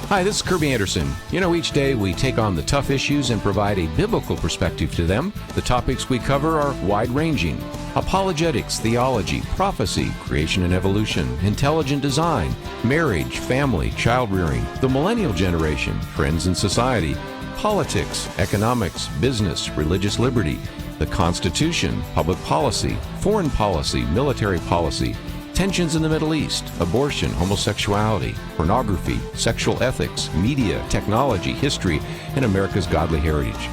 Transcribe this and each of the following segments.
Hi, this is Kerby Anderson. You know, each day we take on the tough issues and provide a biblical perspective to them. The topics we cover are wide-ranging. Apologetics, theology, prophecy, creation and evolution, intelligent design, marriage, family, child-rearing, the millennial generation, friends and society, politics, economics, business, religious liberty, the Constitution, public policy, foreign policy, military policy, tensions in the Middle East, abortion, homosexuality, pornography, sexual ethics, media, technology, history, and America's godly heritage.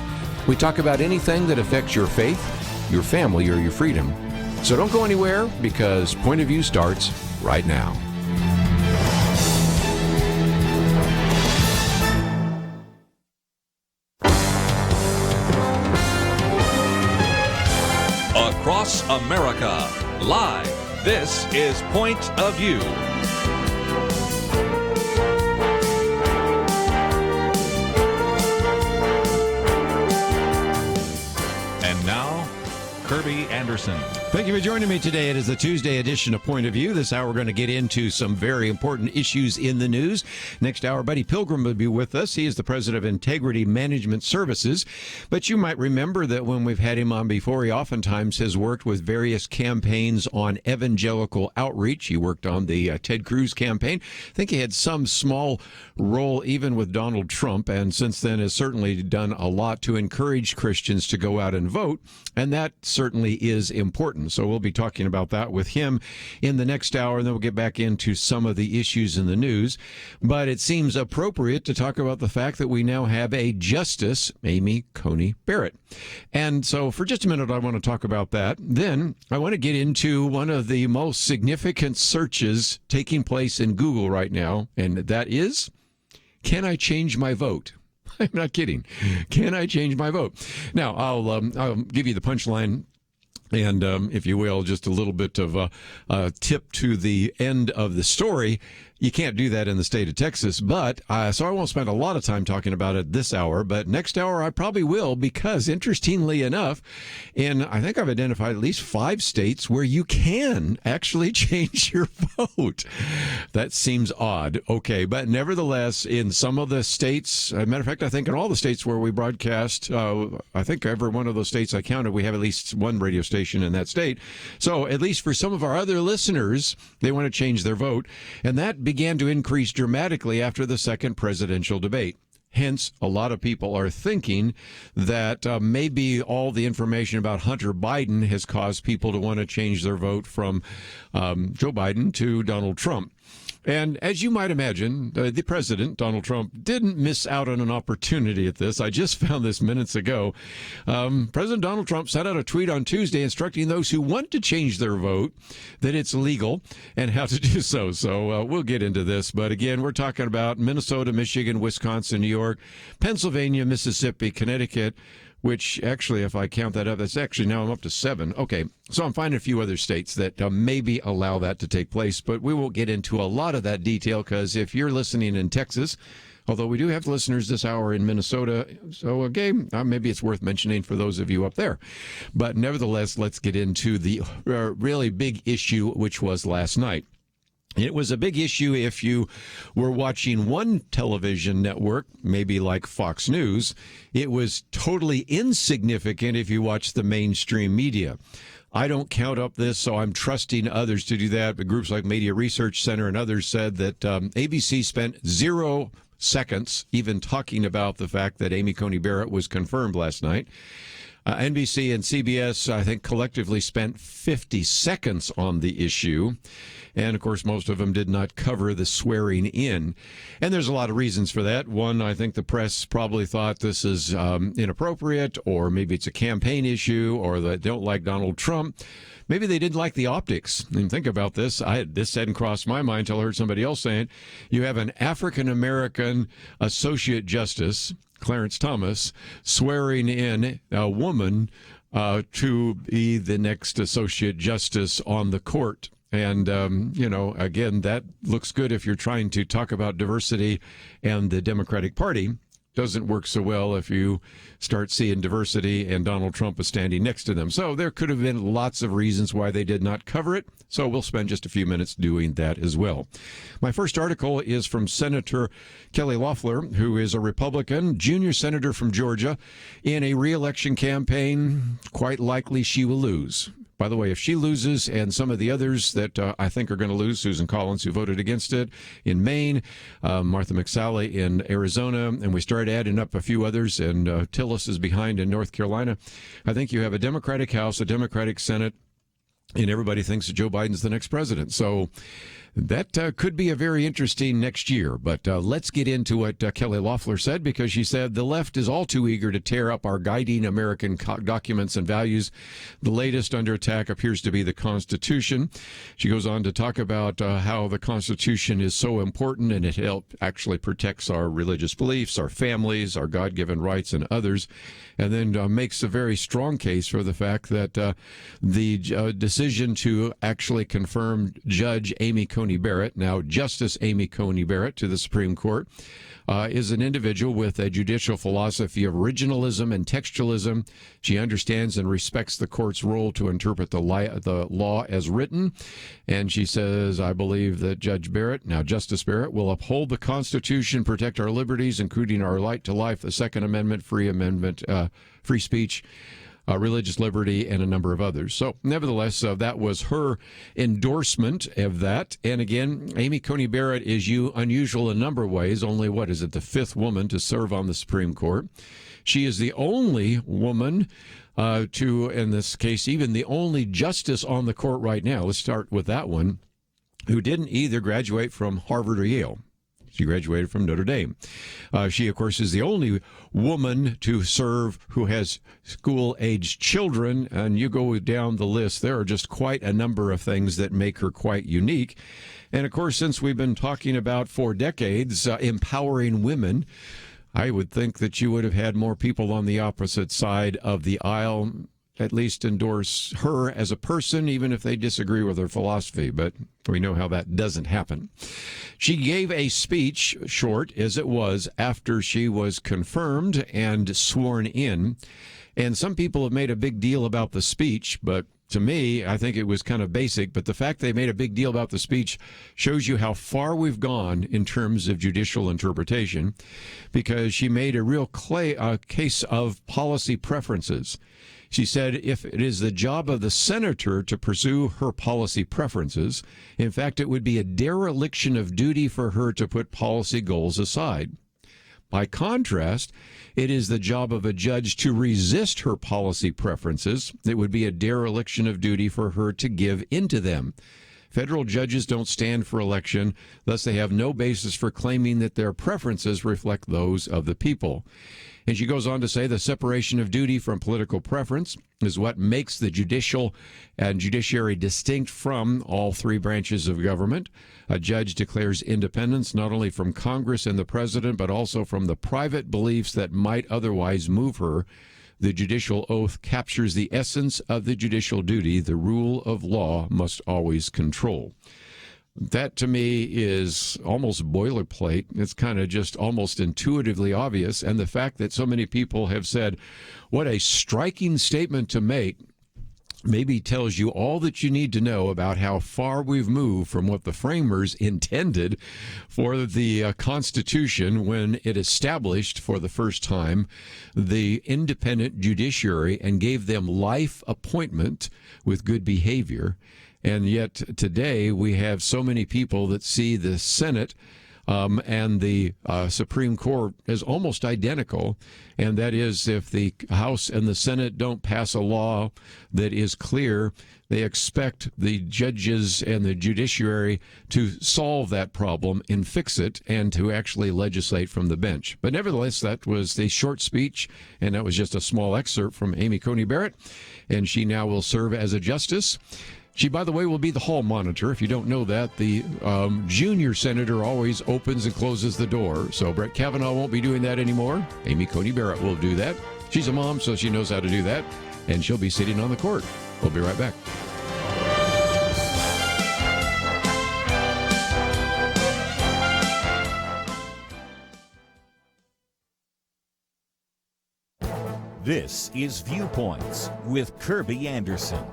We talk about anything that affects your faith, your family, or your freedom. So don't go anywhere, because Point of View starts right now. Across America, live. This is Point of View. And now, Kerby Anderson. Thank you for joining me today. It is the Tuesday edition of Point of View. This hour, we're going to get into some very important issues in the news. Next hour, Buddy Pilgrim will be with us. He is the president of Integrity Management Services. But you might remember that when we've had him on before, he oftentimes has worked with various campaigns on evangelical outreach. He worked on the Ted Cruz campaign. I think he had some small role even with Donald Trump, and since then has certainly done a lot to encourage Christians to go out and vote. And that certainly is important. So we'll be talking about that with him in the next hour, and then we'll get back into some of the issues in the news. But it seems appropriate to talk about the fact that we now have a Justice, Amy Coney Barrett. And so for just a minute, I want to talk about that. Then I want to get into one of the most significant searches taking place in Google right now, and that is, can I change my vote? I'm not kidding. Can I change my vote? Now, I'll give you the punchline. And if you will, just a little bit of a tip to the end of the story. You can't do that in the state of Texas, but so I won't spend a lot of time talking about it this hour, but next hour I probably will, because interestingly enough, I think I've identified at least 5 states where you can actually change your vote. That seems odd. Okay, but nevertheless, in some of the states, as a matter of fact, I think in all the states where we broadcast, I think every one of those states I counted, we have at least one radio station in that state. So at least for some of our other listeners, they want to change their vote, and that began to increase dramatically after the second presidential debate. Hence, a lot of people are thinking that maybe all the information about Hunter Biden has caused people to want to change their vote from Joe Biden to Donald Trump. And as you might imagine, the president, Donald Trump, didn't miss out on an opportunity at this. I just found this minutes ago. President Donald Trump sent out a tweet on Tuesday instructing those who want to change their vote that it's legal and how to do so. So we'll get into this. But again, we're talking about Minnesota, Michigan, Wisconsin, New York, Pennsylvania, Mississippi, Connecticut, which actually, if I count that up, that's actually now I'm up to 7. Okay, so I'm finding a few other states that maybe allow that to take place, but we won't get into a lot of that detail, because if you're listening in Texas, although we do have listeners this hour in Minnesota, so again, maybe it's worth mentioning for those of you up there. But nevertheless, let's get into the really big issue, which was last night. It was a big issue if you were watching one television network, maybe like Fox News. It was totally insignificant if you watch the mainstream media. I don't count up this, so I'm trusting others to do that. But groups like Media Research Center and others said that ABC spent 0 seconds even talking about the fact that Amy Coney Barrett was confirmed last night. NBC and CBS, I think, collectively spent 50 seconds on the issue. And, of course, most of them did not cover the swearing in. And there's a lot of reasons for that. One, I think the press probably thought this is inappropriate, or maybe it's a campaign issue, or they don't like Donald Trump. Maybe they didn't like the optics. And think about this. This hadn't crossed my mind until I heard somebody else saying it. You have an African-American associate justice, Clarence Thomas, swearing in a woman to be the next associate justice on the court. And, again, that looks good if you're trying to talk about diversity and the Democratic Party. doesn't work so well if you start seeing diversity and Donald Trump is standing next to them. So there could have been lots of reasons why they did not cover it. So we'll spend just a few minutes doing that as well. My first article is from Senator Kelly Loeffler, who is a Republican, junior senator from Georgia. In a re-election campaign, quite likely she will lose. By the way, if she loses, and some of the others that I think are going to lose, Susan Collins, who voted against it in Maine, Martha McSally in Arizona, and we start adding up a few others, and Tillis is behind in North Carolina, I think you have a Democratic House, a Democratic Senate, and everybody thinks that Joe Biden's the next president. So that could be a very interesting next year. But let's get into what Kelly Loeffler said, because she said the left is all too eager to tear up our guiding American documents and values. The latest under attack appears to be the Constitution. She goes on to talk about how the Constitution is so important, and it actually protects our religious beliefs, our families, our God-given rights, and others. And then makes a very strong case for the fact that the decision to actually confirm Judge Amy Coney Barrett, now Justice Amy Coney Barrett, to the Supreme Court, is an individual with a judicial philosophy of originalism and textualism. She understands and respects the court's role to interpret the law as written. And she says, I believe that Judge Barrett, now Justice Barrett, will uphold the Constitution, protect our liberties, including our right to life, the Second Amendment, free speech, religious liberty, and a number of others. So, nevertheless, that was her endorsement of that. And again, Amy Coney Barrett is unusual in a number of ways. Only, the fifth woman to serve on the Supreme Court. She is the only woman in this case, even the only justice on the court right now. Let's start with that one, who didn't either graduate from Harvard or Yale. She graduated from Notre Dame. She, of course, is the only woman to serve who has school-aged children, and you go down the list, there are just quite a number of things that make her quite unique. And, of course, since we've been talking about for decades empowering women, I would think that you would have had more people on the opposite side of the aisle at least endorse her as a person, even if they disagree with her philosophy. But we know how that doesn't happen. She gave a speech, short as it was, after she was confirmed and sworn in. And some people have made a big deal about the speech, but to me, I think it was kind of basic. But the fact they made a big deal about the speech shows you how far we've gone in terms of judicial interpretation, because she made a real case of policy preferences. She said if it is the job of the senator to pursue her policy preferences, in fact, it would be a dereliction of duty for her to put policy goals aside. By contrast, it is the job of a judge to resist her policy preferences. It would be a dereliction of duty for her to give into them. Federal judges don't stand for election, thus they have no basis for claiming that their preferences reflect those of the people. And she goes on to say the separation of duty from political preference is what makes the judicial and judiciary distinct from all three branches of government. A judge declares independence not only from Congress and the president, but also from the private beliefs that might otherwise move her. The judicial oath captures the essence of the judicial duty the rule of law must always control. That, to me, is almost boilerplate. It's kind of just almost intuitively obvious. And the fact that so many people have said, what a striking statement to make, maybe tells you all that you need to know about how far we've moved from what the framers intended for the Constitution when it established for the first time the independent judiciary and gave them life appointment with good behavior. And yet today we have so many people that see the Senate and the Supreme Court as almost identical. And that is, if the House and the Senate don't pass a law that is clear, they expect the judges and the judiciary to solve that problem and fix it and to actually legislate from the bench. But nevertheless, that was a short speech, and that was just a small excerpt from Amy Coney Barrett. And she now will serve as a justice. She, by the way, will be the hall monitor. If you don't know that, the junior senator always opens and closes the door. So Brett Kavanaugh won't be doing that anymore. Amy Coney Barrett will do that. She's a mom, so she knows how to do that. And she'll be sitting on the court. We'll be right back. This is Viewpoints with Kerby Anderson.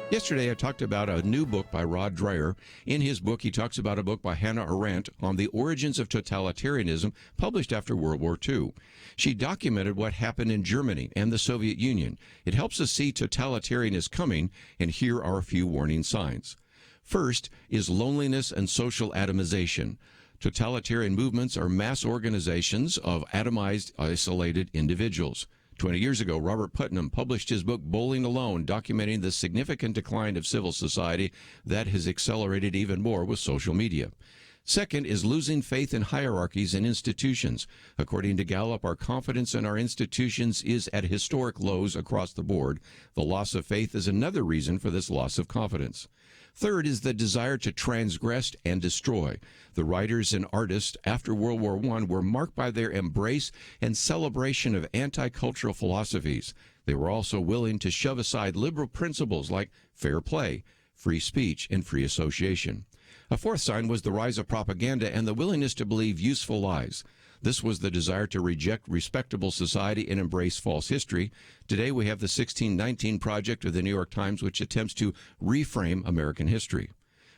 Yesterday, I talked about a new book by Rod Dreher. In his book, he talks about a book by Hannah Arendt on the origins of totalitarianism, published after World War II. She documented what happened in Germany and the Soviet Union. It helps us see totalitarianism is coming, and here are a few warning signs. First is loneliness and social atomization. Totalitarian movements are mass organizations of atomized, isolated individuals. 20 years ago, Robert Putnam published his book, Bowling Alone, documenting the significant decline of civil society that has accelerated even more with social media. Second is losing faith in hierarchies and institutions. According to Gallup, our confidence in our institutions is at historic lows across the board. The loss of faith is another reason for this loss of confidence. Third is the desire to transgress and destroy. The writers and artists after World War I were marked by their embrace and celebration of anti-cultural philosophies. They were also willing to shove aside liberal principles like fair play, free speech, and free association. A fourth sign was the rise of propaganda and the willingness to believe useful lies. This was the desire to reject respectable society and embrace false history. Today we have the 1619 Project of the New York Times, which attempts to reframe American history.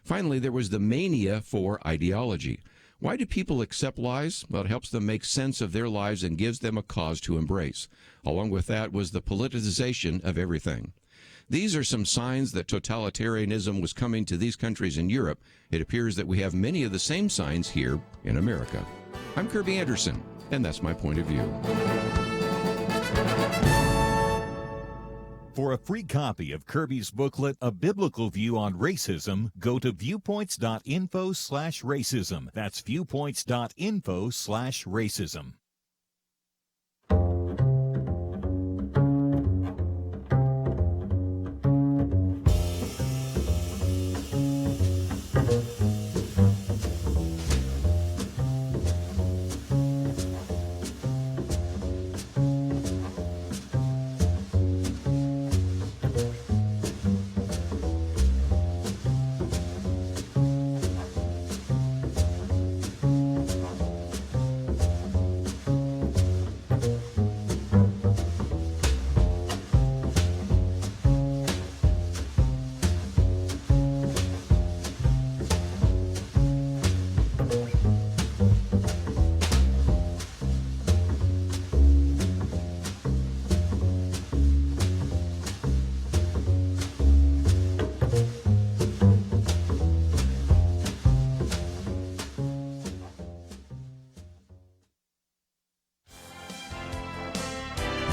Finally, there was the mania for ideology. Why do people accept lies? Well, it helps them make sense of their lives and gives them a cause to embrace. Along with that was the politicization of everything. These are some signs that totalitarianism was coming to these countries in Europe. It appears that we have many of the same signs here in America. I'm Kerby Anderson, and that's my point of view. For a free copy of Kerby's booklet, A Biblical View on Racism, go to viewpoints.info/racism. That's viewpoints.info/racism.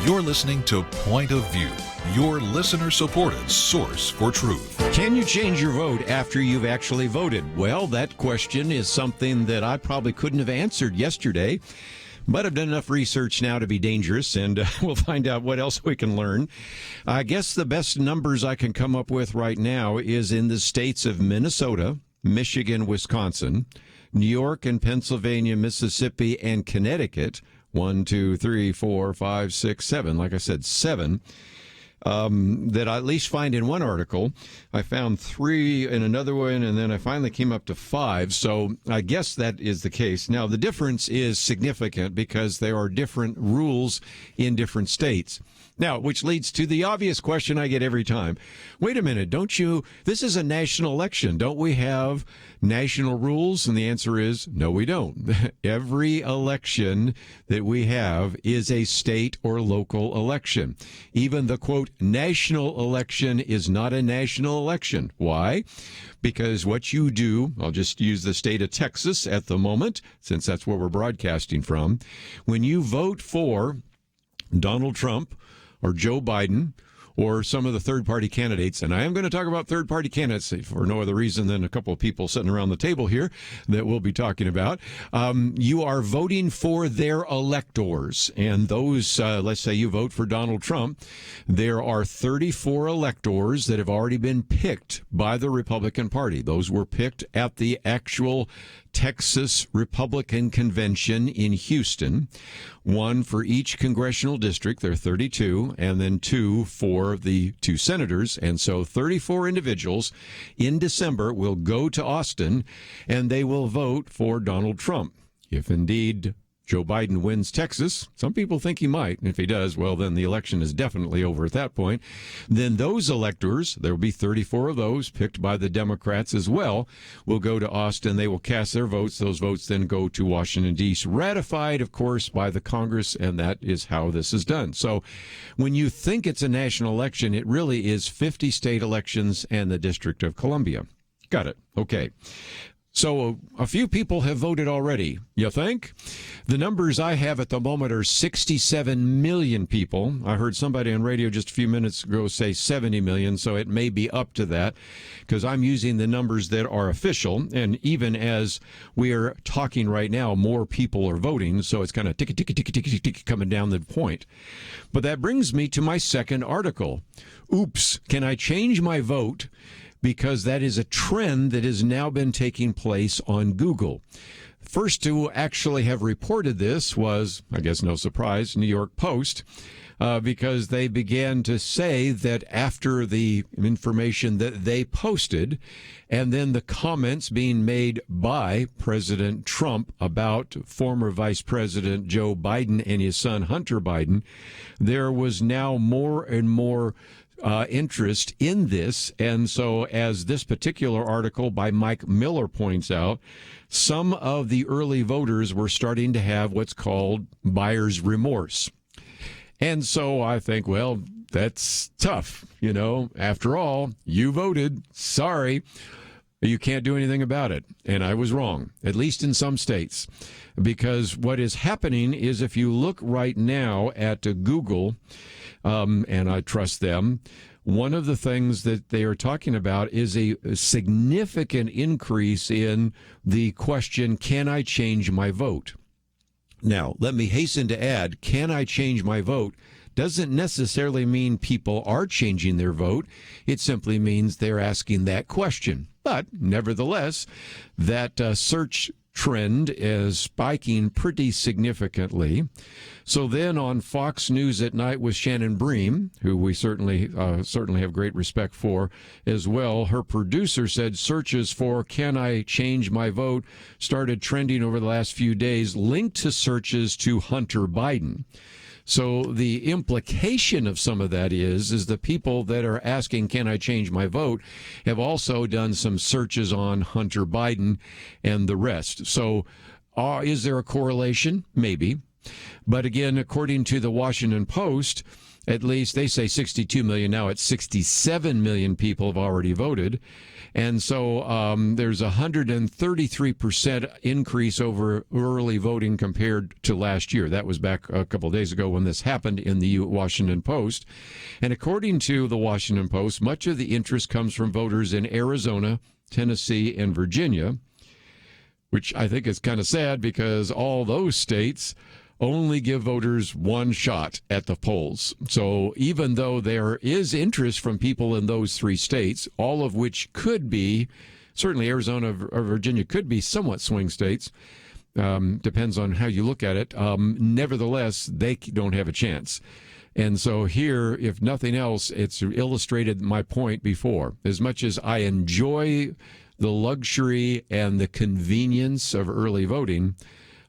You're listening to Point of View, your listener-supported source for truth. Can you change your vote after you've actually voted? Well, that question is something that I probably couldn't have answered yesterday, but I've done enough research now to be dangerous, and we'll find out what else we can learn. I guess the best numbers I can come up with right now is in the states of Minnesota, Michigan, Wisconsin, New York and Pennsylvania, Mississippi, and Connecticut. 1, 2, 3, 4, 5, 6, 7. Like I said, 7. That I at least find in one article. I found 3 in another one, and then I finally came up to 5. So I guess that is the case. Now, the difference is significant because there are different rules in different states. Now, which leads to the obvious question I get every time. Wait a minute, this is a national election. Don't we have national rules? And the answer is, no, we don't. Every election that we have is a state or local election. Even the, quote, national election is not a national election. Why? Because what you do, I'll just use the state of Texas at the moment, since that's where we're broadcasting from. When you vote for Donald Trump, or Joe Biden, or some of the third-party candidates, and I am going to talk about third-party candidates for no other reason than a couple of people sitting around the table here that we'll be talking about. You are voting for their electors, and those, let's say you vote for Donald Trump, there are 34 electors that have already been picked by the Republican Party. Those were picked at the actual Texas Republican Convention in Houston, 1 for each congressional district. There are 32, and then 2 for the 2 senators. And so 34 individuals in December will go to Austin, and they will vote for Donald Trump, if indeed Joe Biden wins Texas. Some people think he might. And if he does, well, then the election is definitely over at that point. Then those electors, there will be 34 of those picked by the Democrats as well, will go to Austin. They will cast their votes. Those votes then go to Washington, D.C., ratified, of course, by the Congress, and that is how this is done. So when you think it's a national election, it really is 50 state elections and the District of Columbia. Got it. Okay. So a few people have voted already, you think? The numbers I have at the moment are 67 million people. I heard somebody on radio just a few minutes ago say 70 million, so it may be up to that because I'm using the numbers that are official. And even as we are talking right now, more people are voting, so it's kind of tick coming down the point. But that brings me to my second article. Oops, can I change my vote? Because that is a trend that has now been taking place on Google. First to actually have reported this was, I guess no surprise, New York Post, because they began to say that after the information that they posted and then the comments being made by President Trump about former Vice President Joe Biden and his son Hunter Biden, there was now more and more interest in this. And so as this particular article by Mike Miller points out, some of the early voters were starting to have what's called buyer's remorse. And so I think, well, that's tough. You know, after all, you voted. Sorry. You can't do anything about it. And I was wrong, at least in some states, because what is happening is if you look right now at Google, and I trust them, one of the things that they are talking about is a significant increase in the question, can I change my vote? Now, let me hasten to add, can I change my vote? Doesn't necessarily mean people are changing their vote. It simply means they're asking that question. But nevertheless, that search trend is spiking pretty significantly. So then on Fox News at Night with Shannon Bream, who we certainly have great respect for as well, her producer said searches for "Can I change my vote?" started trending over the last few days, linked to searches to Hunter Biden. So the implication of some of that is the people that are asking, can I change my vote, have also done some searches on Hunter Biden and the rest. So is there a correlation? Maybe. But again, according to the Washington Post, at least they say 62 million. Now it's 67 million people have already voted. And so there's a 133% increase over early voting compared to last year. That was back a couple of days ago when this happened in the Washington Post. And according to the Washington Post, much of the interest comes from voters in Arizona, Tennessee, and Virginia, which I think is kind of sad because all those states only give voters one shot at the polls. So even though there is interest from people in those three states, all of which could be, certainly Arizona or Virginia could be somewhat swing states, depends on how you look at it, nevertheless, they don't have a chance. And so here, if nothing else, it's illustrated my point before. As much as I enjoy the luxury and the convenience of early voting,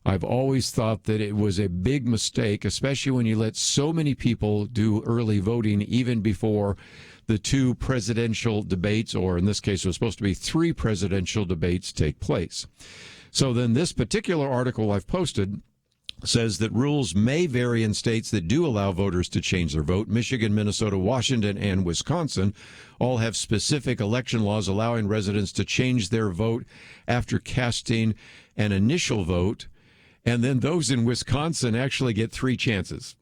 I've always thought that it was a big mistake, especially when you let so many people do early voting even before the two presidential debates, or in this case, it was supposed to be 3 presidential debates, take place. So then this particular article I've posted says that rules may vary in states that do allow voters to change their vote. Michigan, Minnesota, Washington, and Wisconsin all have specific election laws allowing residents to change their vote after casting an initial vote. And then those in Wisconsin actually get 3 chances.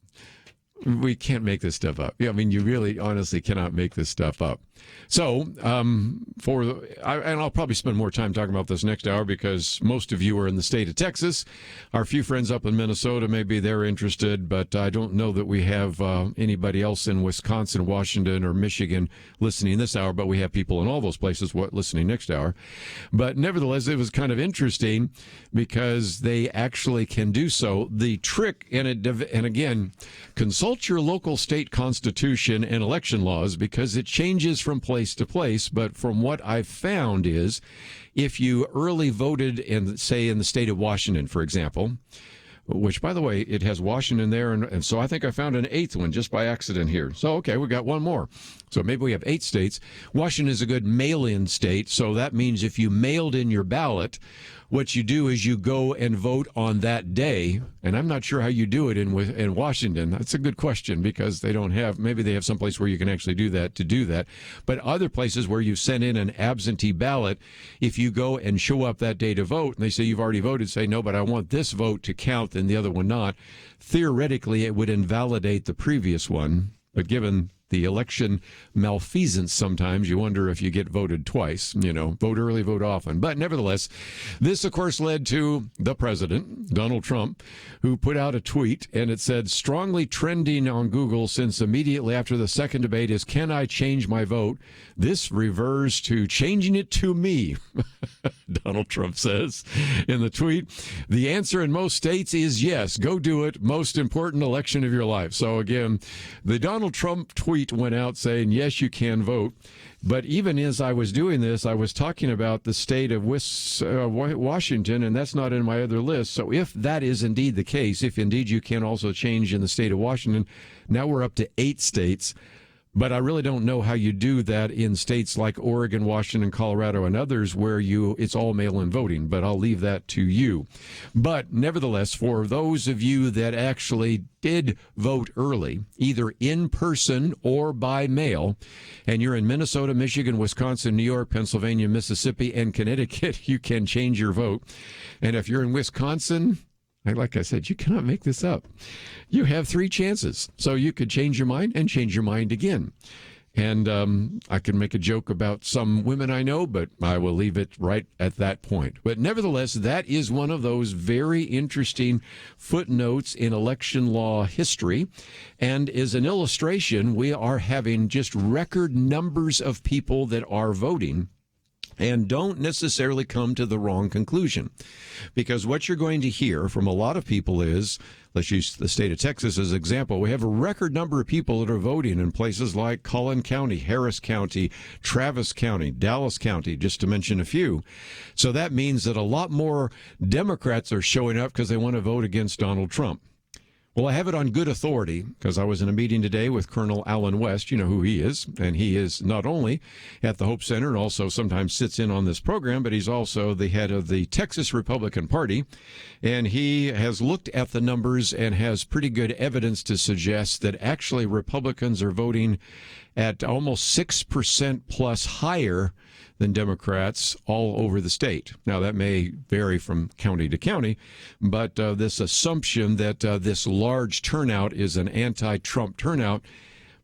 We can't make this stuff up. I mean, you really honestly cannot make this stuff up. So, and I'll probably spend more time talking about this next hour because most of you are in the state of Texas. Our few friends up in Minnesota, maybe they're interested, but I don't know that we have anybody else in Wisconsin, Washington, or Michigan listening this hour, but we have people in all those places listening next hour. But nevertheless, it was kind of interesting because they actually can do so. The trick, and again, consult your local state constitution and election laws because it changes from place to place. But from what I've found is if you early voted in, say, in the state of Washington, for example, which, by the way, it has Washington there. And so I think I found an 8th one just by accident here. So, okay, we got one more. So maybe we have 8 states. Washington is a good mail-in state. So that means if you mailed in your ballot, what you do is you go and vote on that day. And I'm not sure how you do it in Washington. That's a good question because they don't have, maybe they have someplace where you can actually do that. But other places where you sent in an absentee ballot, if you go and show up that day to vote and they say you've already voted, say, no, but I want this vote to count and the other one not, theoretically it would invalidate the previous one. But given the election malfeasance, sometimes you wonder if you get voted twice, vote early, vote often. But nevertheless, this, of course, led to the president, Donald Trump, who put out a tweet, and it said, strongly trending on Google since immediately after the second debate is, can I change my vote? This refers to changing it to me, Donald Trump says in the tweet. The answer in most states is yes, go do it. Most important election of your life. So again, the Donald Trump tweet went out saying, yes, you can vote. But even as I was doing this, I was talking about the state of Washington, and that's not in my other list. So if that is indeed the case, if indeed you can also change in the state of Washington, now we're up to 8 states. But I really don't know how you do that in states like Oregon, Washington, Colorado, and others where it's all mail-in voting. But I'll leave that to you. But nevertheless, for those of you that actually did vote early, either in person or by mail, and you're in Minnesota, Michigan, Wisconsin, New York, Pennsylvania, Mississippi, and Connecticut, you can change your vote. And if you're in Wisconsin, like I said, you cannot make this up. You have 3 chances. So you could change your mind and change your mind again. And I can make a joke about some women I know, but I will leave it right at that point. But nevertheless, that is one of those very interesting footnotes in election law history. And as an illustration, we are having just record numbers of people that are voting and don't necessarily come to the wrong conclusion. Because what you're going to hear from a lot of people is, let's use the state of Texas as an example, we have a record number of people that are voting in places like Collin County, Harris County, Travis County, Dallas County, just to mention a few. So that means that a lot more Democrats are showing up because they want to vote against Donald Trump. Well, I have it on good authority because I was in a meeting today with Colonel Allen West. You know who he is. And he is not only at the Hope Center and also sometimes sits in on this program, but he's also the head of the Texas Republican Party. And he has looked at the numbers and has pretty good evidence to suggest that actually Republicans are voting at almost 6% plus higher than Democrats all over the state. Now, that may vary from county to county, but this assumption that this large turnout is an anti-Trump turnout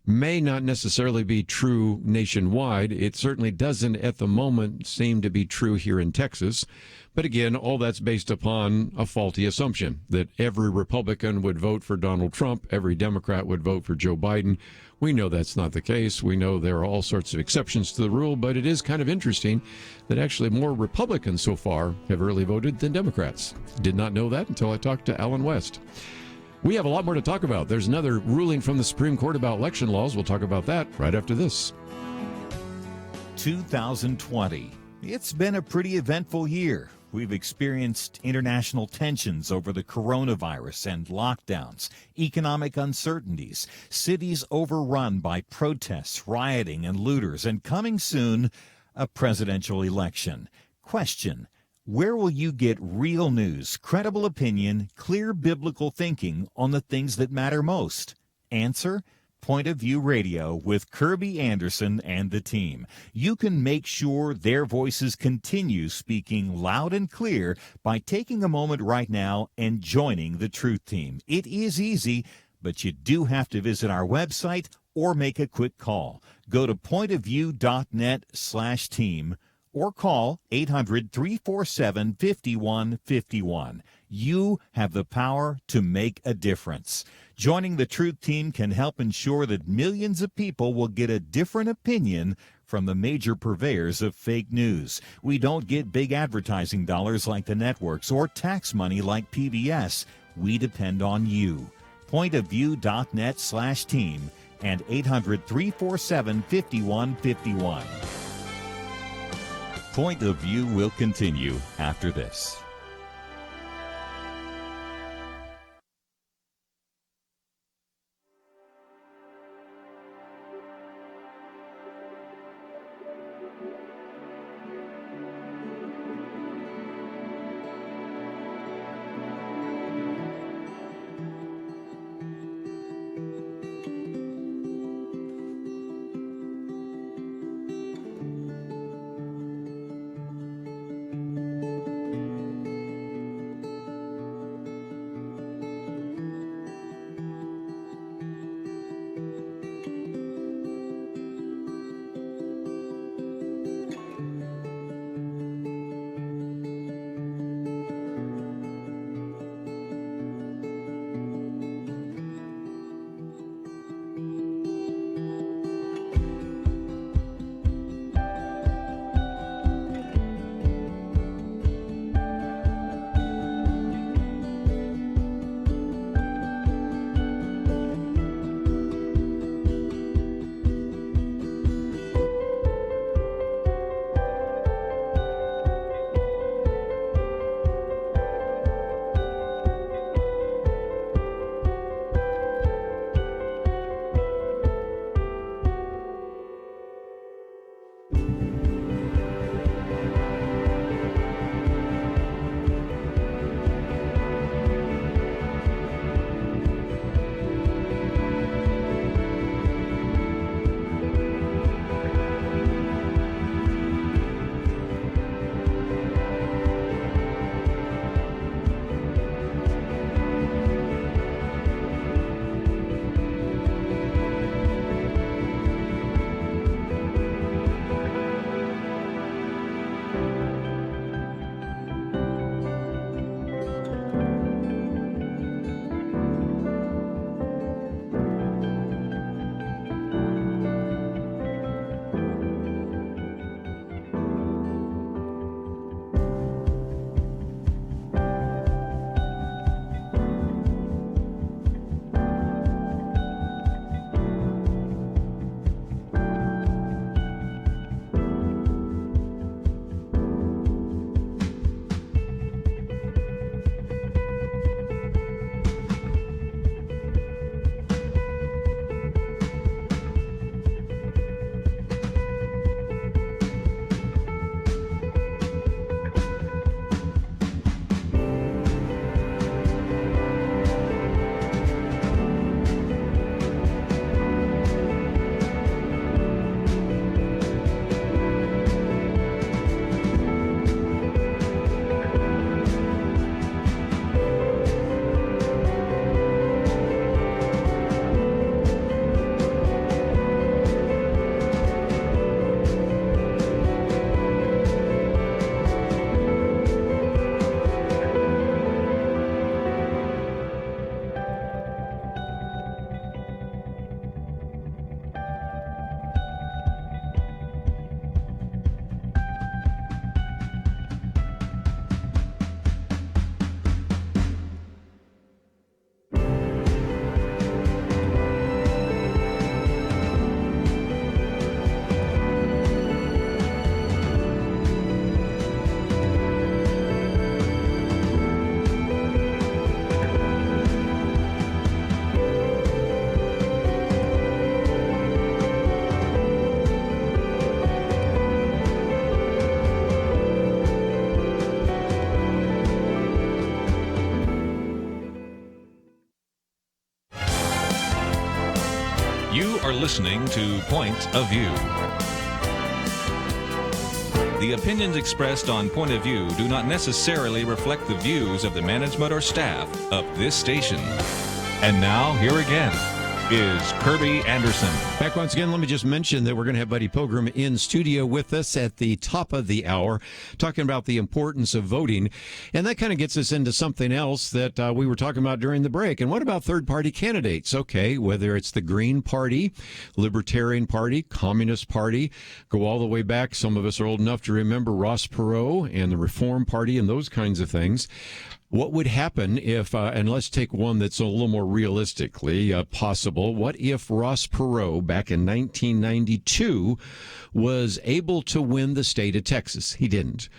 may not necessarily be true nationwide. It certainly doesn't at the moment seem to be true here in Texas. But again, all that's based upon a faulty assumption that every Republican would vote for Donald Trump, every Democrat would vote for Joe Biden. We know that's not the case. We know there are all sorts of exceptions to the rule, but it is kind of interesting that actually more Republicans so far have early voted than Democrats. Did not know that until I talked to Allen West. We have a lot more to talk about. There's another ruling from the Supreme Court about election laws. We'll talk about that right after this. 2020. It's been a pretty eventful year. We've experienced international tensions over the coronavirus and lockdowns, economic uncertainties, cities overrun by protests, rioting, and looters, and coming soon, a presidential election. Question: where will you get real news, credible opinion, clear biblical thinking on the things that matter most? Answer: Point of View Radio with Kerby Anderson and the team. You can make sure their voices continue speaking loud and clear by taking a moment right now and joining the Truth Team. It is easy, but you do have to visit our website or make a quick call. Go to pointofview.net/team or call 800-347-5151. You have the power to make a difference. Joining the Truth Team can help ensure that millions of people will get a different opinion from the major purveyors of fake news. We don't get big advertising dollars like the networks or tax money like PBS. We depend on you. Pointofview.net/team and 800-347-5151. Point of View will continue after this. are listening to Point of View. The opinions expressed on Point of View do not necessarily reflect the views of the management or staff of this station. And now, here again is Kerby Anderson. Back once again, let me just mention that we're going to have Buddy Pilgrim in studio with us at the top of the hour, talking about the importance of voting. And that kind of gets us into something else that we were talking about during the break. And what about third-party candidates? Okay, whether it's the Green Party, Libertarian Party, Communist Party, go all the way back. Some of us are old enough to remember Ross Perot and the Reform Party and those kinds of things. What would happen if, and let's take one that's a little more realistically possible, what if Ross Perot back in 1992 was able to win the state of Texas? He didn't.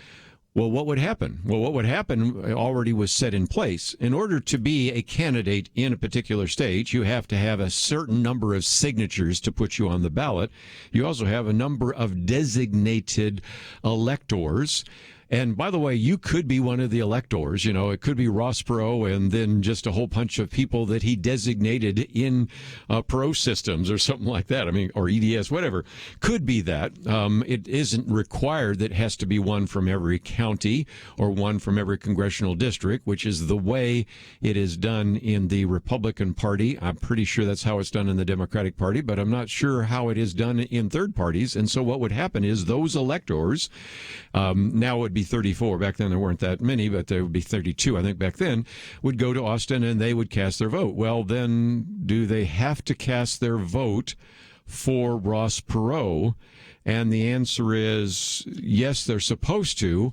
Well, what would happen? Well, what would happen already was set in place. In order to be a candidate in a particular state, you have to have a certain number of signatures to put you on the ballot. You also have a number of designated electors. And by the way, you could be one of the electors. You know, it could be Ross Perot and then just a whole bunch of people that he designated in Perot systems or something like that. I mean, or EDS, whatever. Could be that. It isn't required that it has to be one from every county or one from every congressional district, which is the way it is done in the Republican Party. I'm pretty sure that's how it's done in the Democratic Party, but I'm not sure how it is done in third parties. And so what would happen is those electors, now it would be 34. Back then there weren't that many, but there would be 32, I think, back then, would go to Austin and they would cast their vote. Well, then do they have to cast their vote for Ross Perot? And the answer is yes, they're supposed to.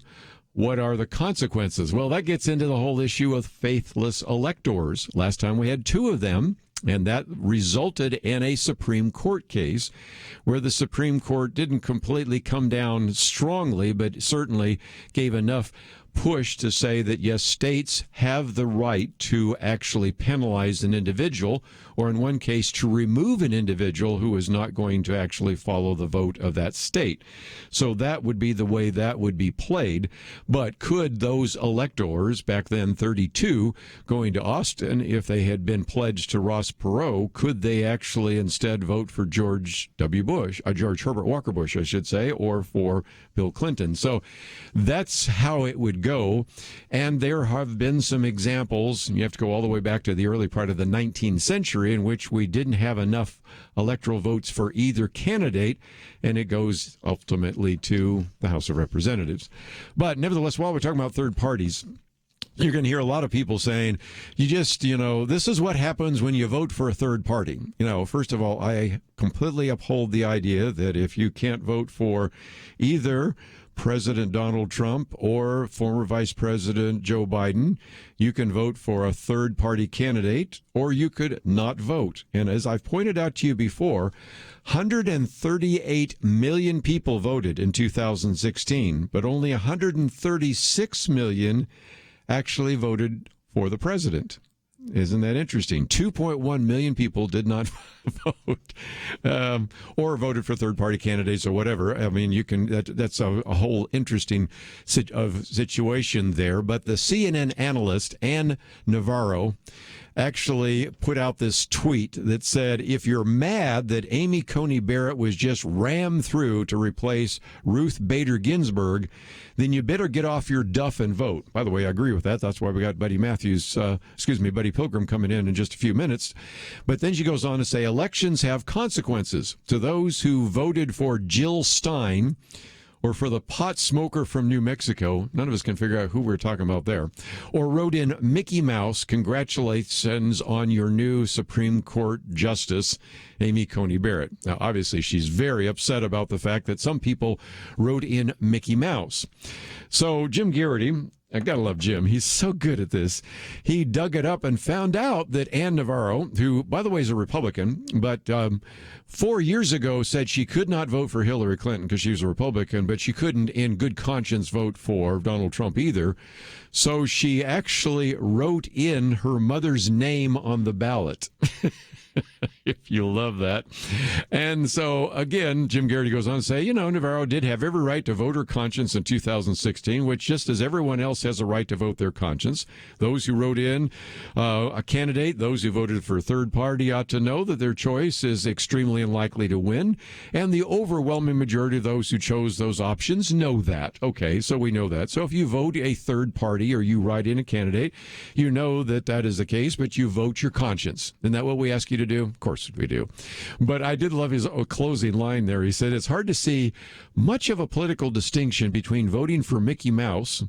What are the consequences? Well, that gets into the whole issue of faithless electors. Last time we had 2 of them. And that resulted in a Supreme Court case where the Supreme Court didn't completely come down strongly, but certainly gave enough push to say that, yes, states have the right to actually penalize an individual, or in one case, to remove an individual who is not going to actually follow the vote of that state. So that would be the way that would be played. But could those electors, back then 32, going to Austin, if they had been pledged to Ross Perot, could they actually instead vote for George Herbert Walker Bush, I should say, or for Bill Clinton? So that's how it would go. And there have been some examples, and you have to go all the way back to the early part of the 19th century, in which we didn't have enough electoral votes for either candidate, and it goes ultimately to the House of Representatives. But nevertheless, while we're talking about third parties, you're going to hear a lot of people saying, this is what happens when you vote for a third party. First of all, I completely uphold the idea that if you can't vote for either President Donald Trump or former Vice President Joe Biden, you can vote for a third-party candidate, or you could not vote. And as I've pointed out to you before, 138 million people voted in 2016, but only 136 million actually voted for the president. Isn't that interesting? 2.1 million people did not vote or voted for third-party candidates or whatever. I mean, that's a whole interesting situation there. But the CNN analyst, Ann Navarro, actually put out this tweet that said, if you're mad that Amy Coney Barrett was just rammed through to replace Ruth Bader Ginsburg, then you better get off your duff and vote. By the way, I agree with that. That's why we got Buddy Pilgrim coming in just a few minutes. But then she goes on to say, elections have consequences. To those who voted for Jill Stein or for the pot smoker from New Mexico, none of us can figure out who we're talking about there, or wrote in Mickey Mouse, congratulations on your new Supreme Court Justice, Amy Coney Barrett. Now, obviously, she's very upset about the fact that some people wrote in Mickey Mouse. So Jim Garrity, I gotta love Jim. He's so good at this. He dug it up and found out that Ann Navarro, who, by the way, is a Republican, but 4 years ago said she could not vote for Hillary Clinton because she was a Republican, but she couldn't in good conscience vote for Donald Trump either. So she actually wrote in her mother's name on the ballot. If you love that. And so, again, Jim Garrity goes on to say, Navarro did have every right to vote her conscience in 2016, which just as everyone else has a right to vote their conscience, those who wrote in a candidate, those who voted for a third party ought to know that their choice is extremely unlikely to win. And the overwhelming majority of those who chose those options know that. Okay, so we know that. So if you vote a third party or you write in a candidate, you know that that is the case, but you vote your conscience. Isn't that what we ask you to do? Of course we do. But I did love his closing line there. He said, it's hard to see much of a political distinction between voting for Mickey Mouse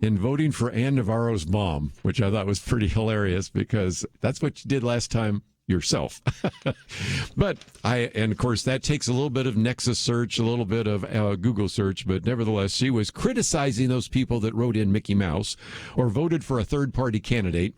and voting for Ann Navarro's mom, which I thought was pretty hilarious because that's what you did last time yourself. And of course, that takes a little bit of Nexus search, a little bit of Google search, but nevertheless, she was criticizing those people that wrote in Mickey Mouse or voted for a third-party candidate.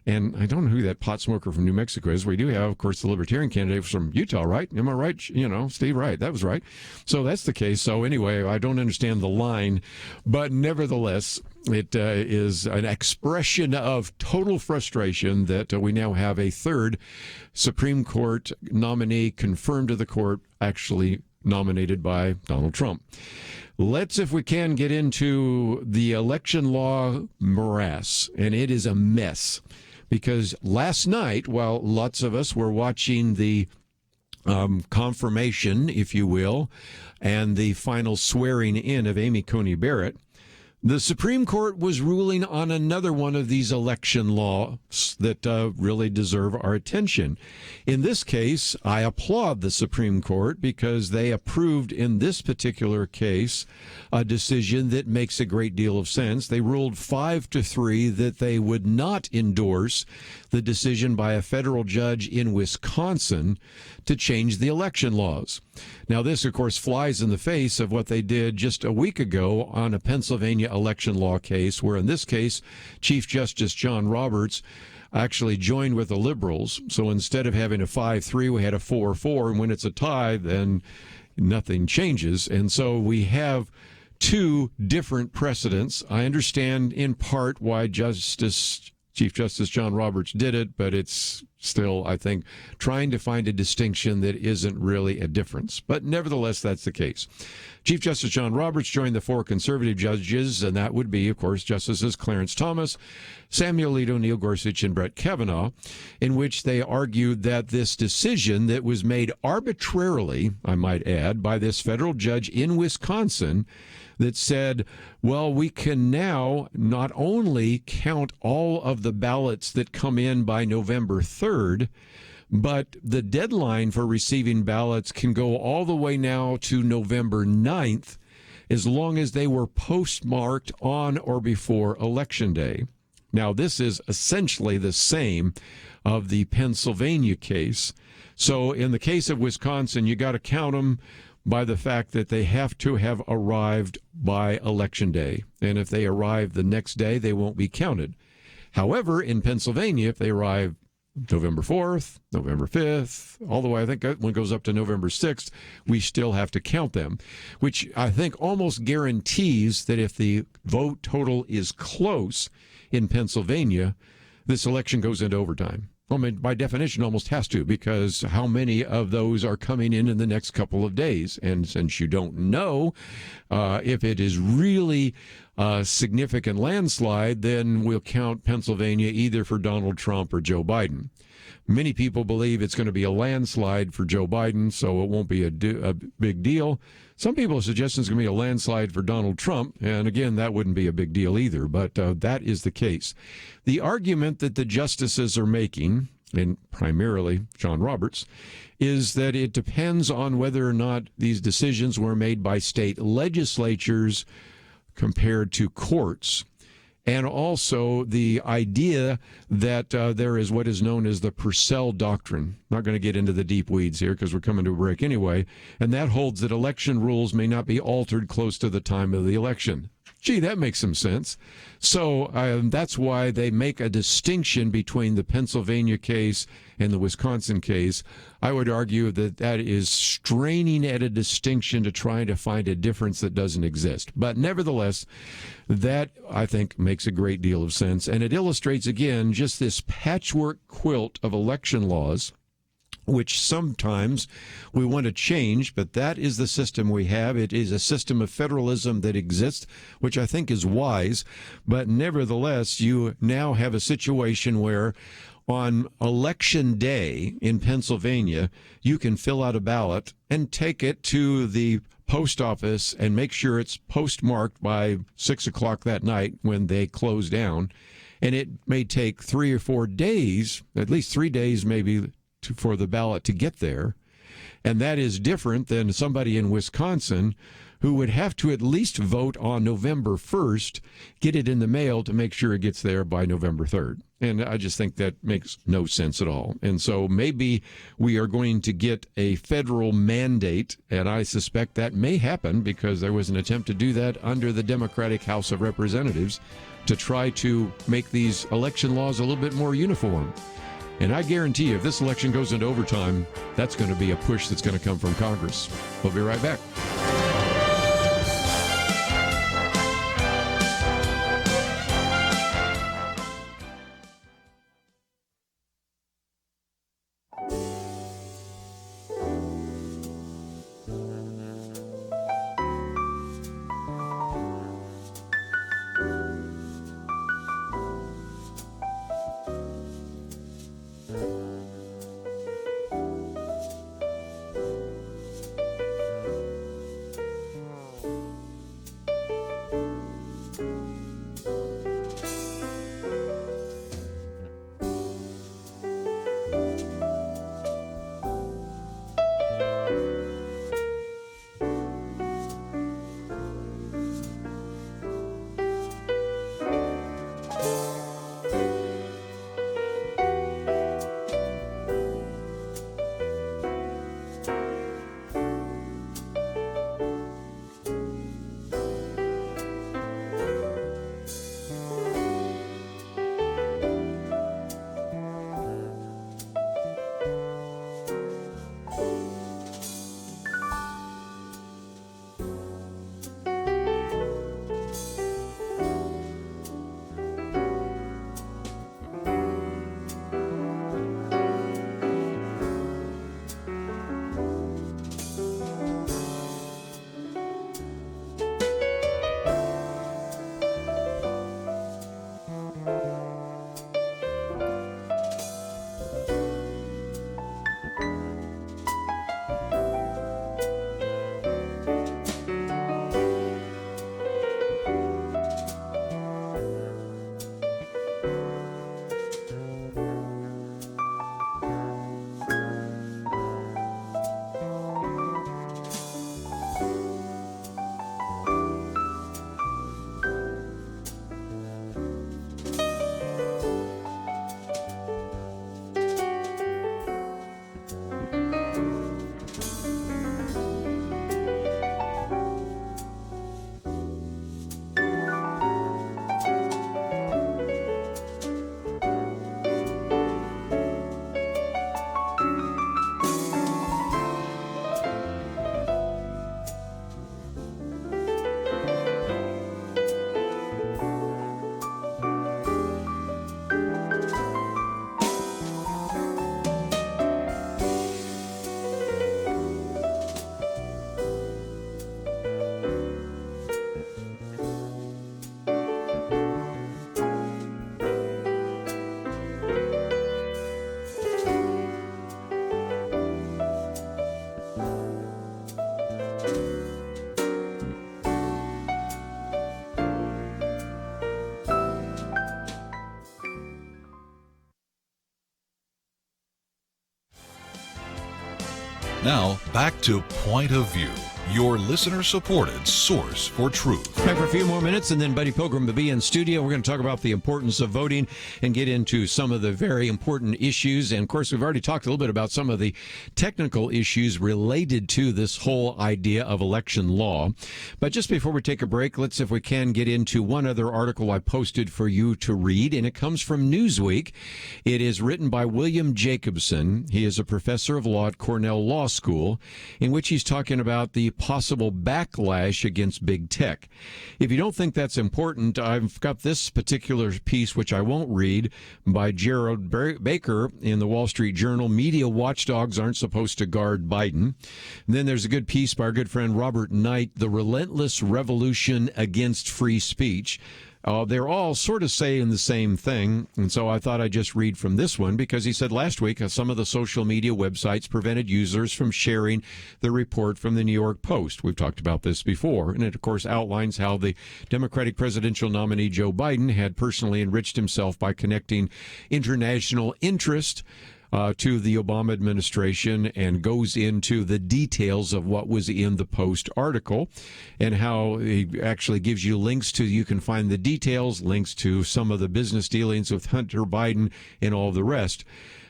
And I don't know who that pot smoker from New Mexico is. We do have, of course, the Libertarian candidate from Utah, right? Am I right? Steve, right. That was right. So that's the case. So anyway, I don't understand the line. But nevertheless, it is an expression of total frustration that we now have a third Supreme Court nominee confirmed to the court, actually nominated by Donald Trump. Let's, if we can, get into the election law morass. And it is a mess. Because last night, while lots of us were watching the confirmation, if you will, and the final swearing in of Amy Coney Barrett, the Supreme Court was ruling on another one of these election laws that really deserve our attention. In this case, I applaud the Supreme Court because they approved in this particular case a decision that makes a great deal of sense. They ruled 5-3 that they would not endorse the decision by a federal judge in Wisconsin to change the election laws. Now, this, of course, flies in the face of what they did just a week ago on a Pennsylvania election law case, where in this case, Chief Justice John Roberts actually joined with the liberals. So instead of having a 5-3, we had a 4-4. And when it's a tie, then nothing changes. And so we have two different precedents. I understand in part why Chief Justice John Roberts did it, but it's still, I think, trying to find a distinction that isn't really a difference. But nevertheless, that's the case. Chief Justice John Roberts joined the four conservative judges, and that would be, of course, Justices Clarence Thomas, Samuel Alito, Neil Gorsuch, and Brett Kavanaugh, in which they argued that this decision that was made arbitrarily, I might add, by this federal judge in Wisconsin that said, well, we can now not only count all of the ballots that come in by November 3rd, but the deadline for receiving ballots can go all the way now to November 9th, as long as they were postmarked on or before Election Day. Now, this is essentially the same of the Pennsylvania case. So in the case of Wisconsin, you got to count them by the fact that they have to have arrived by Election Day. And if they arrive the next day, they won't be counted. However, in Pennsylvania, if they arrive November 4th, November 5th, all the way, I think one goes up to November 6th, we still have to count them, which I think almost guarantees that if the vote total is close in Pennsylvania, this election goes into overtime. I mean, by definition, almost has to, because how many of those are coming in the next couple of days? And since you don't know if it is really a significant landslide, then we'll count Pennsylvania either for Donald Trump or Joe Biden. Many people believe it's going to be a landslide for Joe Biden, so it won't be a big deal. Some people are suggesting it's going to be a landslide for Donald Trump, and again, that wouldn't be a big deal either, but that is the case. The argument that the justices are making, and primarily John Roberts, is that it depends on whether or not these decisions were made by state legislatures compared to courts. And also the idea that there is what is known as the Purcell Doctrine. I'm not going to get into the deep weeds here because we're coming to a break anyway. And that holds that election rules may not be altered close to the time of the election. Gee, that makes some sense. So that's why they make a distinction between the Pennsylvania case and the Wisconsin case. I would argue that that is straining at a distinction to try to find a difference that doesn't exist. But nevertheless, that, I think, makes a great deal of sense. And it illustrates, again, just this patchwork quilt of election laws, which sometimes we want to change, but that is the system we have. It is a system of federalism that exists, which I think is wise. But nevertheless, you now have a situation where on Election Day in Pennsylvania, you can fill out a ballot and take it to the post office and make sure it's postmarked by 6 o'clock that night when they close down. And it may take 3 or 4 days, at least 3 days maybe, for the ballot to get there. And that is different than somebody in Wisconsin who would have to at least vote on November 1st, get it in the mail to make sure it gets there by November 3rd. And I just think that makes no sense at all. And so maybe we are going to get a federal mandate, and I suspect that may happen because there was an attempt to do that under the Democratic House of Representatives to try to make these election laws a little bit more uniform. And I guarantee you, if this election goes into overtime, that's going to be a push that's going to come from Congress. We'll be right back. Now, back to Point of View, your listener-supported source for truth. Back for a few more minutes, and then Buddy Pilgrim will be in studio. We're going to talk about the importance of voting and get into some of the very important issues. And, of course, we've already talked a little bit about some of the technical issues related to this whole idea of election law. But just before we take a break, let's, if we can, get into one other article I posted for you to read, and it comes from Newsweek. It is written by William Jacobson. He is a professor of law at Cornell Law School, in which he's talking about the possible backlash against big tech. If you don't think that's important, I've got this particular piece, which I won't read, by Gerald Baker in the Wall Street Journal. Media watchdogs aren't supposed to guard Biden. And then there's a good piece by our good friend Robert Knight, The Relentless Revolution Against Free Speech. They're all sort of saying the same thing, and so I thought I'd just read from this one, because he said last week some of the social media websites prevented users from sharing the report from the New York Post. We've talked about this before, and it, of course, outlines how the Democratic presidential nominee Joe Biden had personally enriched himself by connecting international interest to the Obama administration, and goes into the details of what was in the Post article, and how he actually gives you links to, you can find the details, links to some of the business dealings with Hunter Biden and all the rest.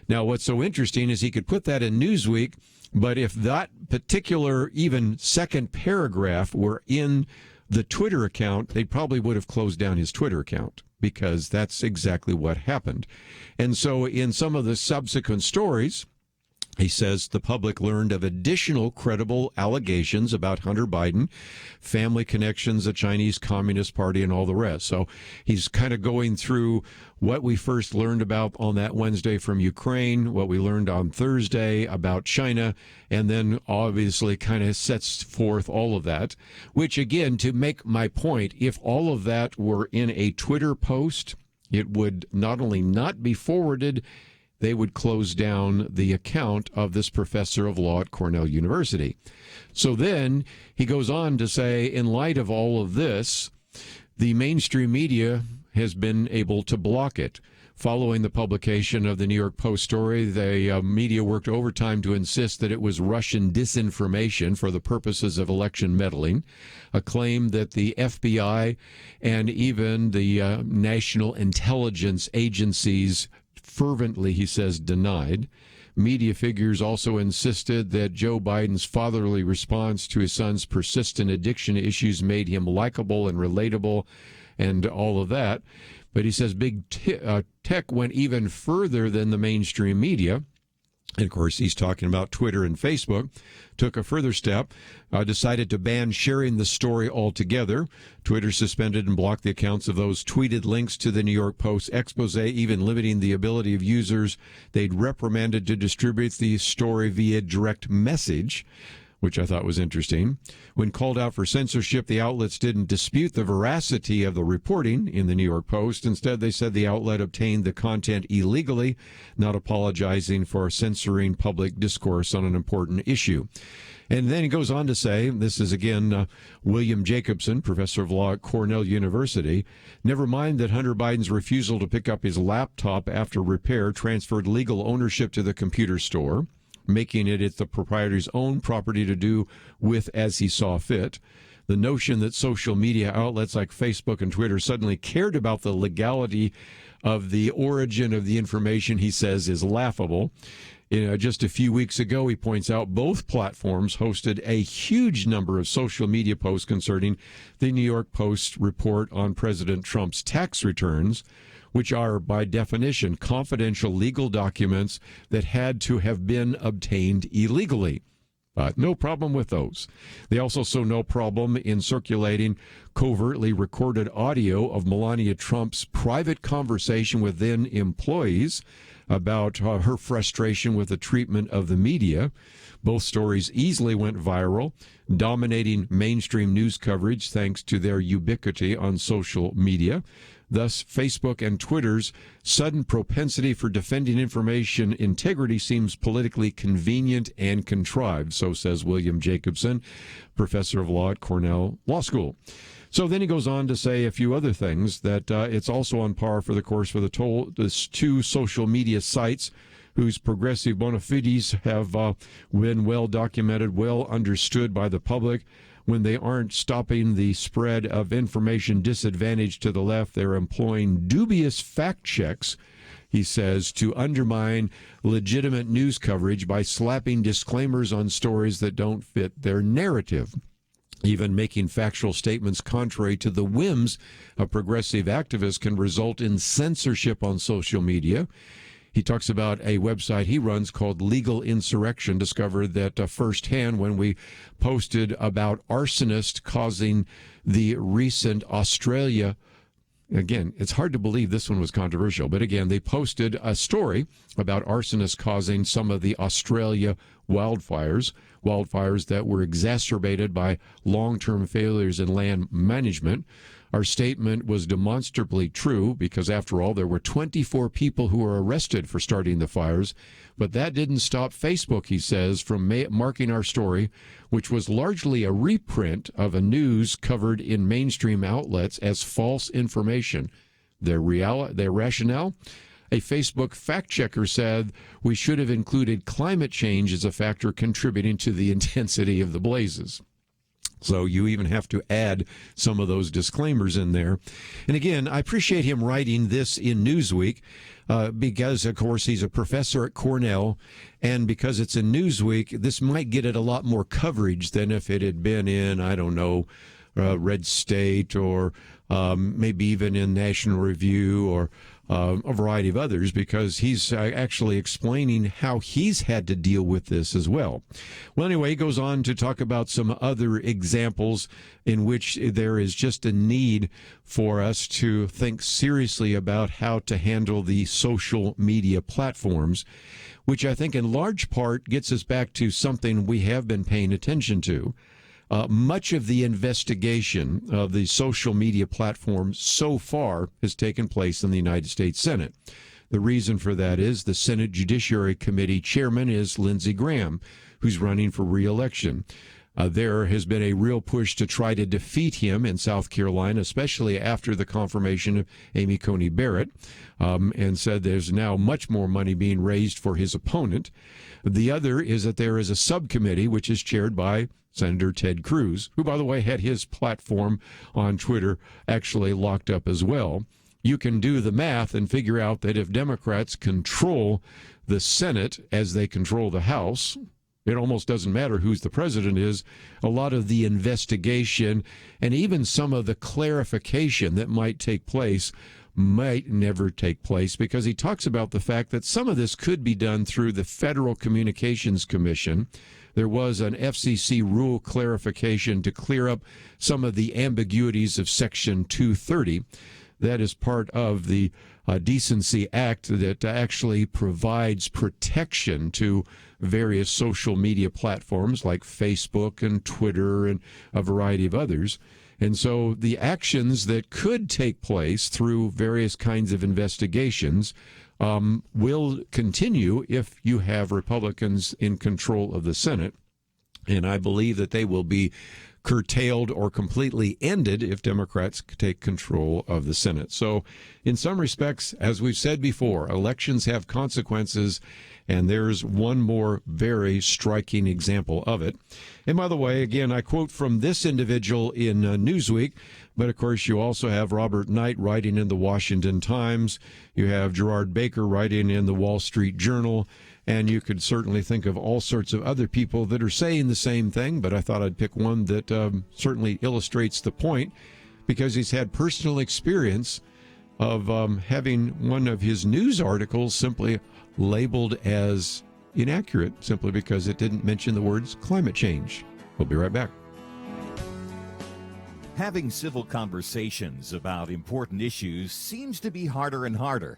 Now, what's so interesting is he could put that in Newsweek, but if that particular even second paragraph were in the Twitter account, they probably would have closed down his Twitter account, because that's exactly what happened. And so in some of the subsequent stories, he says the public learned of additional credible allegations about Hunter Biden, family connections, the Chinese Communist Party, and all the rest. So he's kind of going through what we first learned about on that Wednesday from Ukraine, what we learned on Thursday about China, and then obviously kind of sets forth all of that, which, again, to make my point, if all of that were in a Twitter post, it would not only not be forwarded, they would close down the account of this professor of law at Cornell University. So then he goes on to say, in light of all of this, the mainstream media has been able to block it. Following the publication of the New York Post story, the media worked overtime to insist that it was Russian disinformation for the purposes of election meddling, a claim that the FBI and even the national intelligence agencies fervently, he says, denied. Media figures also insisted that Joe Biden's fatherly response to his son's persistent addiction issues made him likable and relatable and all of that. But he says big tech went even further than the mainstream media. And, of course, he's talking about Twitter and Facebook, took a further step, decided to ban sharing the story altogether. Twitter suspended and blocked the accounts of those tweeted links to the New York Post expose, even limiting the ability of users they'd reprimanded to distribute the story via direct message, which I thought was interesting. When called out for censorship, the outlets didn't dispute the veracity of the reporting in the New York Post. Instead, they said the outlet obtained the content illegally, not apologizing for censoring public discourse on an important issue. And then he goes on to say, this is again William Jacobson, professor of law at Cornell University, never mind that Hunter Biden's refusal to pick up his laptop after repair transferred legal ownership to the computer store, making it the proprietor's own property to do with as he saw fit. The notion that social media outlets like Facebook and Twitter suddenly cared about the legality of the origin of the information, he says, is laughable. Just a few weeks ago, he points out, both platforms hosted a huge number of social media posts concerning the New York Post report on President Trump's tax returns, which are, by definition, confidential legal documents that had to have been obtained illegally. But no problem with those. They also saw no problem in circulating covertly recorded audio of Melania Trump's private conversation with then employees about her frustration with the treatment of the media. Both stories easily went viral, dominating mainstream news coverage thanks to their ubiquity on social media. Thus, Facebook and Twitter's sudden propensity for defending information integrity seems politically convenient and contrived, so says William Jacobson, professor of law at Cornell Law School. So then he goes on to say a few other things, that it's also on par for the course for the two social media sites whose progressive bona fides have been well documented, well understood by the public. When they aren't stopping the spread of information disadvantage to the left, they're employing dubious fact checks, he says, to undermine legitimate news coverage by slapping disclaimers on stories that don't fit their narrative. Even making factual statements contrary to the whims of progressive activists can result in censorship on social media. He talks about a website he runs called Legal Insurrection, discovered that firsthand when we posted about arsonists causing the recent Australia. Again, it's hard to believe this one was controversial, but again, they posted a story about arsonists causing some of the Australia wildfires that were exacerbated by long-term failures in land management. Our statement was demonstrably true because, after all, there were 24 people who were arrested for starting the fires, but that didn't stop Facebook, he says, from marking our story, which was largely a reprint of a news covered in mainstream outlets as false information. Their rationale? A Facebook fact checker said we should have included climate change as a factor contributing to the intensity of the blazes. So you even have to add some of those disclaimers in there. And again, I appreciate him writing this in Newsweek because, of course, he's a professor at Cornell. And because it's in Newsweek, this might get it a lot more coverage than if it had been in, I don't know, Red State or maybe even in National Review or a variety of others, because he's actually explaining how he's had to deal with this as well. Well, anyway, he goes on to talk about some other examples in which there is just a need for us to think seriously about how to handle the social media platforms, which I think in large part gets us back to something we have been paying attention to. Much of the investigation of the social media platforms so far has taken place in the United States Senate. The reason for that is the Senate Judiciary Committee chairman is Lindsey Graham, who's running for re-election. There has been a real push to try to defeat him in South Carolina, especially after the confirmation of Amy Coney Barrett, and said there's now much more money being raised for his opponent. The other is that there is a subcommittee which is chaired by Senator Ted Cruz, who, by the way, had his platform on Twitter actually locked up as well. You can do the math and figure out that if Democrats control the Senate as they control the House, it almost doesn't matter who's the president is. A lot of the investigation and even some of the clarification that might take place might never take place, because he talks about the fact that some of this could be done through the Federal Communications Commission. There was an FCC rule clarification to clear up some of the ambiguities of Section 230. That is part of the Decency Act that actually provides protection to various social media platforms like Facebook and Twitter and a variety of others. And so the actions that could take place through various kinds of investigations will continue if you have Republicans in control of the Senate. And I believe that they will be curtailed or completely ended if Democrats take control of the Senate. So in some respects, as we've said before, elections have consequences, and there's one more very striking example of it. And by the way, again, I quote from this individual in Newsweek, but of course you also have Robert Knight writing in the Washington Times. You have Gerard Baker writing in the Wall Street Journal. And you could certainly think of all sorts of other people that are saying the same thing, but I thought I'd pick one that certainly illustrates the point, because he's had personal experience of having one of his news articles simply labeled as inaccurate, simply because it didn't mention the words climate change. We'll be right back. Having civil conversations about important issues seems to be harder and harder.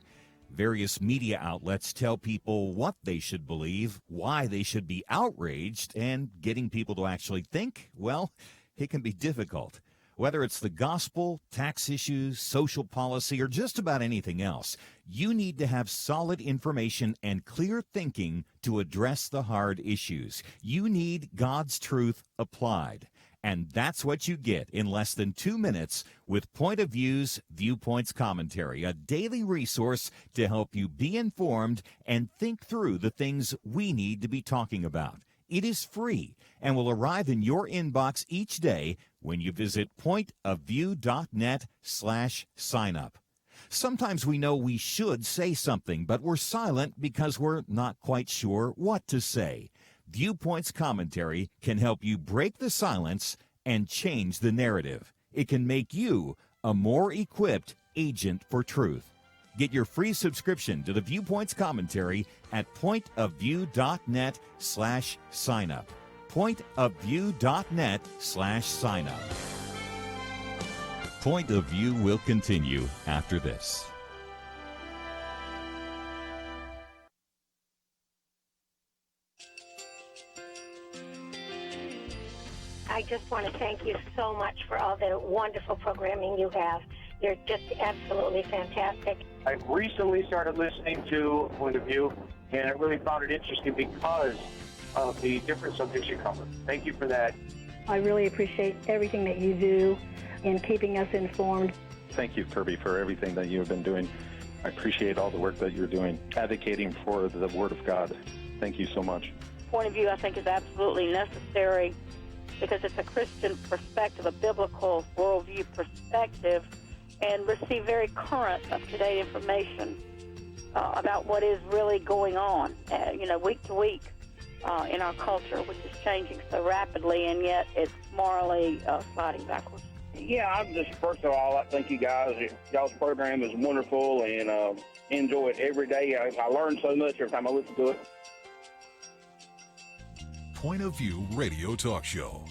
Various media outlets tell people what they should believe, why they should be outraged, and getting people to actually think, well, it can be difficult. Whether it's the gospel, tax issues, social policy, or just about anything else, you need to have solid information and clear thinking to address the hard issues. You need God's truth applied. And that's what you get in less than 2 minutes with Point of View's Viewpoints Commentary, a daily resource to help you be informed and think through the things we need to be talking about. It is free and will arrive in your inbox each day when you visit pointofview.net/signup. Sometimes we know we should say something, but we're silent because we're not quite sure what to say. Viewpoints Commentary can help you break the silence and change the narrative. It can make you a more equipped agent for truth. Get your free subscription to the Viewpoints commentary at pointofview.net/signup. pointofview.net/signup. Point of View will continue after this. I just want to thank you so much for all the wonderful programming you have. You're just absolutely fantastic. I recently started listening to Point of View, and I really found it interesting because of the different subjects you cover. Thank you for that. I really appreciate everything that you do in keeping us informed. Thank you, Kerby, for everything that you have been doing. I appreciate all the work that you're doing, advocating for the Word of God. Thank you so much. Point of View, I think, is absolutely necessary because it's a Christian perspective, a biblical worldview perspective, and receive very current, up-to-date information about what is really going on, week to week in our culture, which is changing so rapidly, and yet it's morally sliding backwards. Yeah, I'm just, first of all, I thank you guys. Y'all's program is wonderful, and enjoy it every day. I learn so much every time I listen to it. Point of View Radio Talk Show.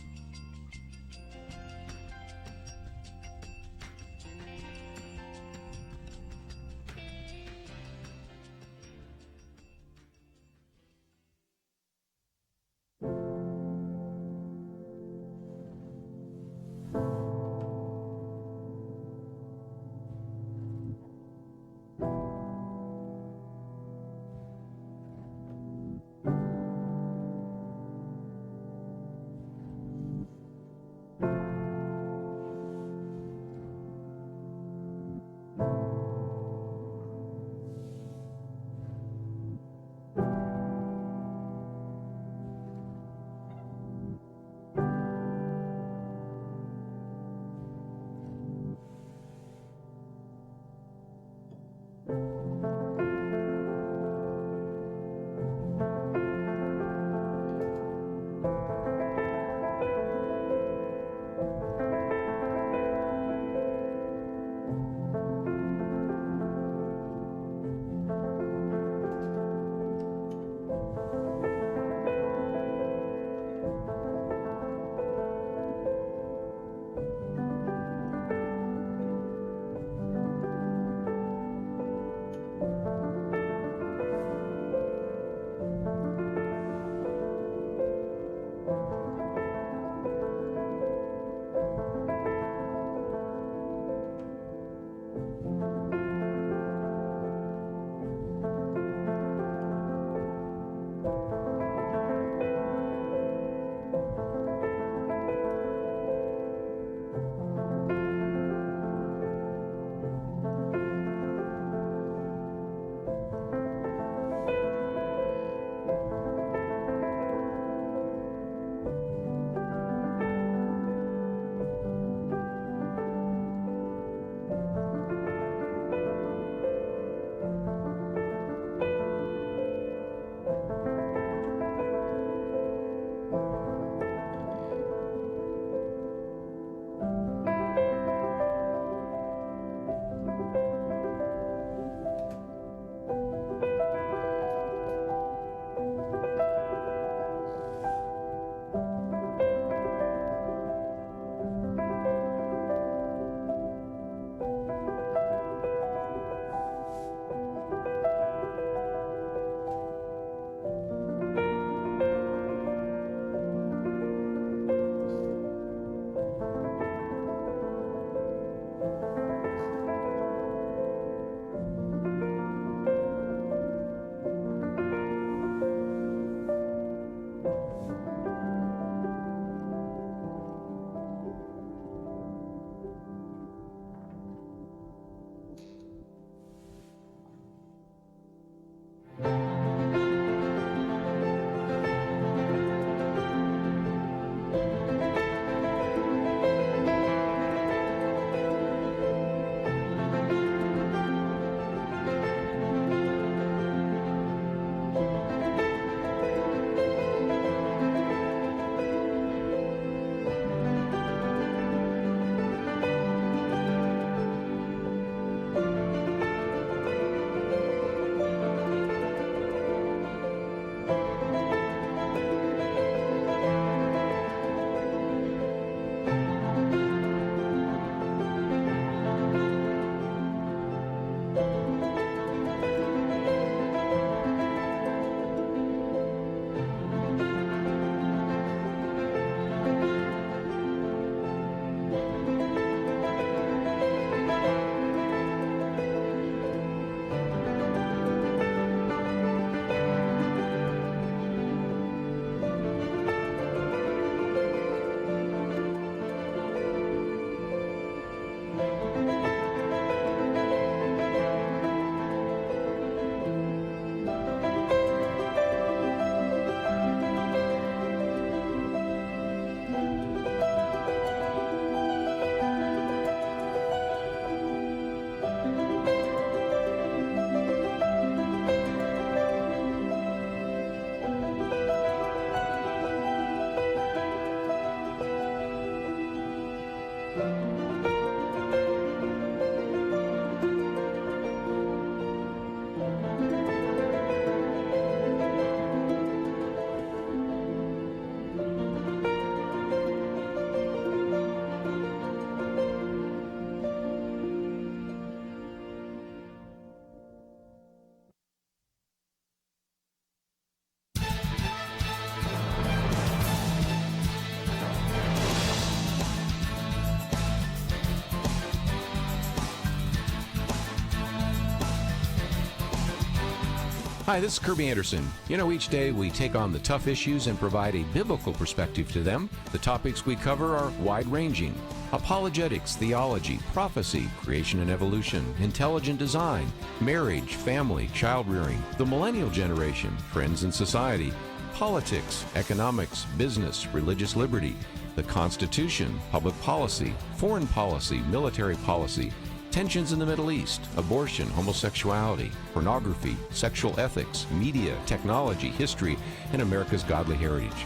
Hi, this is Kerby Anderson. Each day we take on the tough issues and provide a biblical perspective to them. The topics we cover are wide-ranging: apologetics, theology, prophecy, creation and evolution, intelligent design, marriage, family, child-rearing, the millennial generation, friends and society, politics, economics, business, religious liberty, the Constitution, public policy, foreign policy, military policy, tensions in the Middle East, abortion, homosexuality, pornography, sexual ethics, media, technology, history, and America's godly heritage.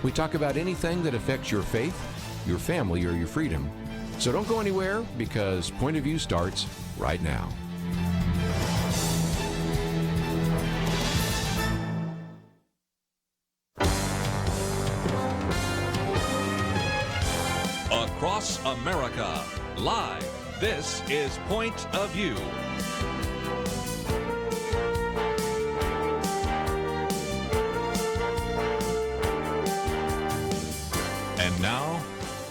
We talk about anything that affects your faith, your family, or your freedom. So don't go anywhere, because Point of View starts right now. Across America, live. This is Point of View. And now,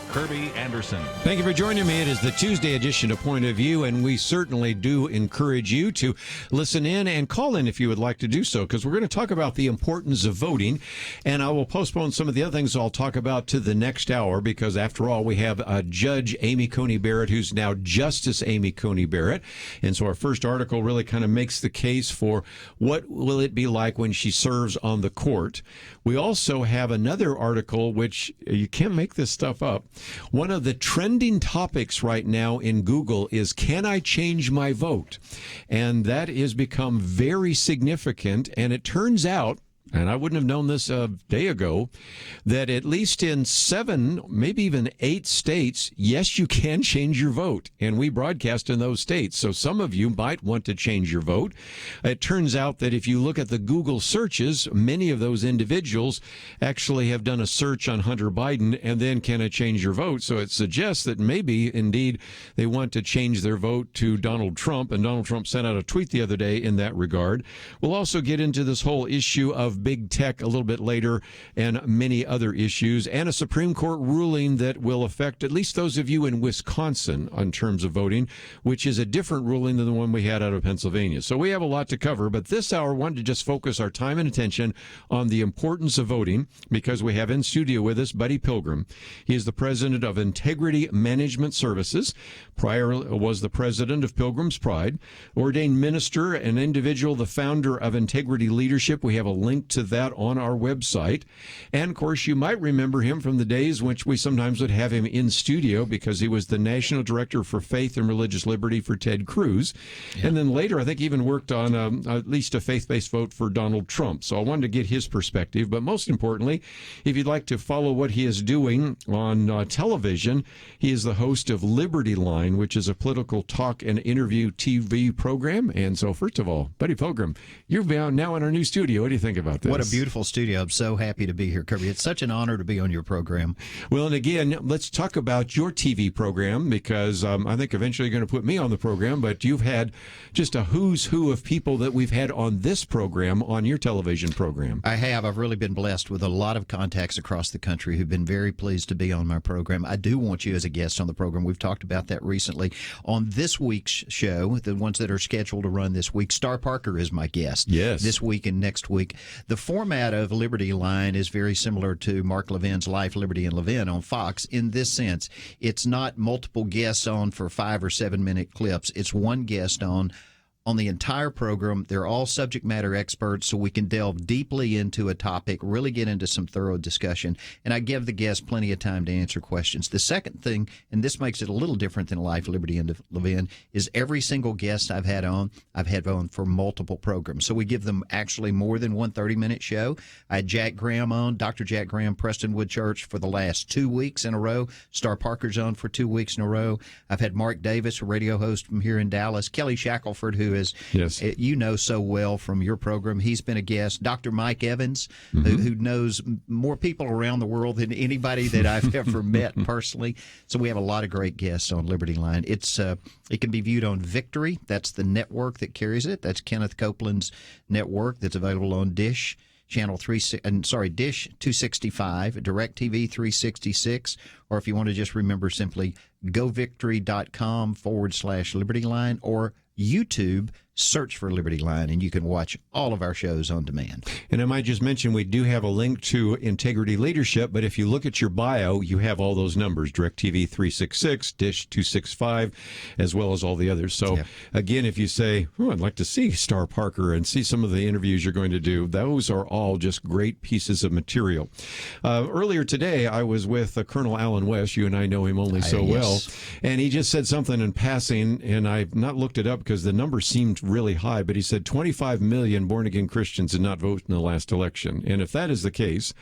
Kerby Anderson. Thank you for joining me. It is the Tuesday edition of Point of View, and we certainly do encourage you to listen in and call in if you would like to do so, because we're going to talk about the importance of voting, and I will postpone some of the other things I'll talk about to the next hour, because after all, we have Judge Amy Coney Barrett, who's now Justice Amy Coney Barrett, and so our first article really kind of makes the case for what will it be like when she serves on the court. We also have another article, which you can't make this stuff up. One of the trending topics right now in Google is, can I change my vote? And that has become very significant. And it turns out, and I wouldn't have known this a day ago, that at least in 7, maybe even 8 states, yes, you can change your vote. And we broadcast in those states. So some of you might want to change your vote. It turns out that if you look at the Google searches, many of those individuals actually have done a search on Hunter Biden and then, can I change your vote? So it suggests that maybe, indeed, they want to change their vote to Donald Trump. And Donald Trump sent out a tweet the other day in that regard. We'll also get into this whole issue of big tech a little bit later, and many other issues, and a Supreme Court ruling that will affect at least those of you in Wisconsin in terms of voting, which is a different ruling than the one we had out of Pennsylvania. So we have a lot to cover, but this hour I wanted to just focus our time and attention on the importance of voting, because we have in studio with us Buddy Pilgrim. He is the president of Integrity Management Services. Prior was the president of Pilgrim's Pride, ordained minister, an individual, the founder of Integrity Leadership. We have a link to that on our website. And of course, you might remember him from the days which we sometimes would have him in studio, because he was the national director for faith and religious liberty for Ted Cruz. Yeah. And then later, I think even worked on at least a faith-based vote for Donald Trump. So I wanted to get his perspective. But most importantly, if you'd like to follow what he is doing on television, he is the host of Liberty Line, which is a political talk and interview TV program. And so first of all, Buddy Pilgrim, you're now in our new studio. What do you think about this? What a beautiful studio. I'm so happy to be here, Kerby. It's such an honor to be on your program. Well, and again, let's talk about your TV program, because I think eventually you're going to put me on the program, but you've had just a who's who of people that we've had on this program, on your television program. I have. I've really been blessed with a lot of contacts across the country who've been very pleased to be on my program. I do want you as a guest on the program. We've talked about that recently. On this week's show, the ones that are scheduled to run this week, Star Parker is my guest. Yes. This week and next week. The format of Liberty Line is very similar to Mark Levin's Life, Liberty, and Levin on Fox in this sense. It's not multiple guests on for 5 or 7 minute clips. It's one guest on the entire program. They're all subject matter experts, so we can delve deeply into a topic, really get into some thorough discussion, and I give the guests plenty of time to answer questions. The second thing, and this makes it a little different than Life, Liberty, and Levin, is every single guest I've had on for multiple programs. So we give them actually more than one 30-minute show. I had Jack Graham on, Dr. Jack Graham, Prestonwood Church, for the last 2 weeks in a row. Star Parker's on for 2 weeks in a row. I've had Mark Davis, a radio host from here in Dallas. Kelly Shackelford, who is, yes, you know so well from your program. He's been a guest. Dr. Mike Evans, who knows more people around the world than anybody that I've ever met personally. So we have a lot of great guests on Liberty Line. It can be viewed on Victory. That's the network that carries it. That's Kenneth Copeland's network that's available on Dish. Dish 265, DirecTV 366, or if you want to just remember, simply govictory.com/Liberty Line, or YouTube, search for Liberty Line, and you can watch all of our shows on demand. And I might just mention we do have a link to Integrity Leadership, but if you look at your bio, you have all those numbers, DirecTV 366, Dish 265, as well as all the others. So, again, if you say, I'd like to see Star Parker and see some of the interviews you're going to do, those are all just great pieces of material. Earlier today, I was with Colonel Alan West. You and I know him only so well. And he just said something in passing, and I've not looked it up because the number seemed really high, but he said 25 million born-again Christians did not vote in the last election. And if that is the case,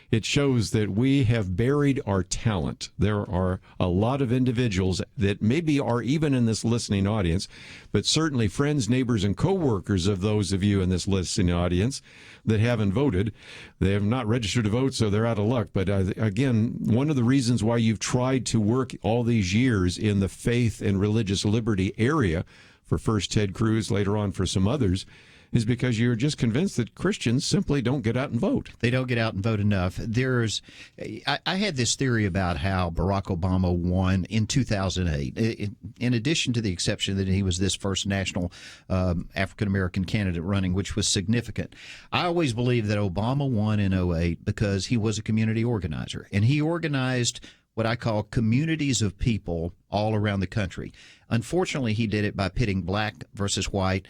it shows that we have buried our talent. There are a lot of individuals that maybe are even in this listening audience, but certainly friends, neighbors, and co-workers of those of you in this listening audience that haven't voted. They have not registered to vote, so they're out of luck. But again, one of the reasons why you've tried to work all these years in the faith and religious liberty area, for first Ted Cruz, later on for some others, is because you're just convinced that Christians simply don't get out and vote. They don't get out and vote enough. I had this theory about how Barack Obama won in 2008. In addition to the exception that he was this first national African-American candidate running, which was significant, I always believed that Obama won in 2008 because he was a community organizer. And he organized what I call communities of people all around the country. Unfortunately, he did it by pitting black versus white,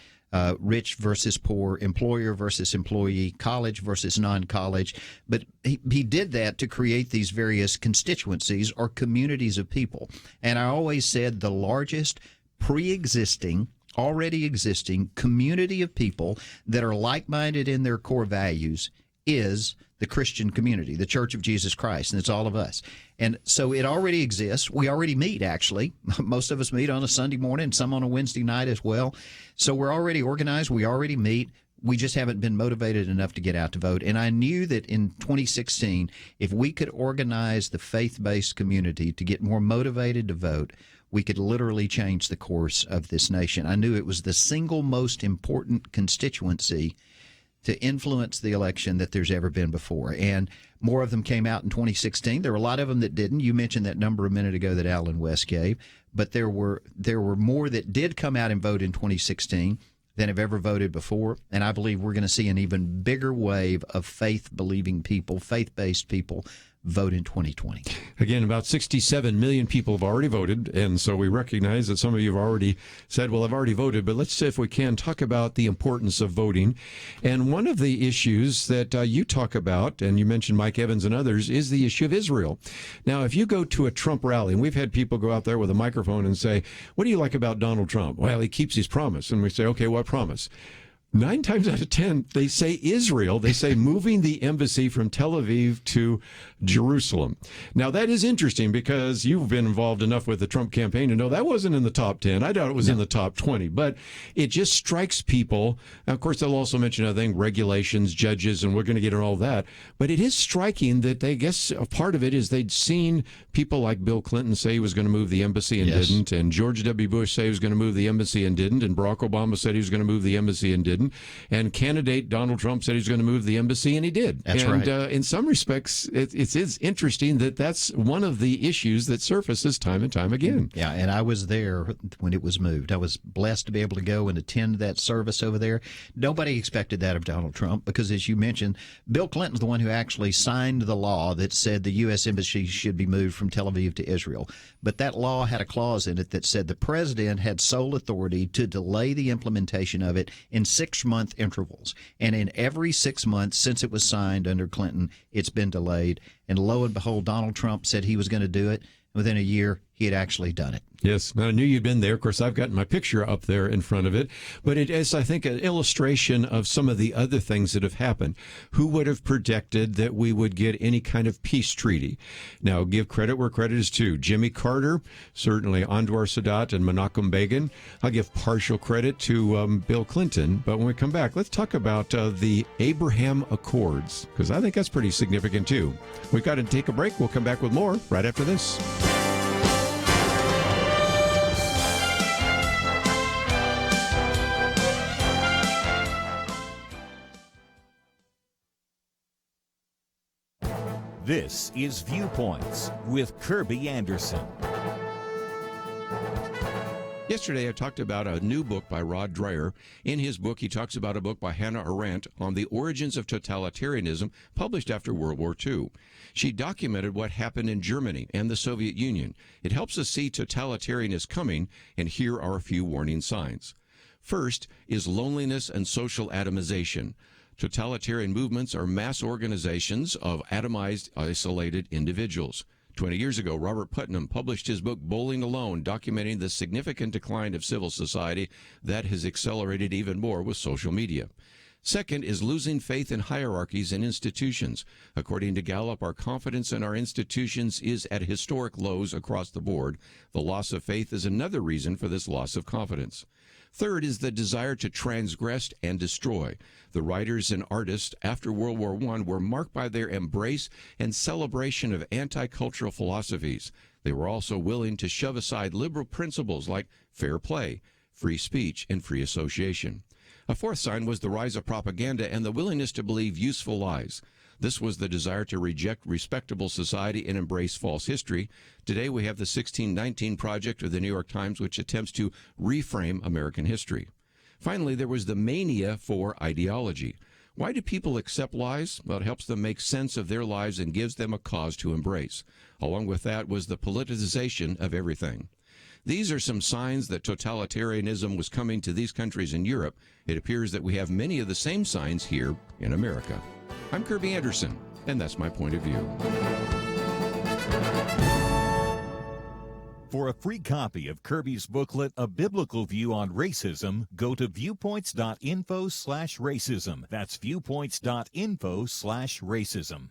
rich versus poor, employer versus employee, college versus non-college. But he did that to create these various constituencies or communities of people. And I always said the largest already existing community of people that are like-minded in their core values is the Christian community, the Church of Jesus Christ, and it's all of us. And so it already exists. We already meet, actually. Most of us meet on a Sunday morning, some on a Wednesday night as well. So we're already organized. We already meet. We just haven't been motivated enough to get out to vote. And I knew that in 2016, if we could organize the faith-based community to get more motivated to vote, we could literally change the course of this nation. I knew it was the single most important constituency to influence the election that there's ever been before. And more of them came out in 2016. There were a lot of them that didn't. You mentioned that number a minute ago that Alan West gave. But there were more that did come out and vote in 2016 than have ever voted before. And I believe we're going to see an even bigger wave of faith-believing people, faith-based people, vote in 2020. Again, about 67 million people have already voted, and so we recognize that some of you have already said, well, I've already voted, but let's see if we can talk about the importance of voting. And one of the issues that you talk about, and you mentioned Mike Evans and others, is the issue of Israel. Now, if you go to a Trump rally, and we've had people go out there with a microphone and say, what do you like about Donald Trump? Well, he keeps his promise. And we say, okay, what promise? 9 times out of 10, they say Israel. They say moving the embassy from Tel Aviv to Jerusalem. Now, that is interesting because you've been involved enough with the Trump campaign to know that wasn't in the top 10. I doubt it was in the top 20, but it just strikes people. Now, of course, they'll also mention other things, regulations, judges, and we're going to get into all that. But it is striking that they guess a part of it is they'd seen people like Bill Clinton say he was going to move the embassy and didn't, and George W. Bush say he was going to move the embassy and didn't, and Barack Obama said he was going to move the embassy and didn't. And candidate Donald Trump said he was going to move the embassy, and he did. That's right. And in some respects, it's interesting that that's one of the issues that surfaces time and time again. Yeah, and I was there when it was moved. I was blessed to be able to go and attend that service over there. Nobody expected that of Donald Trump because, as you mentioned, Bill Clinton's the one who actually signed the law that said the U.S. embassy should be moved from Tel Aviv to Israel. But that law had a clause in it that said the president had sole authority to delay the implementation of it in 6-month intervals. And in every 6 months since it was signed under Clinton, it's been delayed. And lo and behold, Donald Trump said he was going to do it. Within a year, he had actually done it. Yes, I knew you'd been there. Of course, I've got my picture up there in front of it. But it is, I think, an illustration of some of the other things that have happened. Who would have predicted that we would get any kind of peace treaty? Now, give credit where credit is due. Jimmy Carter, certainly Anwar Sadat and Menachem Begin. I'll give partial credit to Bill Clinton. But when we come back, let's talk about the Abraham Accords, because I think that's pretty significant, too. We've got to take a break. We'll come back with more right after this. This is Viewpoints with Kerby Anderson. Yesterday, I talked about a new book by Rod Dreher. In his book, he talks about a book by Hannah Arendt on the origins of totalitarianism, published after World War II. She documented what happened in Germany and the Soviet Union. It helps us see totalitarianism coming, and here are a few warning signs. First is loneliness and social atomization. Totalitarian movements are mass organizations of atomized, isolated individuals. 20 years ago, Robert Putnam published his book, Bowling Alone, documenting the significant decline of civil society that has accelerated even more with social media. Second is losing faith in hierarchies and institutions. According to Gallup, our confidence in our institutions is at historic lows across the board. The loss of faith is another reason for this loss of confidence. Third is the desire to transgress and destroy. The writers and artists after World War I were marked by their embrace and celebration of anti-cultural philosophies. They were also willing to shove aside liberal principles like fair play, free speech, and free association. A fourth sign was the rise of propaganda and the willingness to believe useful lies. This was the desire to reject respectable society and embrace false history. Today we have the 1619 Project of the New York Times, which attempts to reframe American history. Finally, there was the mania for ideology. Why do people accept lies? Well, it helps them make sense of their lives and gives them a cause to embrace. Along with that was the politicization of everything. These are some signs that totalitarianism was coming to these countries in Europe. It appears that we have many of the same signs here in America. I'm Kerby Anderson, and that's my point of view. For a free copy of Kerby's booklet, A Biblical View on Racism, go to viewpoints.info/racism. That's viewpoints.info/racism.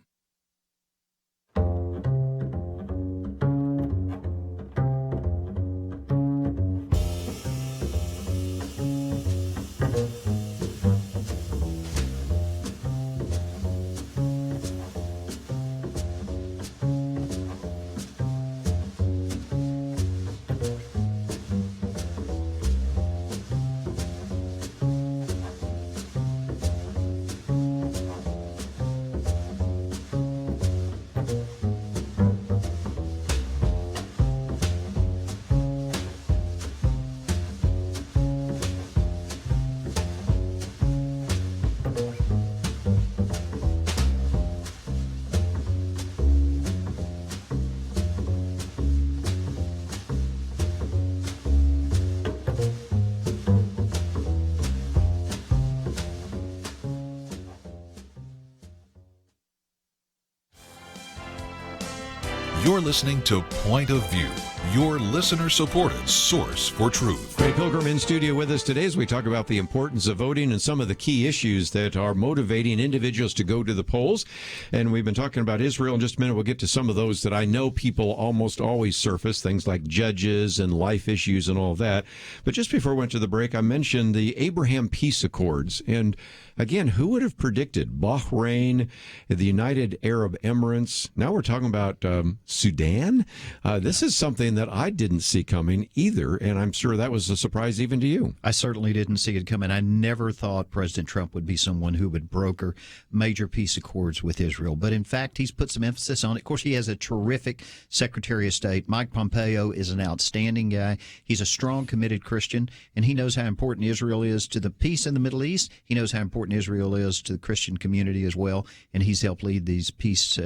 You're listening to Point of View, your listener-supported source for truth. Buddy Pilgrim in studio with us today as we talk about the importance of voting and some of the key issues that are motivating individuals to go to the polls. And we've been talking about Israel. In just a minute, we'll get to some of those that I know people almost always surface, things like judges and life issues and all that. But just before we went to the break, I mentioned the Abraham Peace Accords. And again, who would have predicted Bahrain, the United Arab Emirates? Now we're talking about Sudan. This is something that I didn't see coming either, and I'm sure that was a surprise even to you. I certainly didn't see it coming. I never thought President Trump would be someone who would broker major peace accords with Israel. But in fact, he's put some emphasis on it. Of course, he has a terrific Secretary of State. Mike Pompeo is an outstanding guy. He's a strong, committed Christian, and he knows how important Israel is to the peace in the Middle East. He knows how important Israel is to the Christian community as well, and he's helped lead these peace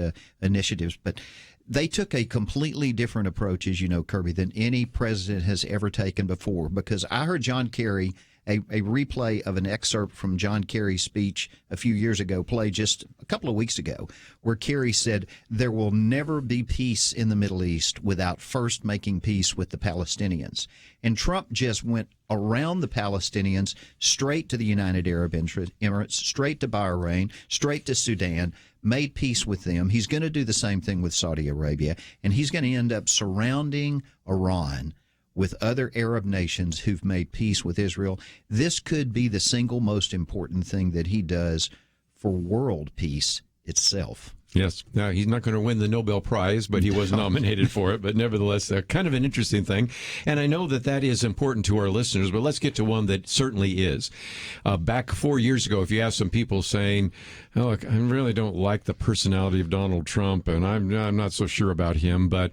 initiatives. But they took a completely different approach, as you know, Kerby, than any president has ever taken before, because I heard John Kerry, a replay of an excerpt from John Kerry's speech a few years ago, played just a couple of weeks ago, where Kerry said, there will never be peace in the Middle East without first making peace with the Palestinians. And Trump just went around the Palestinians, straight to the United Arab Emirates, straight to Bahrain, straight to Sudan, made peace with them. He's going to do the same thing with Saudi Arabia, and he's going to end up surrounding Iran with other Arab nations who've made peace with Israel. This could be the single most important thing that he does for world peace itself. Yes. Now, he's not going to win the Nobel Prize, but he was nominated for it. But nevertheless, kind of an interesting thing. And I know that that is important to our listeners, but let's get to one that certainly is. Back 4 years ago, if you asked some people saying, oh, look, I really don't like the personality of Donald Trump, and I'm not so sure about him, but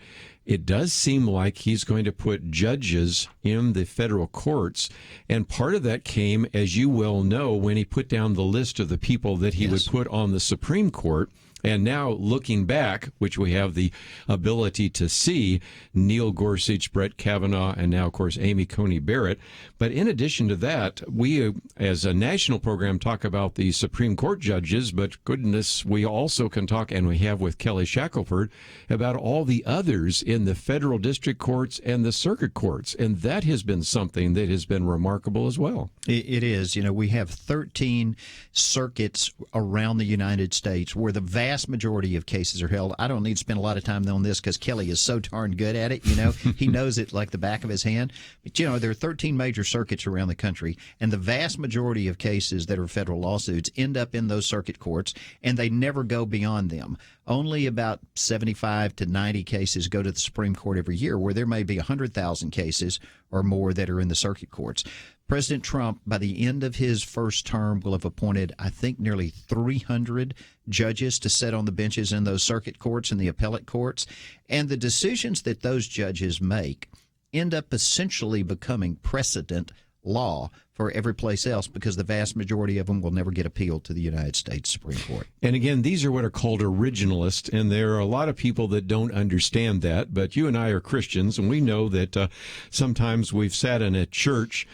it does seem like he's going to put judges in the federal courts. And part of that came, as you well know, when he put down the list of the people that he would put on the Supreme Court. And now, looking back, which we have the ability to see, Neil Gorsuch, Brett Kavanaugh, and now, of course, Amy Coney Barrett. But in addition to that, we, as a national program, talk about the Supreme Court judges, but goodness, we also can talk, and we have with Kelly Shackelford, about all the others in the federal district courts and the circuit courts. And that has been something that has been remarkable as well. It is. You know, we have 13 circuits around the United States where the vast majority of cases are held. I don't need to spend a lot of time on this because Kelly is so darn good at it. You know, he knows it like the back of his hand. But, you know, there are 13 major circuits around the country, and the vast majority of cases that are federal lawsuits end up in those circuit courts, and they never go beyond them. Only about 75 to 90 cases go to the Supreme Court every year, where there may be 100,000 cases or more that are in the circuit courts. President Trump, by the end of his first term, will have appointed, I think, nearly 300 judges to sit on the benches in those circuit courts and the appellate courts. And the decisions that those judges make end up essentially becoming precedent law for every place else, because the vast majority of them will never get appealed to the United States Supreme Court. And again, these are what are called originalists, and there are a lot of people that don't understand that, but you and I are Christians, and we know that sometimes we've sat in a church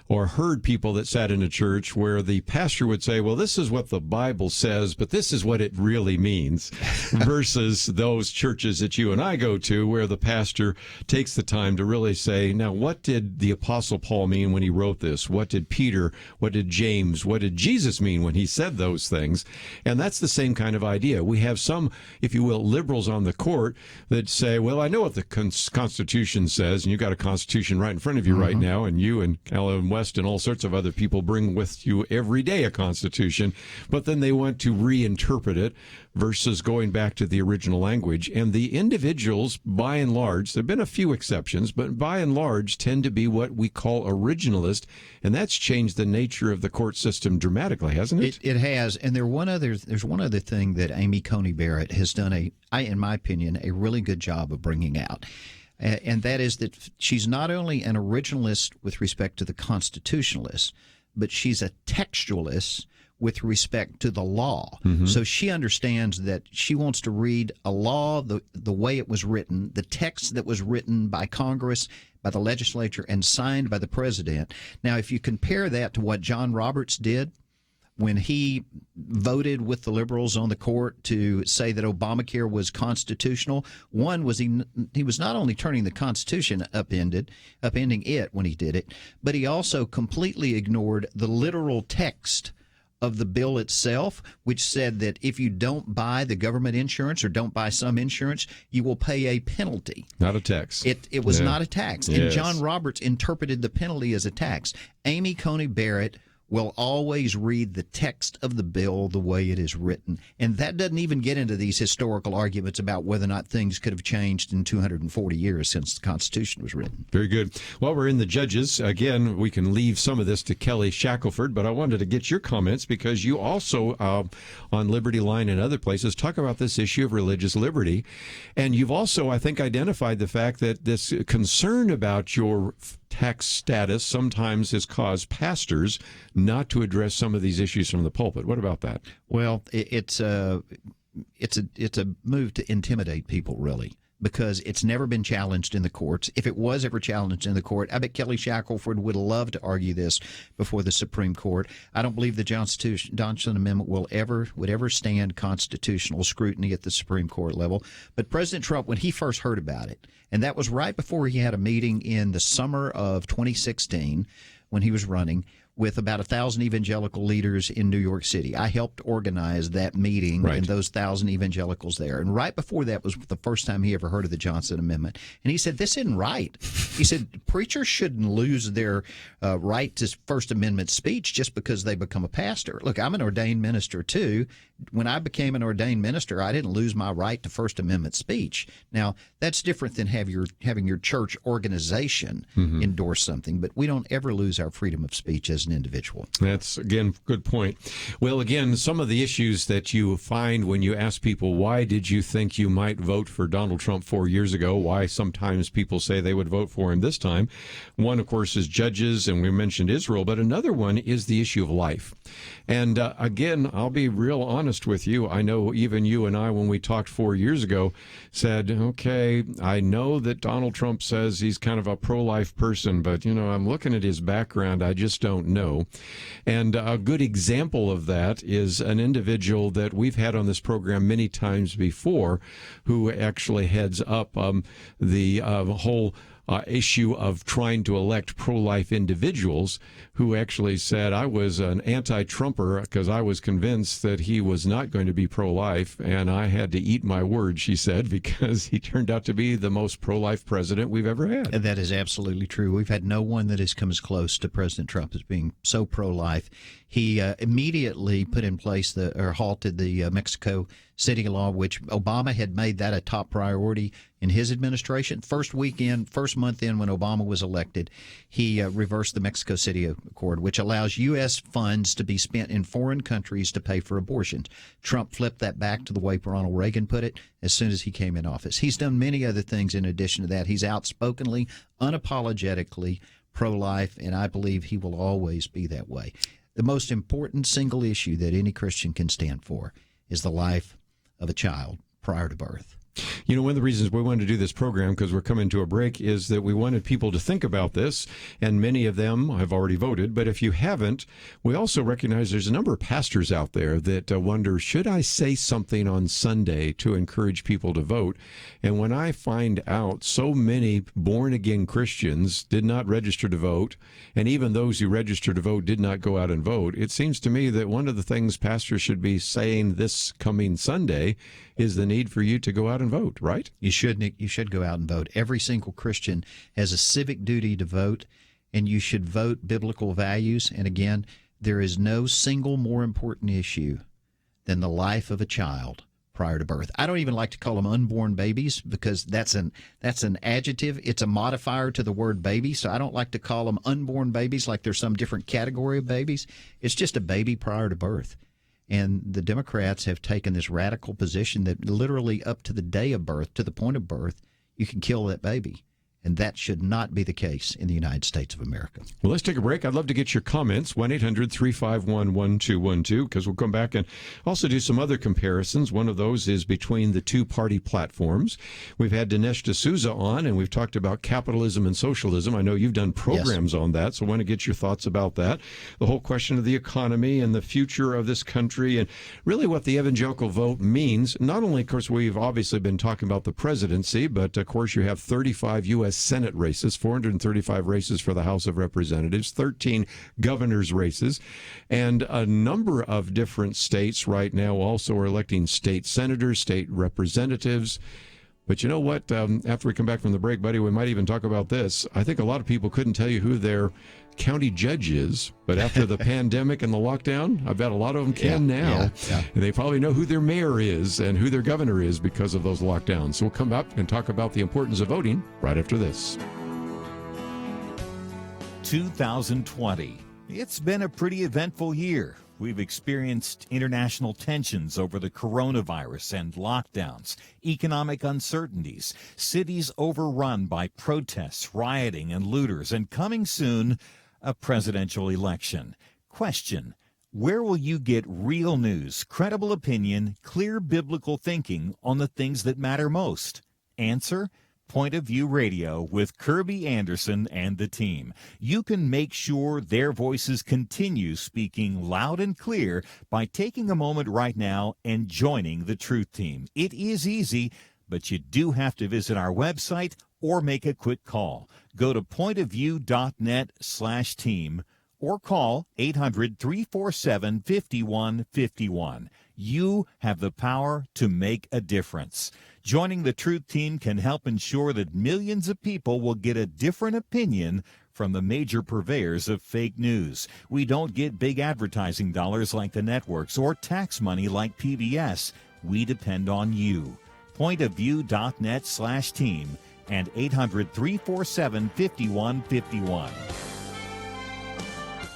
or heard people that sat in a church where the pastor would say, well, this is what the Bible says, but this is what it really means, versus those churches that you and I go to where the pastor takes the time to really say, now, what did the Apostle Paul mean when he wrote this? What did Peter, what did James, what did Jesus mean when he said those things? And that's the same kind of idea. We have some, if you will, liberals on the court that say, well, I know what the Constitution says, and you've got a Constitution right in front of you right now, and you and Alan West and all sorts of other people bring with you every day a Constitution, but then they want to reinterpret it versus going back to the original language. And the individuals, by and large, there have been a few exceptions, but by and large tend to be what we call originalist, and that's changed the nature of the court system dramatically, hasn't it? It has, and there's one other thing that Amy Coney Barrett has done, in my opinion, a really good job of bringing out. And that is that she's not only an originalist with respect to the constitutionalists, but she's a textualist with respect to the law. So she understands that she wants to read a law the way it was written, the text that was written by Congress, by the legislature, and signed by the president. Now, if you compare that to what John Roberts did when he voted with the liberals on the court to say that Obamacare was constitutional, one was he was not only turning the Constitution upending it when he did it, but he also completely ignored the literal text of the bill itself, which said that if you don't buy the government insurance or don't buy some insurance, you will pay a penalty. Not a tax. It was not a tax. And John Roberts interpreted the penalty as a tax. Amy Coney Barrett will always read the text of the bill the way it is written. And that doesn't even get into these historical arguments about whether or not things could have changed in 240 years since the Constitution was written. Very good. While we're in the judges, again, we can leave some of this to Kelly Shackelford, but I wanted to get your comments because you also, on Liberty Line and other places, talk about this issue of religious liberty. And you've also, I think, identified the fact that this concern about your tax status sometimes has caused pastors not to address some of these issues from the pulpit. What about that? Well, it's a move to intimidate people, really, because it's never been challenged in the courts. If it was ever challenged in the court, I bet Kelly Shackelford would love to argue this before the Supreme Court. I don't believe the Johnson Amendment would ever stand constitutional scrutiny at the Supreme Court level. But President Trump, when he first heard about it, and that was right before he had a meeting in the summer of 2016 when he was running, with about 1,000 evangelical leaders in New York City. I helped organize that meeting and those 1,000 evangelicals there. And right before that was the first time he ever heard of the Johnson Amendment. And he said, this isn't right. He said, preachers shouldn't lose their right to First Amendment speech just because they become a pastor. Look, I'm an ordained minister, too. When I became an ordained minister, I didn't lose my right to First Amendment speech. Now, that's different than having your church organization endorse something, but we don't ever lose our freedom of speech as as an individual. That's, again, good point. Well, again, some of the issues that you find when you ask people, why did you think you might vote for Donald Trump 4 years ago? Why sometimes people say they would vote for him this time. One, of course, is judges, and we mentioned Israel, but another one is the issue of life. And again, I'll be real honest with you. I know even you and I, when we talked 4 years ago, said, okay, I know that Donald Trump says he's kind of a pro-life person, but, I'm looking at his background, I just don't know. And a good example of that is an individual that we've had on this program many times before, who actually heads up the whole issue of trying to elect pro-life individuals, who actually said, I was an anti-Trumper because I was convinced that he was not going to be pro-life, and I had to eat my words, she said, because he turned out to be the most pro-life president we've ever had. And that is absolutely true. We've had no one that has come as close to President Trump as being so pro-life. He immediately put in place halted the Mexico City law, which Obama had made that a top priority in his administration. First month in when Obama was elected, he reversed the Mexico City Accord, which allows U.S. funds to be spent in foreign countries to pay for abortions. Trump flipped that back to the way Ronald Reagan put it as soon as he came in office. He's done many other things in addition to that. He's outspokenly, unapologetically pro-life, and I believe he will always be that way. The most important single issue that any Christian can stand for is the life of a child prior to birth. One of the reasons we wanted to do this program, because we're coming to a break, is that we wanted people to think about this, and many of them have already voted. But if you haven't, we also recognize there's a number of pastors out there that wonder, should I say something on Sunday to encourage people to vote? And when I find out so many born-again Christians did not register to vote, and even those who registered to vote did not go out and vote, it seems to me that one of the things pastors should be saying this coming Sunday is the need for you to go out and vote, right? You should go out and vote. Every single Christian has a civic duty to vote, and you should vote biblical values. And again, there is no single more important issue than the life of a child prior to birth. I don't even like to call them unborn babies, because that's an adjective. It's a modifier to the word baby, so I don't like to call them unborn babies like there's some different category of babies. It's just a baby prior to birth. And the Democrats have taken this radical position that literally up to the day of birth, to the point of birth, you can kill that baby. And that should not be the case in the United States of America. Well, let's take a break. I'd love to get your comments, 1-800-351-1212, because we'll come back and also do some other comparisons. One of those is between the two-party platforms. We've had Dinesh D'Souza on, and we've talked about capitalism and socialism. I know you've done programs on that, so I want to get your thoughts about that. The whole question of the economy and the future of this country, and really what the evangelical vote means. Not only, of course, we've obviously been talking about the presidency, but, of course, you have 35 U.S. Senate races, 435 races for the House of Representatives, 13 governor's races, and a number of different states right now also are electing state senators, state representatives. But you know what? After we come back from the break, buddy, we might even talk about this. I think a lot of people couldn't tell you who their county judge is, but after the pandemic and the lockdown, I bet a lot of them can now. Yeah. And they probably know who their mayor is and who their governor is because of those lockdowns. So we'll come up and talk about the importance of voting right after this. 2020. It's been a pretty eventful year. We've experienced international tensions over the coronavirus and lockdowns, economic uncertainties, cities overrun by protests, rioting, and looters, and coming soon, a presidential election. Question: where will you get real news, credible opinion, clear biblical thinking on the things that matter most? Answer: Point of View Radio with Kerby Anderson and the team. You can make sure their voices continue speaking loud and clear by taking a moment right now and joining the Truth Team. It is easy, but you do have to visit our website or make a quick call. Go to pointofview.net/team or call 800-347-5151. You have the power to make a difference. Joining the Truth Team can help ensure that millions of people will get a different opinion from the major purveyors of fake news. We don't get big advertising dollars like the networks or tax money like PBS. We depend on you. Pointofview.net/team and 800-347-5151.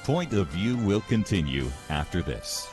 Point of View will continue after this.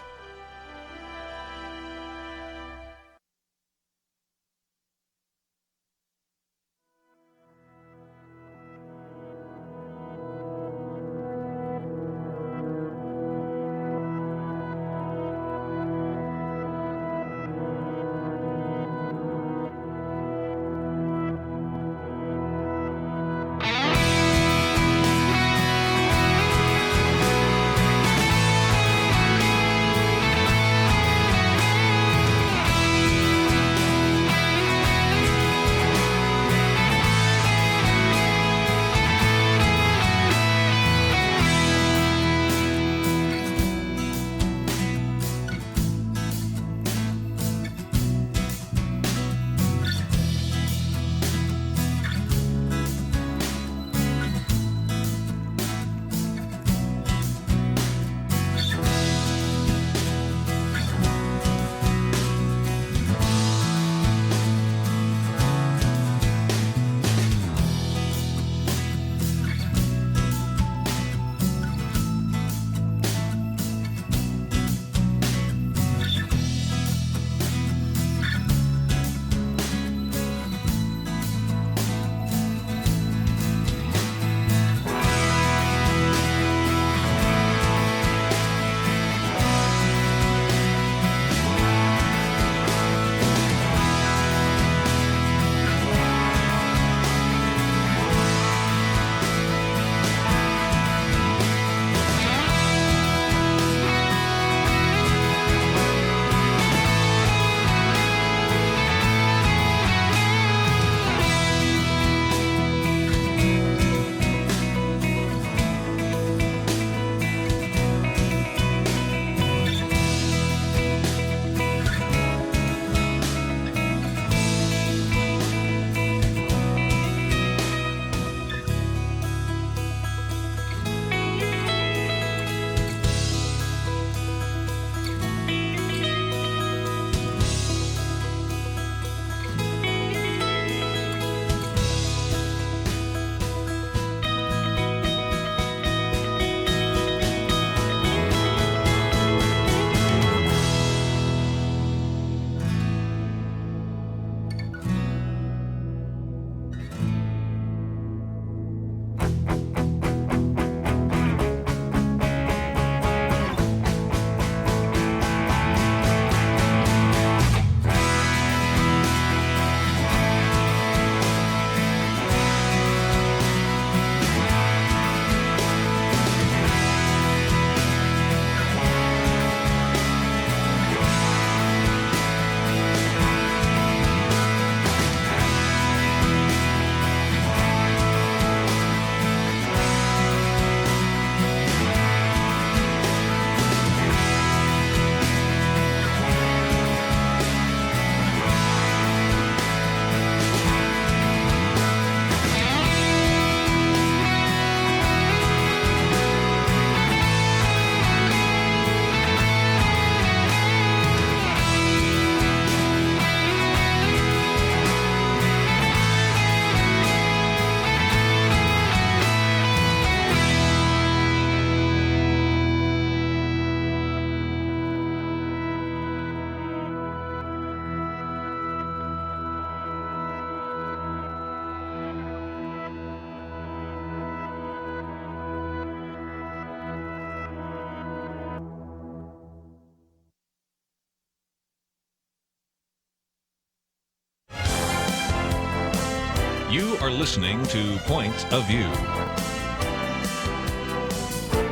You are listening to Point of View.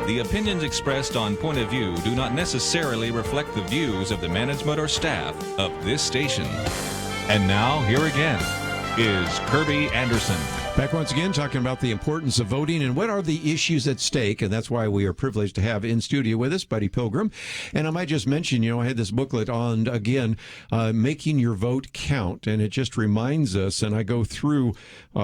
The opinions expressed on Point of View do not necessarily reflect the views of the management or staff of this station. And now, here again is Kerby Anderson. Back once again talking about the importance of voting and what are the issues at stake, and that's why we are privileged to have in studio with us Buddy Pilgrim. And I might just mention, I had this booklet on, again, making your vote count, and it just reminds us, and I go through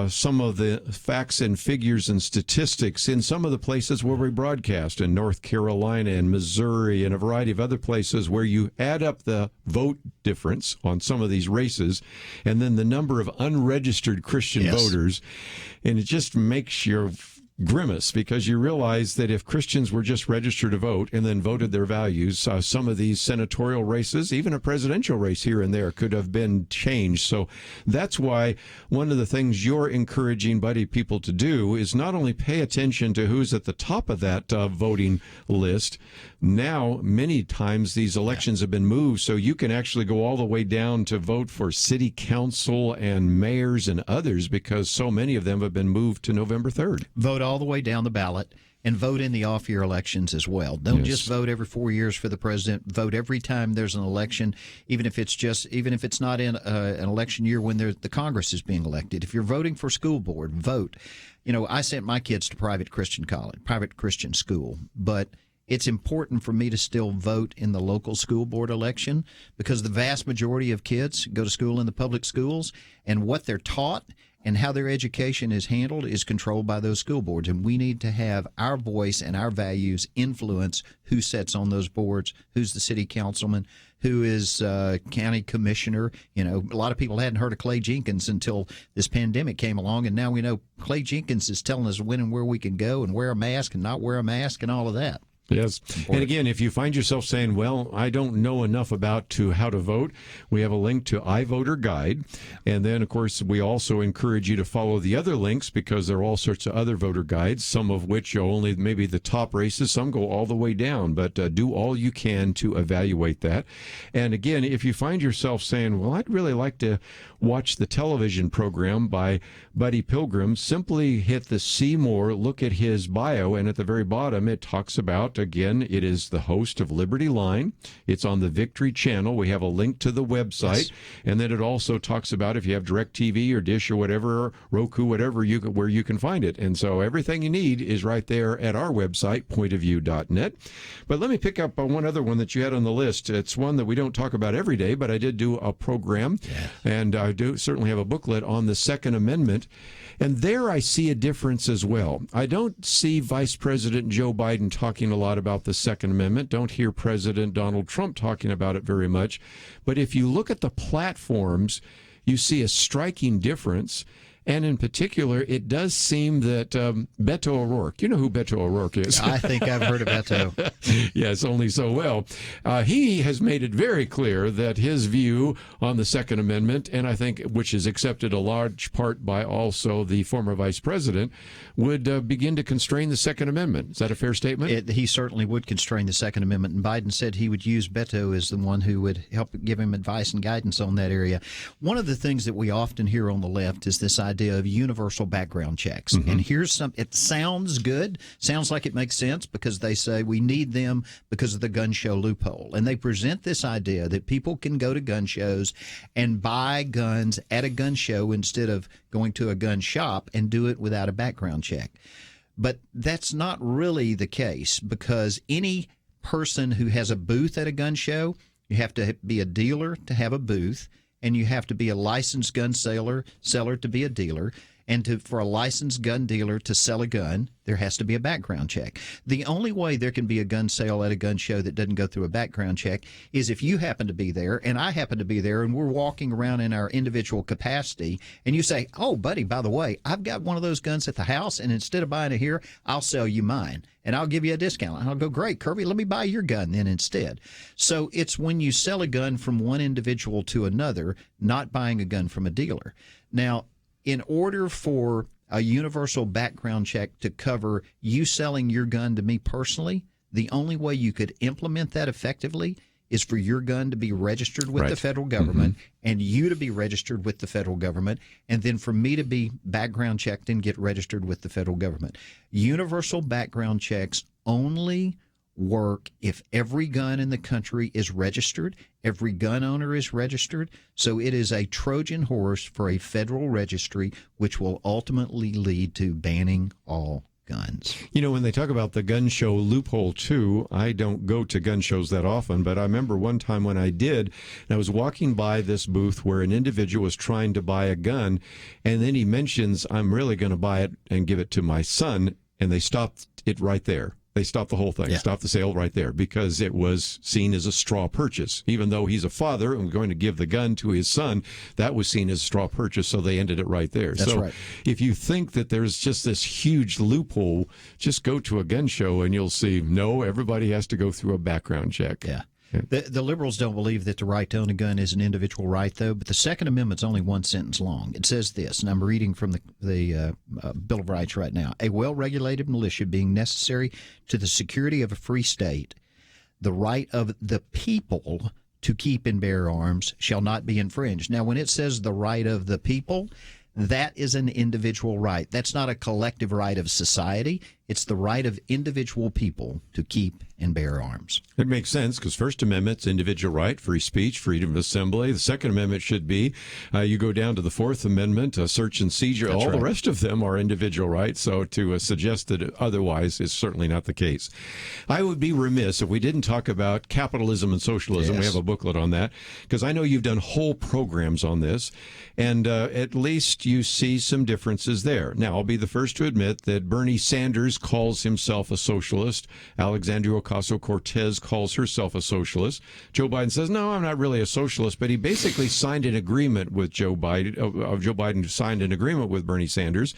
some of the facts and figures and statistics in some of the places where we broadcast, in North Carolina and Missouri and a variety of other places where you add up the vote difference on some of these races and then the number of unregistered Christian voters. And it just makes your grimace, because you realize that if Christians were just registered to vote and then voted their values, some of these senatorial races, even a presidential race here and there, could have been changed. So that's why one of the things you're encouraging Buddy people to do is not only pay attention to who's at the top of that voting list. Now, many times these elections have been moved, so you can actually go all the way down to vote for city council and mayors and others, because so many of them have been moved to November 3rd. Vote all the way down the ballot, and vote in the off-year elections as well. Don't just vote every 4 years for the president. Vote every time there's an election, even if it's not in an election year when the Congress is being elected. If you're voting for school board, vote. You know, I sent my kids to private Christian school, but it's important for me to still vote in the local school board election, because the vast majority of kids go to school in the public schools, and what they're taught and how their education is handled is controlled by those school boards. And we need to have our voice and our values influence who sits on those boards, who's the city councilman, who is county commissioner. You know, a lot of people hadn't heard of Clay Jenkins until this pandemic came along, and now we know Clay Jenkins is telling us when and where we can go and wear a mask and not wear a mask and all of that. Yes. And again, if you find yourself saying, well, I don't know enough about how to vote, we have a link to iVoter Guide. And then, of course, we also encourage you to follow the other links, because there are all sorts of other voter guides, some of which are only maybe the top races, some go all the way down. But do all you can to evaluate that. And again, if you find yourself saying, well, I'd really like to watch the television program by Buddy Pilgrim, simply hit the See More, look at his bio, and at the very bottom it talks about, again, it is the host of Liberty Line. It's on the Victory Channel. We have a link to the website. Yes. And then it also talks about if you have DirecTV or Dish or whatever, or Roku, whatever, where you can find it. And so everything you need is right there at our website, pointofview.net. But let me pick up on one other one that you had on the list. It's one that we don't talk about every day, but I did do a program, and I do certainly have a booklet on the Second Amendment. And there I see a difference as well. I don't see Vice President Joe Biden talking a lot about the Second Amendment. Don't hear President Donald Trump talking about it very much. But if you look at the platforms, you see a striking difference. And in particular, it does seem that Beto O'Rourke, you know who Beto O'Rourke is? I think I've heard of Beto. Yes, only so well. He has made it very clear that his view on the Second Amendment, and I think which is accepted a large part by also the former vice president, would begin to constrain the Second Amendment. Is that a fair statement? He certainly would constrain the Second Amendment, and Biden said he would use Beto as the one who would help give him advice and guidance on that area. One of the things that we often hear on the left is this idea of universal background checks. Mm-hmm. And here's it sounds good, sounds like it makes sense, because they say we need them because of the gun show loophole. And they present this idea that people can go to gun shows and buy guns at a gun show instead of going to a gun shop, and do it without a background check. But that's not really the case, because any person who has a booth at a gun show, you have to be a dealer to have a booth, and you have to be a licensed gun seller to be a dealer. And for a licensed gun dealer to sell a gun, there has to be a background check. The only way there can be a gun sale at a gun show that doesn't go through a background check is if you happen to be there and I happen to be there, and we're walking around in our individual capacity, and you say, oh, buddy, by the way, I've got one of those guns at the house, and instead of buying it here, I'll sell you mine, and I'll give you a discount. And I'll go, great, Kerby, let me buy your gun then instead. So it's when you sell a gun from one individual to another, not buying a gun from a dealer. Now, in order for a universal background check to cover you selling your gun to me personally, the only way you could implement that effectively is for your gun to be registered with the federal government, and you to be registered with the federal government, and then for me to be background checked and get registered with the federal government. Universal background checks only work if every gun in the country is registered, every gun owner is registered. So it is a Trojan horse for a federal registry, which will ultimately lead to banning all guns. You know, when they talk about the gun show loophole too, I don't go to gun shows that often, but I remember one time when I did, and I was walking by this booth where an individual was trying to buy a gun, and then he mentions, I'm really going to buy it and give it to my son, and they stopped it right there. They stopped the whole thing, stopped the sale right there because it was seen as a straw purchase. Even though he's a father and going to give the gun to his son, that was seen as a straw purchase, so they ended it right there. That's so right. if you think that there's just this huge loophole, just go to a gun show and you'll see, no, everybody has to go through a background check. Yeah. The liberals don't believe that the right to own a gun is an individual right, though, but the Second Amendment's only one sentence long. It says this, and I'm reading from the Bill of Rights right now. A well-regulated militia being necessary to the security of a free state, the right of the people to keep and bear arms shall not be infringed. Now, when it says the right of the people, that is an individual right. That's not a collective right of society. It's the right of individual people to keep and bear arms. It makes sense because First Amendment's individual right, free speech, freedom of assembly. The Second Amendment should be, you go down to the Fourth Amendment, search and seizure. That's all right. the rest of them are individual rights. So to suggest that otherwise is certainly not the case. I would be remiss if we didn't talk about capitalism and socialism. Yes. We have a booklet on that because I know you've done whole programs on this, and at least you see some differences there. Now, I'll be the first to admit that Bernie Sanders calls himself a socialist. Alexandria Ocasio-Cortez calls herself a socialist. Joe Biden says, no, I'm not really a socialist, but he basically signed an agreement with Joe Biden, Joe Biden signed an agreement with Bernie Sanders.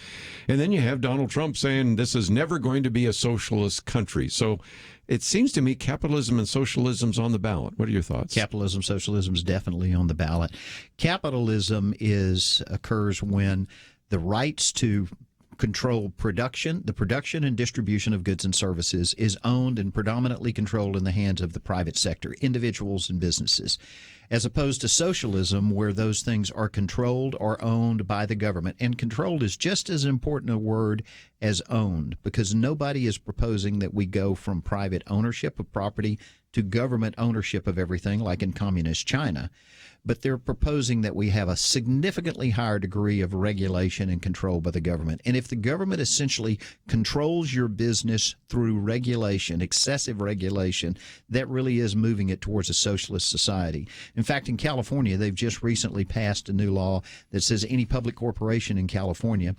And then you have Donald Trump saying this is never going to be a socialist country. So it seems to me capitalism and socialism's on the ballot. What are your thoughts? Capitalism, socialism is definitely on the ballot. Capitalism occurs when the rights to control the production and distribution of goods and services is owned and predominantly controlled in the hands of the private sector, individuals and businesses, as opposed to socialism where those things are controlled or owned by the government. And controlled is just as important a word as owned, because nobody is proposing that we go from private ownership of property to government ownership of everything like in communist China. But they're proposing that we have a significantly higher degree of regulation and control by the government. And if the government essentially controls your business through regulation, excessive regulation, that really is moving it towards a socialist society. In fact, in California, they've just recently passed a new law that says any public corporation in California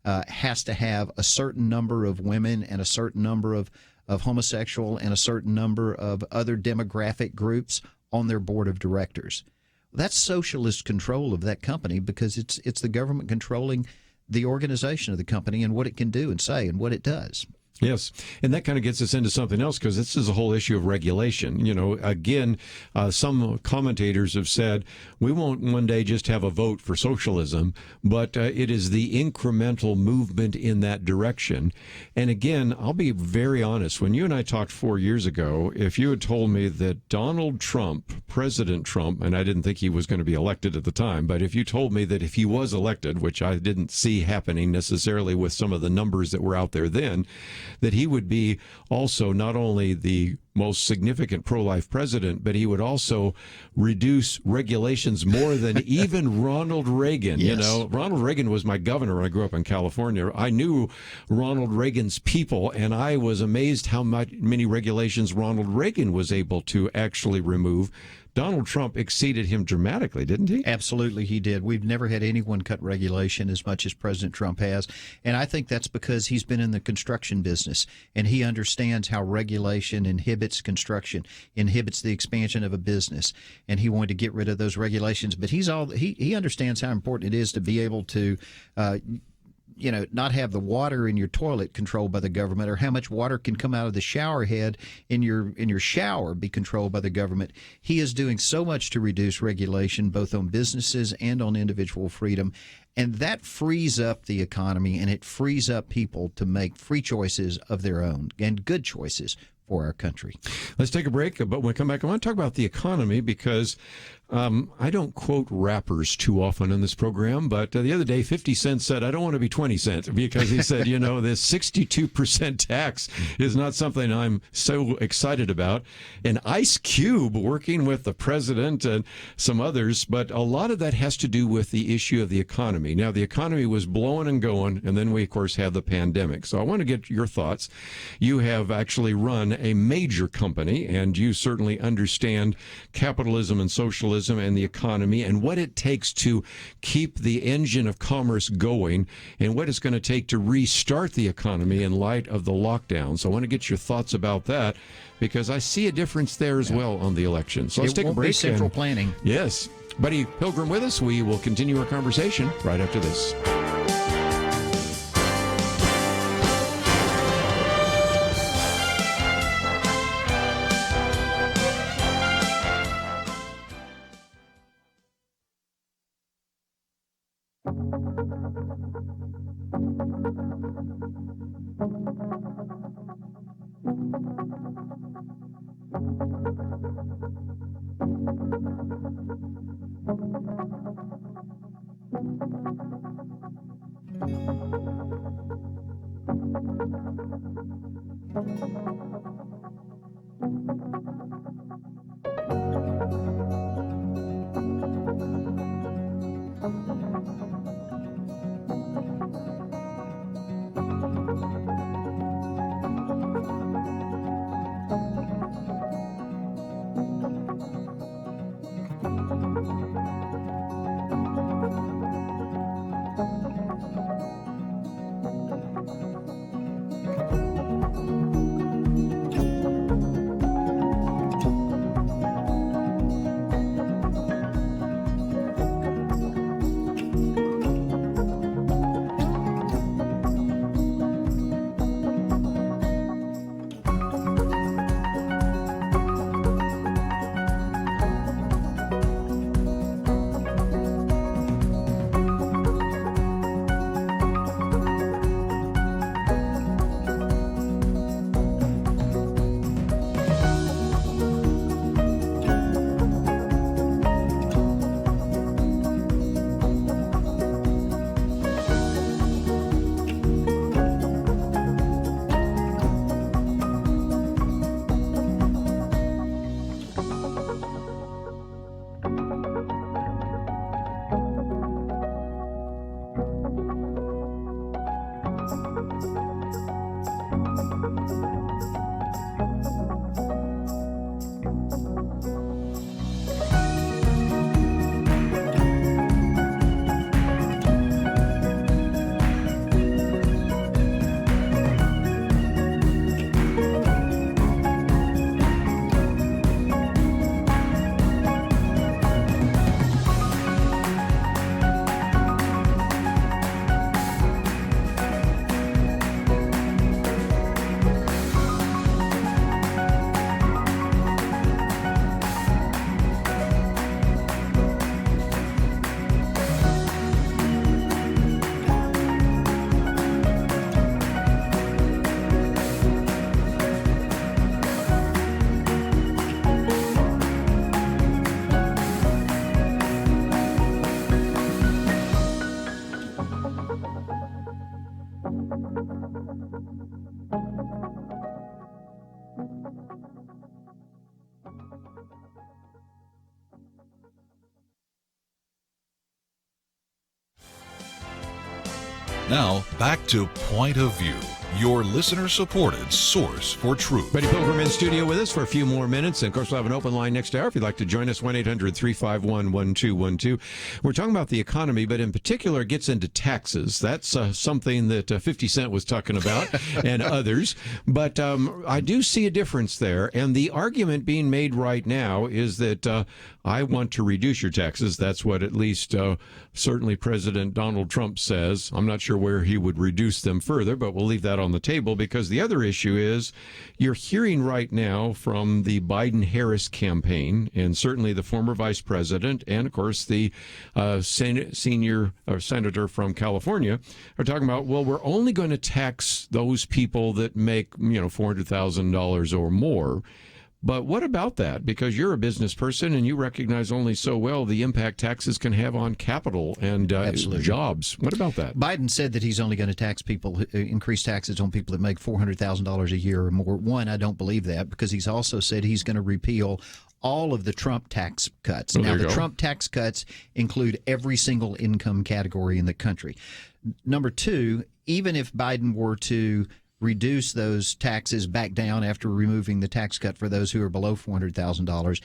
has to have a certain number of women and a certain number of homosexual and a certain number of other demographic groups on their board of directors. That's socialist control of that company because it's the government controlling the organization of the company and what it can do and say and what it does. Yes, and that kind of gets us into something else because this is a whole issue of regulation. You know, again, some commentators have said we won't one day just have a vote for socialism, but it is the incremental movement in that direction. And again, I'll be very honest. When you and I talked 4 years ago, if you had told me that Donald Trump, President Trump, and I didn't think he was going to be elected at the time, but if you told me that if he was elected, which I didn't see happening necessarily with some of the numbers that were out there then, that he would be also not only the most significant pro-life president, but he would also reduce regulations more than even Ronald Reagan. Yes. You know, Ronald Reagan was my governor when I grew up in California. I knew Ronald Reagan's people, and I was amazed how many regulations Ronald Reagan was able to actually remove. Donald Trump exceeded him dramatically, didn't he? Absolutely, he did. We've never had anyone cut regulation as much as President Trump has. And I think that's because he's been in the construction business and he understands how regulation inhibits construction, inhibits the expansion of a business. And he wanted to get rid of those regulations. But he understands how important it is to be able to not have the water in your toilet controlled by the government, or how much water can come out of the shower head in your shower be controlled by the government. He is doing so much to reduce regulation, both on businesses and on individual freedom. And that frees up the economy, and it frees up people to make free choices of their own and good choices for our country. Let's take a break, but when we come back, I want to talk about the economy because I don't quote rappers too often in this program, but the other day 50 Cent said, I don't want to be 20 Cent, because he said, this 62% tax is not something I'm so excited about. And Ice Cube working with the president and some others, but a lot of that has to do with the issue of the economy. Now, the economy was blowing and going, and then we, of course, have the pandemic. So I want to get your thoughts. You have actually run a major company, and you certainly understand capitalism and socialism capitalism and the economy and what it takes to keep the engine of commerce going and what it's going to take to restart the economy in light of the lockdown. So I want to get your thoughts about that because I see a difference there as well on the election. So let's take a break. Central planning. Yes. Buddy Pilgrim with us. We will continue our conversation right after this. Now, back to Point of View, your listener-supported source for truth. Buddy Pilgrim in studio with us for a few more minutes. And, of course, we'll have an open line next hour if you'd like to join us, 1-800-351-1212. We're talking about the economy, but in particular, it gets into taxes. That's something that 50 Cent was talking about and others. But I do see a difference there. And the argument being made right now is that I want to reduce your taxes. That's what at least certainly President Donald Trump says. I'm not sure where he would reduce them further, but we'll leave that on the table because the other issue is you're hearing right now from the Biden-Harris campaign and certainly the former vice president and, of course, the senior senator from California are talking about, well, we're only going to tax those people that make, $400,000 or more. But what about that? Because you're a business person and you recognize only so well the impact taxes can have on capital and jobs. What about that? Biden said that he's only going to increase taxes on people that make $400,000 a year or more. One, I don't believe that because he's also said he's going to repeal all of the Trump tax cuts. Now, the Trump tax cuts include every single income category in the country. Number two, even if Biden were to reduce those taxes back down after removing the tax cut for those who are below $400,000,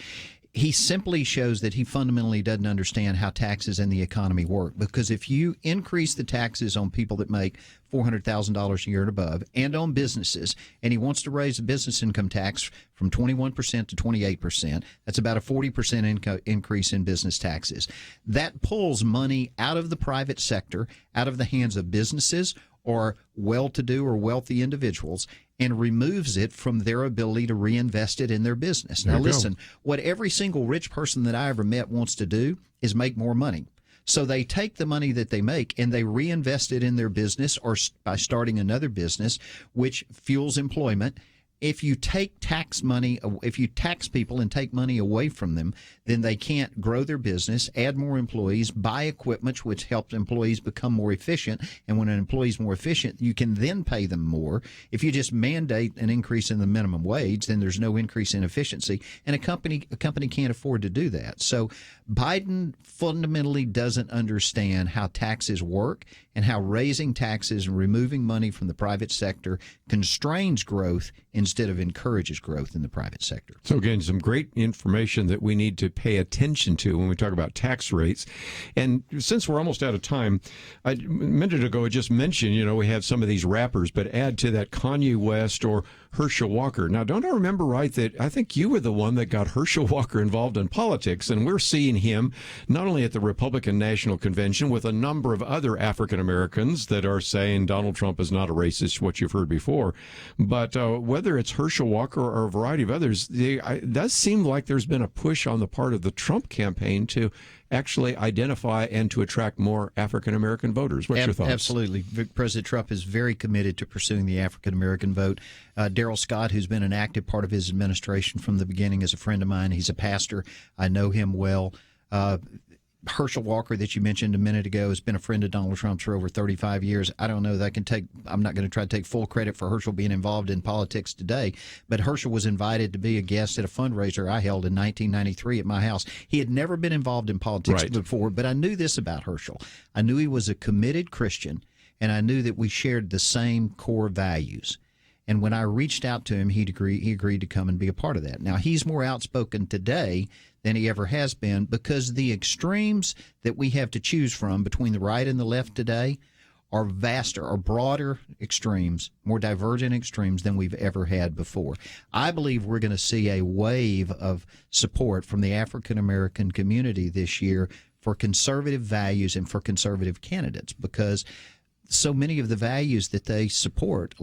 he simply shows that he fundamentally doesn't understand how taxes and the economy work. Because if you increase the taxes on people that make $400,000 a year and above and on businesses, and he wants to raise the business income tax from 21% to 28%, that's about a 40% increase in business taxes. That pulls money out of the private sector, out of the hands of businesses or well-to-do or wealthy individuals, and removes it from their ability to reinvest it in their business. Now, listen, what every single rich person that I ever met wants to do is make more money. So they take the money that they make and they reinvest it in their business or by starting another business, which fuels employment. If you take tax money, if you tax people and take money away from them, then they can't grow their business, add more employees, buy equipment, which helps employees become more efficient. And when an employee is more efficient, you can then pay them more. If you just mandate an increase in the minimum wage, then there's no increase in efficiency, and a company can't afford to do that. So Biden fundamentally doesn't understand how taxes work and how raising taxes and removing money from the private sector constrains growth instead of encourages growth in the private sector. So again, some great information that we need to pay attention to when we talk about tax rates. And since we're almost out of time, a minute ago I just mentioned, we have some of these rappers, but add to that Kanye West or Herschel Walker. Now, don't I remember right that I think you were the one that got Herschel Walker involved in politics, and we're seeing him not only at the Republican National Convention with a number of other African Americans that are saying Donald Trump is not a racist, what you've heard before, but whether it's Herschel Walker or a variety of others, it does seem like there's been a push on the part of the Trump campaign to actually identify and to attract more African-American voters. What's your thoughts? Absolutely. President Trump is very committed to pursuing the African-American vote. Darrell Scott, who's been an active part of his administration from the beginning, is a friend of mine. He's a pastor. I know him well. Herschel Walker, that you mentioned a minute ago, has been a friend of Donald Trump's for over 35 years. I don't know that I'm not going to try to take full credit for Herschel being involved in politics today, but Herschel was invited to be a guest at a fundraiser I held in 1993 at my house. He had never been involved in politics before, but I knew this about Herschel. I knew he was a committed Christian, and I knew that we shared the same core values. And when I reached out to him, he agreed to come and be a part of that. Now, he's more outspoken today than he ever has been because the extremes that we have to choose from between the right and the left today are vaster or broader extremes, more divergent extremes than we've ever had before. I believe we're going to see a wave of support from the African American community this year for conservative values and for conservative candidates because so many of the values that they support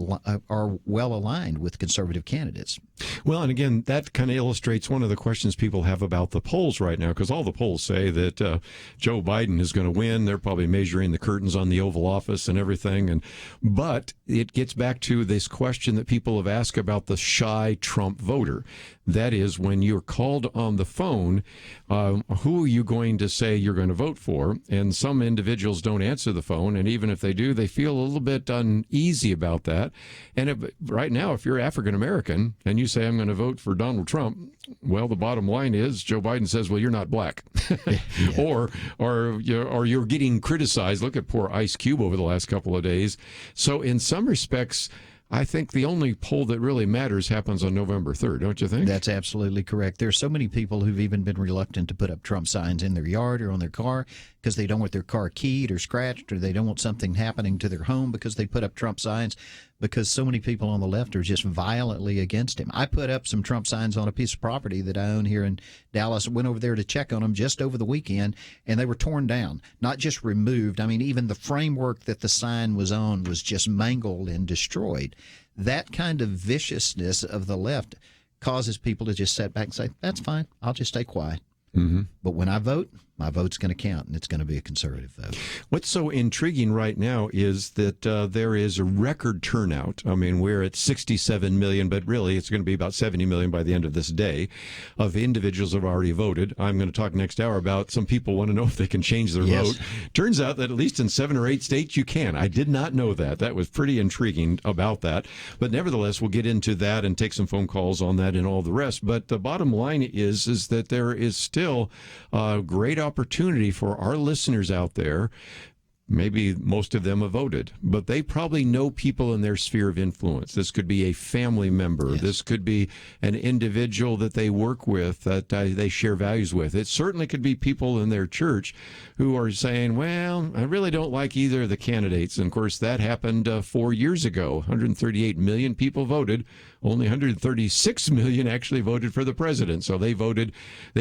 are well aligned with conservative candidates. Well, and again, that kind of illustrates one of the questions people have about the polls right now, because all the polls say that Joe Biden is going to win. They're probably measuring the curtains on the Oval Office and everything. But it gets back to this question that people have asked about the shy Trump voter. That is, when you're called on the phone, who are you going to say you're going to vote for? And some individuals don't answer the phone, and even if they do, they feel a little bit uneasy about that. And right now, if you're African American and you say, I'm going to vote for Donald Trump, well, the bottom line is Joe Biden says, well, you're not black. or you're getting criticized. Look at poor Ice Cube over the last couple of days. So in some respects, I think the only poll that really matters happens on November 3rd, don't you think? That's absolutely correct. There's so many people who've even been reluctant to put up Trump signs in their yard or on their car because they don't want their car keyed or scratched, or they don't want something happening to their home because they put up Trump signs, because so many people on the left are just violently against him. I put up some Trump signs on a piece of property that I own here in Dallas. Went over there to check on them just over the weekend, and they were torn down, not just removed. I mean, even the framework that the sign was on was just mangled and destroyed. That kind of viciousness of the left causes people to just sit back and say, that's fine, I'll just stay quiet. Mm-hmm. But when I vote, my vote's going to count, and it's going to be a conservative vote. What's so intriguing right now is that there is a record turnout. I mean, we're at 67 million, but really it's going to be about 70 million by the end of this day of individuals who have already voted. I'm going to talk next hour about some people want to know if they can change their vote. Turns out that at least in 7 or 8 states you can. I did not know that. That was pretty intriguing about that. But nevertheless, we'll get into that and take some phone calls on that and all the rest. But the bottom line is that there is still great opportunity for our listeners out there. Maybe most of them have voted, but they probably know people in their sphere of influence. This could be a family member. Yes. This could be an individual that they work with, that they share values with. It certainly could be people in their church who are saying, well, I really don't like either of the candidates. And of course, that happened 4 years ago. 138 million people voted. Only 136 million actually voted for the president. So they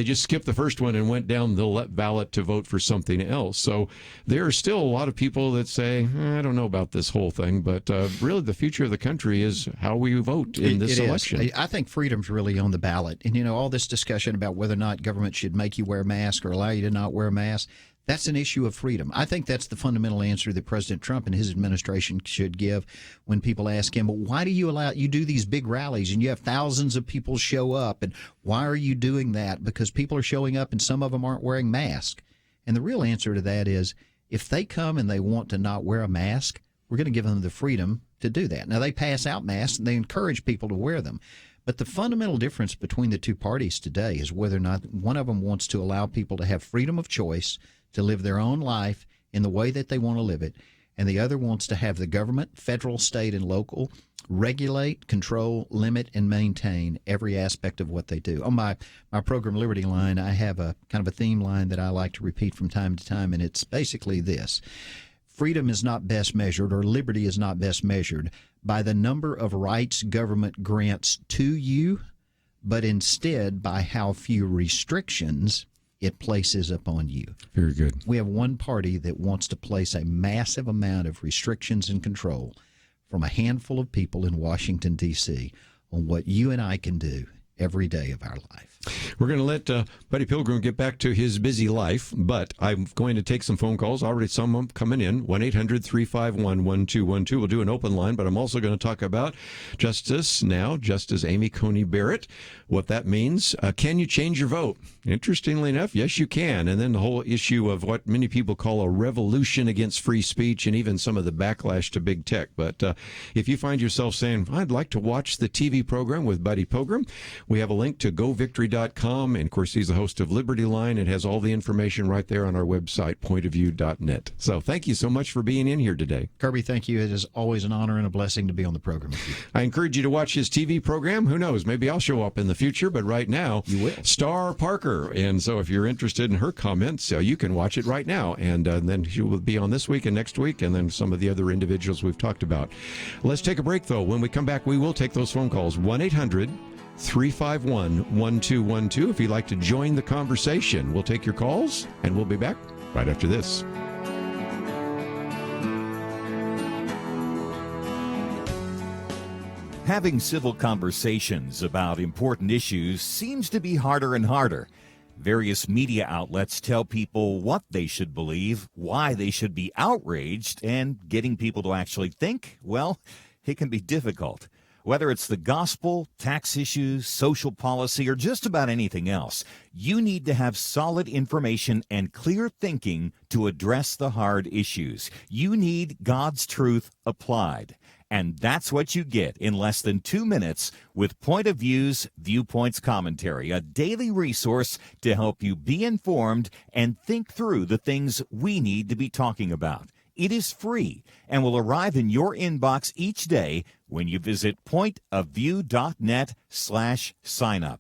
just skipped the first one and went down the ballot to vote for something else. So there are still a lot of people that say, I don't know about this whole thing, but really the future of the country is how we vote in this election. I think freedom's really on the ballot. And, all this discussion about whether or not government should make you wear a mask or allow you to not wear a mask, that's an issue of freedom. I think that's the fundamental answer that President Trump and his administration should give when people ask him, well, why do you do these big rallies and you have thousands of people show up? And why are you doing that? Because people are showing up and some of them aren't wearing masks. And the real answer to that is, if they come and they want to not wear a mask, we're going to give them the freedom to do that. Now, they pass out masks and they encourage people to wear them. But the fundamental difference between the two parties today is whether or not one of them wants to allow people to have freedom of choice to live their own life in the way that they want to live it, and the other wants to have the government, federal, state, and local, regulate, control, limit, and maintain every aspect of what they do. On my program, Liberty Line, I have a kind of a theme line that I like to repeat from time to time, and it's basically this. Freedom is not best measured, or liberty is not best measured by the number of rights government grants to you, but instead by how few restrictions it places upon you. Very good. We have one party that wants to place a massive amount of restrictions and control from a handful of people in Washington, D.C. on what you and I can do every day of our life. We're going to let Buddy Pilgrim get back to his busy life, but I'm going to take some phone calls. Already some coming in, 1-800-351-1212. We'll do an open line, but I'm also going to talk about Justice Amy Coney Barrett, what that means. Can you change your vote? Interestingly enough, yes, you can. And then the whole issue of what many people call a revolution against free speech and even some of the backlash to big tech. But if you find yourself saying, I'd like to watch the TV program with Buddy Pilgrim, we have a link to govictory.com. And of course, he's the host of Liberty Line. It has all the information right there on our website, pointofview.net. So thank you so much for being in here today. Kerby, thank you. It is always an honor and a blessing to be on the program with you. I encourage you to watch his TV program. Who knows? Maybe I'll show up in the future, but right now, you will. Star Parker. And so if you're interested in her comments, you can watch it right now. And then she will be on this week and next week, and then some of the other individuals we've talked about. Let's take a break, though. When we come back, we will take those phone calls. 1-800-351-1212. If you'd like to join the conversation, we'll take your calls, and we'll be back right after this. Having civil conversations about important issues seems to be harder and harder. Various media outlets tell people what they should believe, why they should be outraged, and getting people to actually think, well, it can be difficult. Whether it's the gospel, tax issues, social policy, or just about anything else, you need to have solid information and clear thinking to address the hard issues. You need God's truth applied. And that's what you get in less than 2 minutes with Point of View's Viewpoints Commentary, a daily resource to help you be informed and think through the things we need to be talking about. It is free and will arrive in your inbox each day when you visit pointofview.net/signup.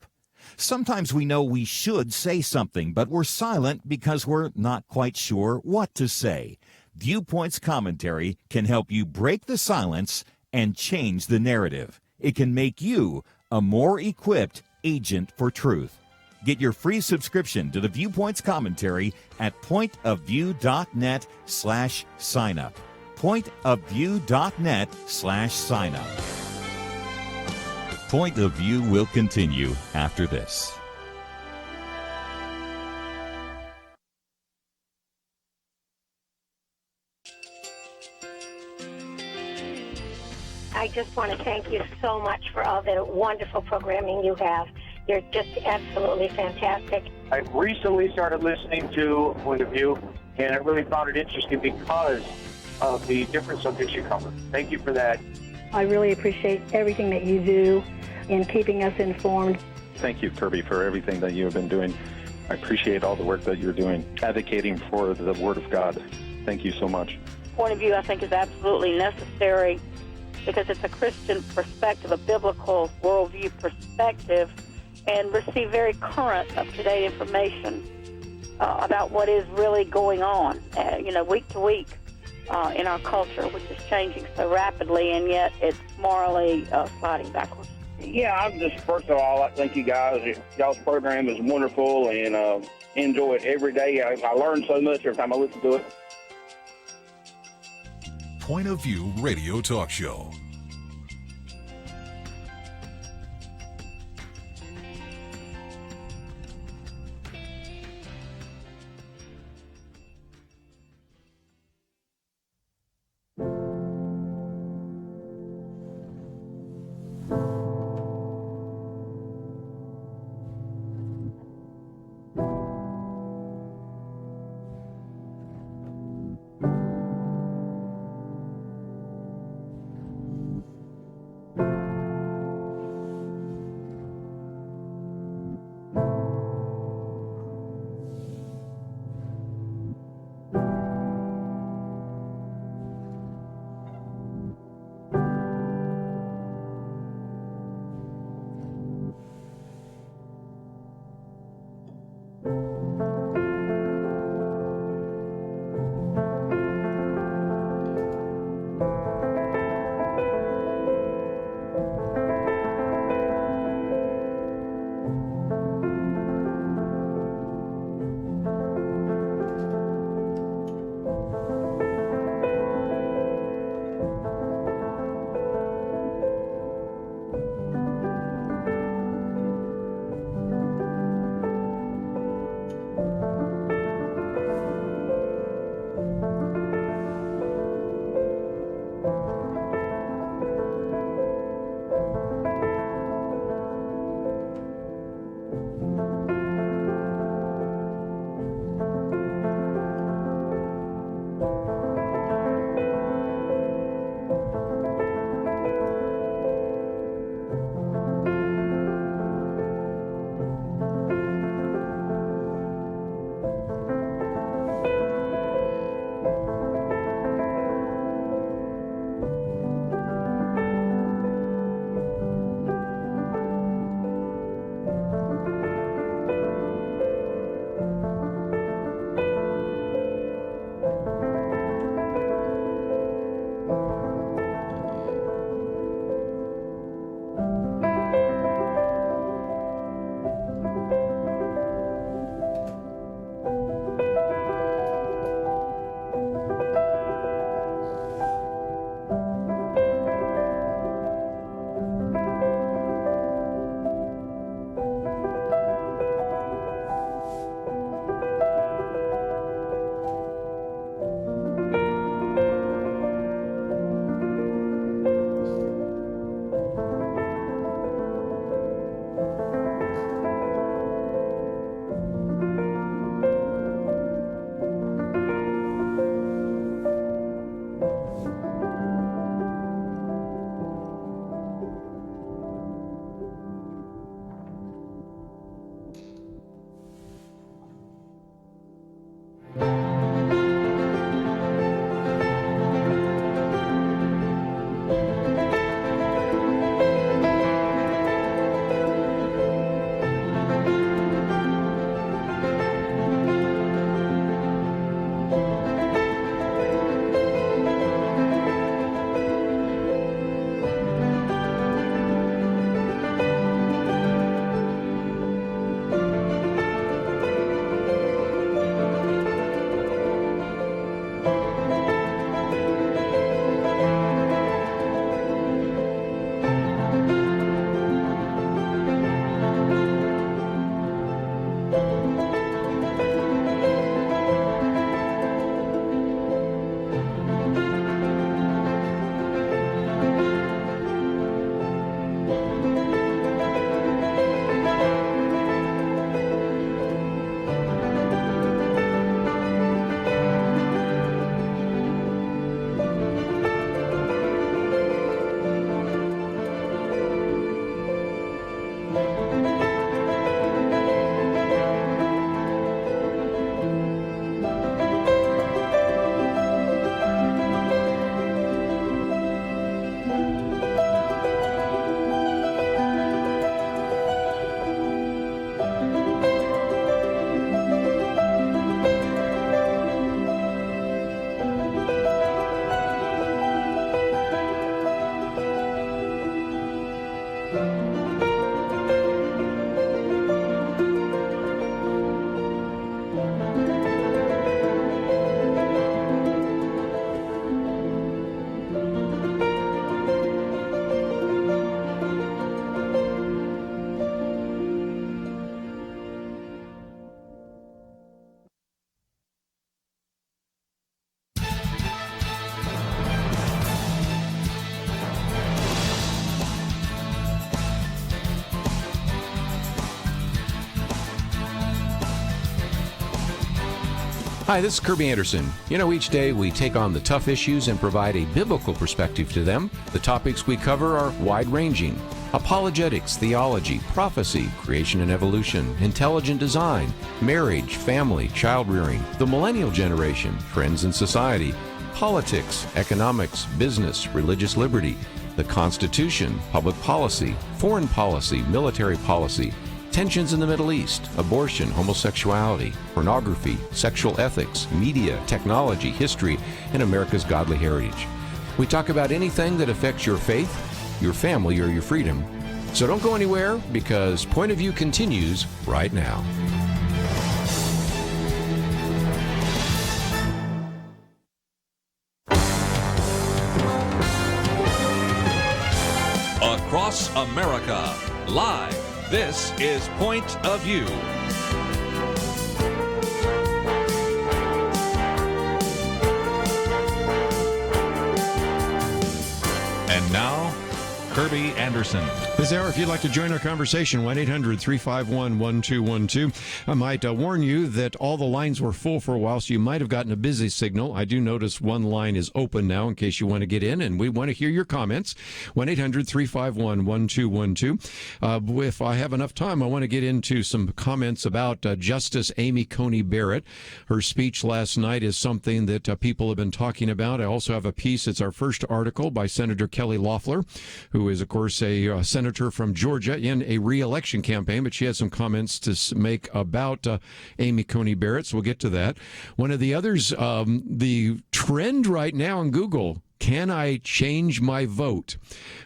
Sometimes we know we should say something, but we're silent because we're not quite sure what to say. Viewpoints Commentary can help you break the silence and change the narrative. It can make you a more equipped agent for truth. Get your free subscription to the Viewpoints Commentary at pointofview.net/signup. pointofview.net/signup. Point of View will continue after this. I just want to thank you so much for all the wonderful programming you have. You're just absolutely fantastic. I recently started listening to Point of View, and I really found it interesting because of the different subjects you cover. Thank you for that. I really appreciate everything that you do in keeping us informed. Thank you, Kerby, for everything that you have been doing. I appreciate all the work that you're doing, advocating for the Word of God. Thank you so much. Point of view, I think, is absolutely necessary because it's a Christian perspective, a biblical worldview perspective, and receive very current, up-to-date information about what is really going on, week to week in our culture, which is changing so rapidly, and yet it's morally sliding backwards. Yeah, I'm just, first of all, I thank you guys. Y'all's program is wonderful, and enjoy it every day. I learn so much every time I listen to it. Point of View Radio Talk Show. Hi, this is Kerby Anderson. You know, each day we take on the tough issues and provide a biblical perspective to them. The topics we cover are wide-ranging. Apologetics, theology, prophecy, creation and evolution, intelligent design, marriage, family, child-rearing, the millennial generation, trends in society, politics, economics, business, religious liberty, the Constitution, public policy, foreign policy, military policy, tensions in the Middle East, abortion, homosexuality, pornography, sexual ethics, media, technology, history, and America's godly heritage. We talk about anything that affects your faith, your family, or your freedom. So don't go anywhere, because Point of View continues right now. Across America, live. This is Point of View. And now, Kerby Anderson. This hour, if you'd like to join our conversation, 1-800-351-1212. I might warn you that all the lines were full for a while, so you might have gotten a busy signal. I do notice one line is open now in case you want to get in, and we want to hear your comments. 1-800-351-1212. If I have enough time, I want to get into some comments about Justice Amy Coney Barrett. Her speech last night is something that people have been talking about. I also have a piece. It's our first article by Senator Kelly Loeffler, who is, of course, a senator from Georgia in a re-election campaign, but she has some comments to make about Amy Coney Barrett, so we'll get to that. One of the others, the trend right now on Google, can I change my vote?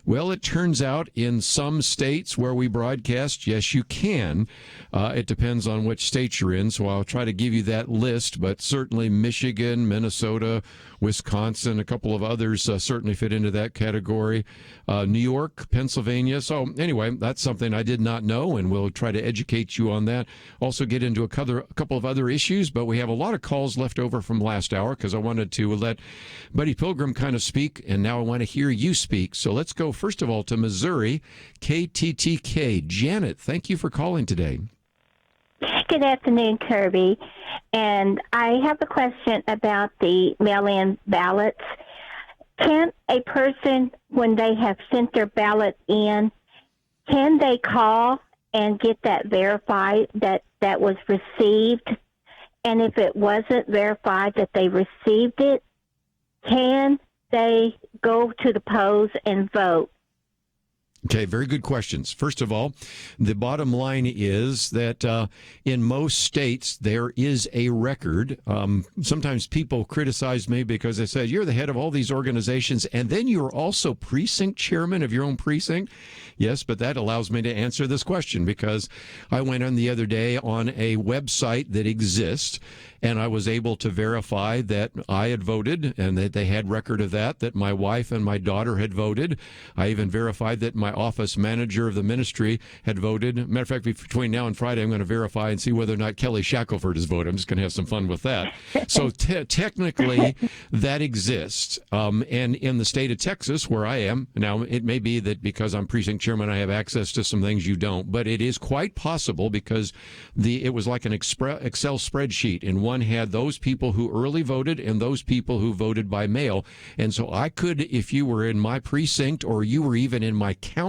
Well, it turns out in some states where we broadcast, yes, you can. It depends on which state you're in, so I'll try to give you that list, but certainly Michigan, Minnesota, Wisconsin, a couple of others certainly fit into that category. New York, Pennsylvania. So anyway, that's something I did not know, and we'll try to educate you on that. Also get into a couple of other issues, but we have a lot of calls left over from last hour because I wanted to let Buddy Pilgrim kind of speak, and now I want to hear you speak. So let's go first of all to Missouri, KTTK. Janet, thank you for calling today. Good afternoon, Kerby. And I have a question about the mail-in ballots. Can a person, when they have sent their ballot in, can they call and get that verified that that was received? And if it wasn't verified that they received it, can they go to the polls and vote? Okay, very good questions. First of all, the bottom line is that in most states there is a record. Sometimes people criticize me because they said, you're the head of all these organizations, and then you're also precinct chairman of your own precinct. Yes, but that allows me to answer this question because I went on the other day on a website that exists, and I was able to verify that I had voted and that they had record of that my wife and my daughter had voted. I even verified that my office manager of the ministry had voted. Matter of fact, between now and Friday, I'm going to verify and see whether or not Kelly Shackelford has voted. I'm just going to have some fun with that. So technically, that exists. And in the state of Texas, where I am, now it may be that because I'm precinct chairman, I have access to some things you don't, but it is quite possible because it was like an Excel spreadsheet, and one had those people who early voted and those people who voted by mail. And so I could, if you were in my precinct or you were even in my county,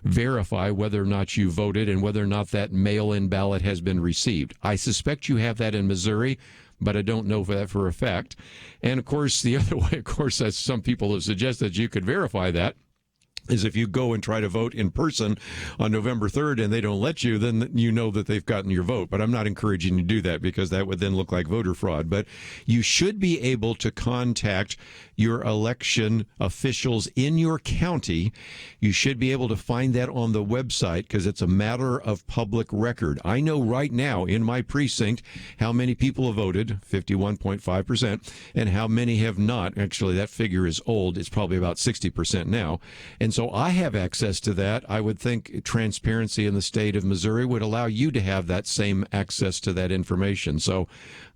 verify whether or not you voted and whether or not that mail-in ballot has been received. I suspect you have that in Missouri, but I don't know that for a fact. And of course, the other way, of course, as some people have suggested, you could verify that is if you go and try to vote in person on November 3rd and they don't let you, then you know that they've gotten your vote. But I'm not encouraging you to do that because that would then look like voter fraud. But you should be able to contact your election officials in your county. You should be able to find that on the website because it's a matter of public record. I know right now in my precinct how many people have voted, 51.5%, and how many have not. Actually, that figure is old. It's probably about 60% now. And so I have access to that. I would think transparency in the state of Missouri would allow you to have that same access to that information. So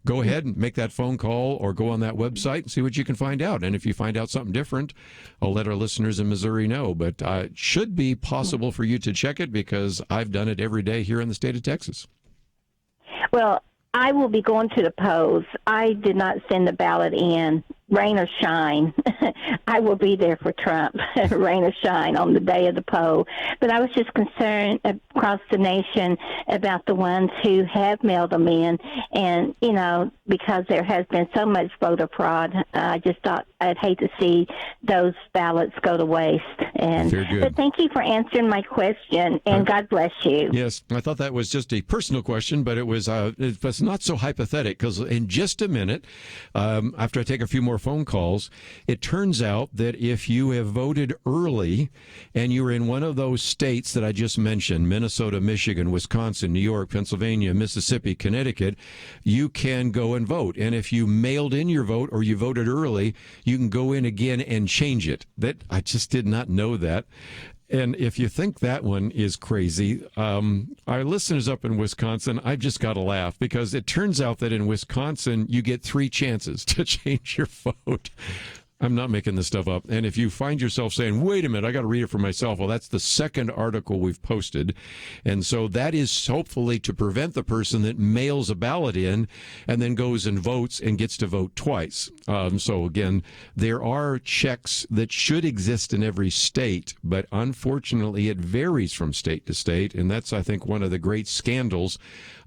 go ahead and make that phone call or go on that website and see what you can find out. And if you find out something different, I'll let our listeners in Missouri know. But it should be possible for you to check it because I've done it every day here in the state of Texas. Well, I will be going to the polls. I did not send the ballot in, rain or shine. I will be there for Trump, rain or shine, on the day of the poll. But I was just concerned across the nation about the ones who have mailed them in. And, you know, because there has been so much voter fraud, I just thought I'd hate to see those ballots go to waste. And Very good. But thank you for answering my question, and God bless you. Yes, I thought that was just a personal question, but it was not so hypothetical, because in just a minute, after I take a few more phone calls, it turns out that if you have voted early and you're in one of those states that I just mentioned, Minnesota, Michigan, Wisconsin, New York, Pennsylvania, Mississippi, Connecticut, you can go and vote. And if you mailed in your vote or you voted early, you can go in again and change it. That I just did not know that. And if you think that one is crazy, our listeners up in Wisconsin, I've just got to laugh, because it turns out that in Wisconsin, you get 3 chances to change your vote. I'm not making this stuff up. And if you find yourself saying, wait a minute, I got to read it for myself, well, that's the second article we've posted. And so that is hopefully to prevent the person that mails a ballot in and then goes and votes and gets to vote twice. So again, there are checks that should exist in every state, but unfortunately it varies from state to state. And that's, I think, one of the great scandals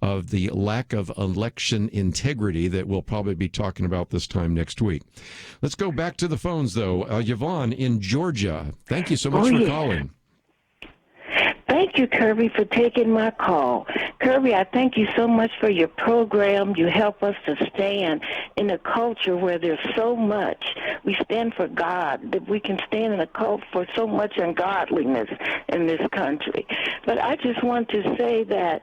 of the lack of election integrity that we'll probably be talking about this time next week. Let's go back to the phones, though. Yvonne in Georgia, thank you so much for calling. Thank you, Kerby, for taking my call. Kerby, I thank you so much for your program. You help us to stand in a culture where there's so much. We stand for God, that we can stand in a cult for so much ungodliness in this country. But I just want to say that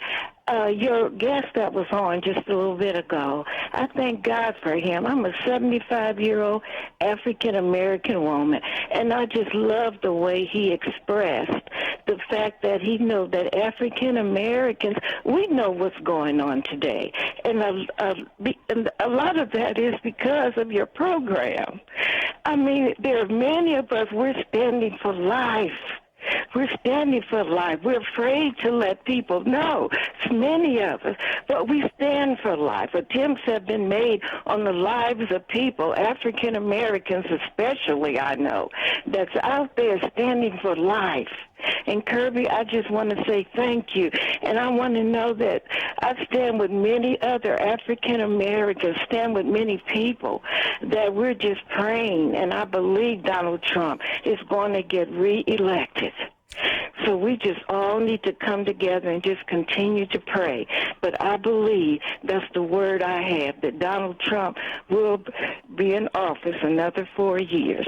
your guest that was on just a little bit ago, I thank God for him. I'm a 75-year-old African-American woman, and I just love the way he expressed the fact that he knows that African-Americans, we know what's going on today. And a lot of that is because of your program. I mean, there are many of us, we're standing for life. We're standing for life. We're afraid to let people know. It's many of us. But we stand for life. Attempts have been made on the lives of people, African Americans especially, I know, that's out there standing for life. And Kerby, I just want to say thank you. And I want to know that I stand with many other African Americans, stand with many people, that we're just praying. And I believe Donald Trump is going to get reelected. So we just all need to come together and just continue to pray. But I believe that's the word I have, that Donald Trump will be in office another 4 years.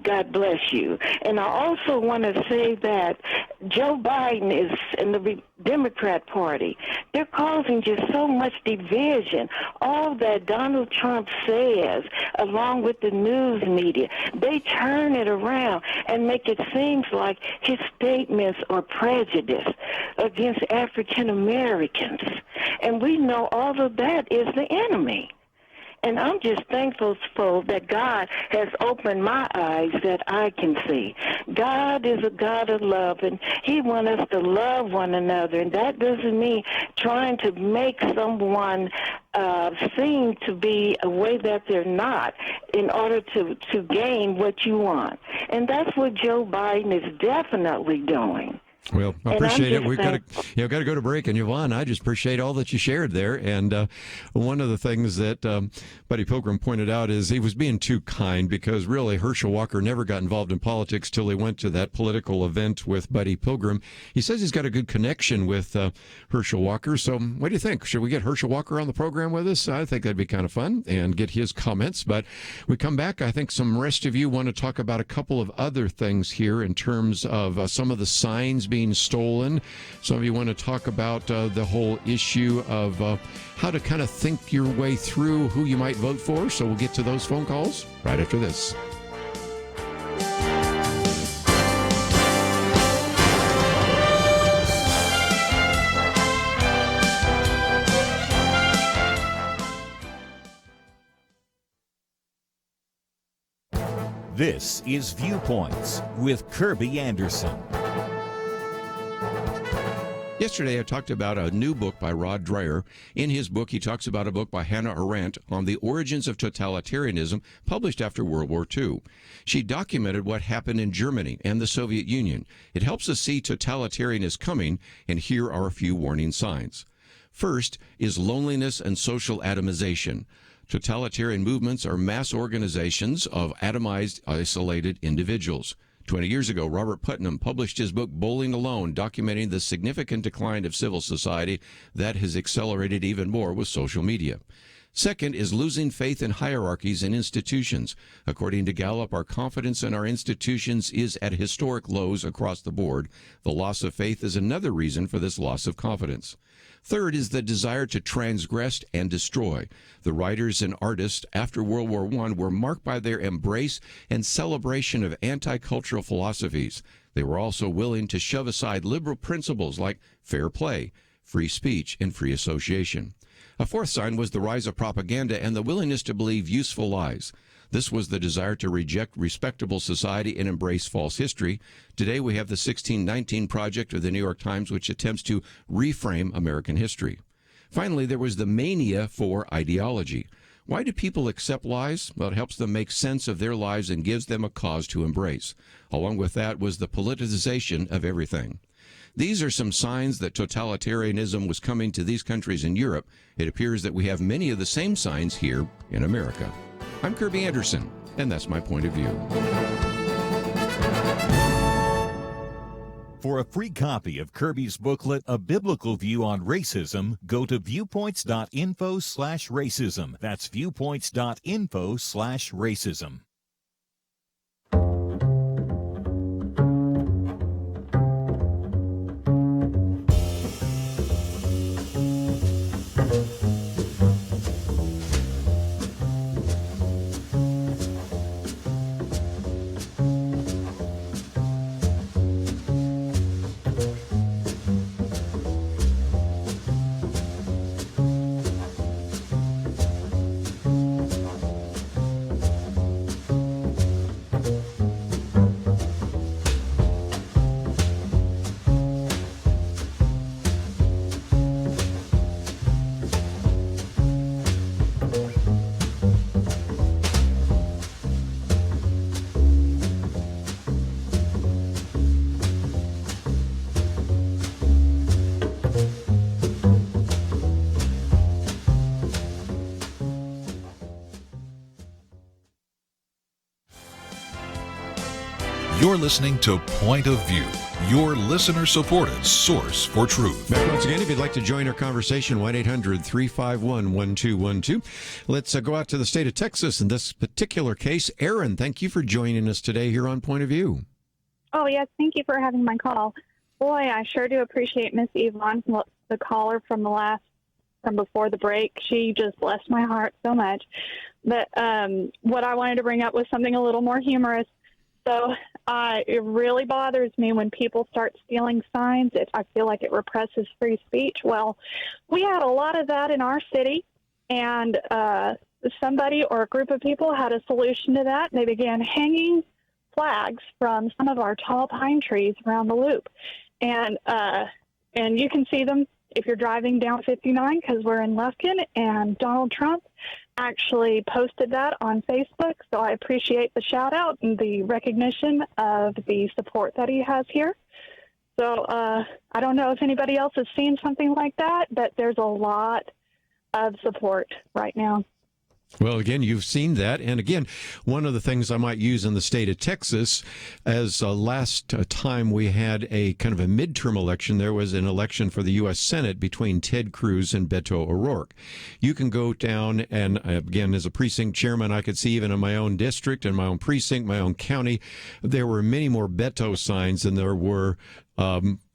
God bless you. And I also want to say that Joe Biden is in the Democrat Party. They're causing just so much division. All that Donald Trump says, along with the news media, they turn it around and make it seem like his statements are prejudice against African Americans. And we know all of that is the enemy. And I'm just thankful that God has opened my eyes that I can see. God is a God of love, and he wants us to love one another. And that doesn't mean trying to make someone seem to be a way that they're not in order to gain what you want. And that's what Joe Biden is definitely doing. Well, I appreciate it. We've got to go to break. And Yvonne, I just appreciate all that you shared there. And one of the things that Buddy Pilgrim pointed out is he was being too kind, because really Herschel Walker never got involved in politics till he went to that political event with Buddy Pilgrim. He says he's got a good connection with Herschel Walker. So what do you think? Should we get Herschel Walker on the program with us? I think that'd be kind of fun, and get his comments. But we come back, I think some rest of you want to talk about a couple of other things here in terms of some of the signs being stolen. Some of you want to talk about the whole issue of how to kind of think your way through who you might vote for. So we'll get to those phone calls right after this. This is Viewpoints with Kerby Anderson. Yesterday, I talked about a new book by Rod Dreher. In his book, he talks about a book by Hannah Arendt on the origins of totalitarianism, published after World War II. She documented what happened in Germany and the Soviet Union. It helps us see totalitarianism coming, and here are a few warning signs. First is loneliness and social atomization. Totalitarian movements are mass organizations of atomized, isolated individuals. 20 years ago, Robert Putnam published his book, Bowling Alone, documenting the significant decline of civil society that has accelerated even more with social media. Second is losing faith in hierarchies and institutions. According to Gallup, our confidence in our institutions is at historic lows across the board. The loss of faith is another reason for this loss of confidence. Third is the desire to transgress and destroy. The writers and artists after World War I were marked by their embrace and celebration of anti-cultural philosophies. They were also willing to shove aside liberal principles like fair play, free speech, and free association. A fourth sign was the rise of propaganda and the willingness to believe useful lies. This was the desire to reject respectable society and embrace false history. Today we have the 1619 Project of the New York Times, which attempts to reframe American history. Finally, there was the mania for ideology. Why do people accept lies? Well, it helps them make sense of their lives and gives them a cause to embrace. Along with that was the politicization of everything. These are some signs that totalitarianism was coming to these countries in Europe. It appears that we have many of the same signs here in America. I'm Kerby Anderson, and that's my point of view. For a free copy of Kerby's booklet, A Biblical View on Racism, go to viewpoints.info/racism. That's viewpoints.info/racism. You're listening to Point of View, your listener-supported source for truth. Back once again, if you'd like to join our conversation, 1-800-351-1212. Let's go out to the state of Texas. In this particular case, Aaron, thank you for joining us today here on Point of View. Oh, yes, thank you for having my call. Boy, I sure do appreciate Miss Yvonne, the caller from before the break. She just blessed my heart so much. But what I wanted to bring up was something a little more humorous. So it really bothers me when people start stealing signs. I feel like it represses free speech. Well, we had a lot of that in our city, and somebody or a group of people had a solution to that. They began hanging flags from some of our tall pine trees around the loop. And you can see them if you're driving down 59 because we're in Lufkin, and Donald Trump actually posted that on Facebook, so I appreciate the shout out and the recognition of the support that he has here. So I don't know if anybody else has seen something like that, but there's a lot of support right now. Well, again, you've seen that. And again, one of the things I might use in the state of Texas, as last time we had a kind of a midterm election, there was an election for the U.S. Senate between Ted Cruz and Beto O'Rourke. You can go down, and again, as a precinct chairman, I could see even in my own district, in my own precinct, my own county, there were many more Beto signs than there were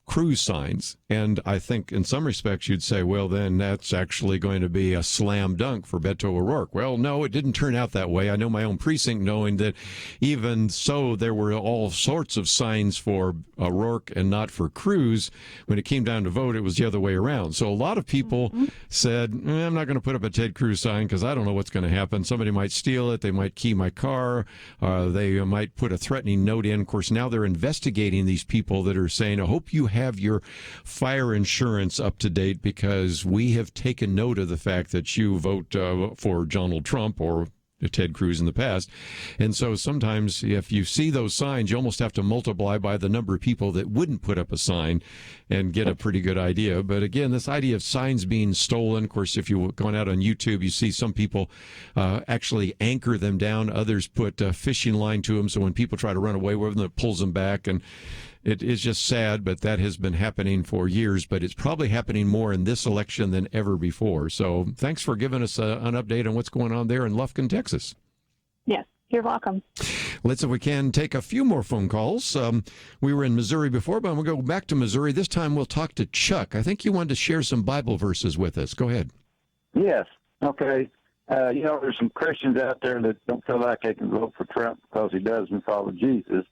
Cruz signs. And I think in some respects you'd say, well, then that's actually going to be a slam dunk for Beto O'Rourke. Well, no, it didn't turn out that way. I know my own precinct, knowing that even so, there were all sorts of signs for O'Rourke and not for Cruz. When it came down to vote, it was the other way around. So a lot of people said, I'm not going to put up a Ted Cruz sign because I don't know what's going to happen. Somebody might steal it. They might key my car. They might put a threatening note in. Of course, now they're investigating these people that are saying, I hope you have your fire insurance up to date, because we have taken note of the fact that you vote for Donald Trump or Ted Cruz in the past. And so sometimes if you see those signs, you almost have to multiply by the number of people that wouldn't put up a sign and get a pretty good idea. But again, this idea of signs being stolen, of course, if you've gone out on YouTube, you see some people actually anchor them down. Others put a fishing line to them, so when people try to run away with them, it pulls them back. And it is just sad, but that has been happening for years. But it's probably happening more in this election than ever before. So thanks for giving us an update on what's going on there in Lufkin, Texas. Yes, you're welcome. Let's, if we can, take a few more phone calls. We were in Missouri before, but I'm going to go back to Missouri. This time we'll talk to Chuck. I think you wanted to share some Bible verses with us. Go ahead. Yes. Okay. There's some Christians out there that don't feel like they can vote for Trump because he doesn't follow Jesus.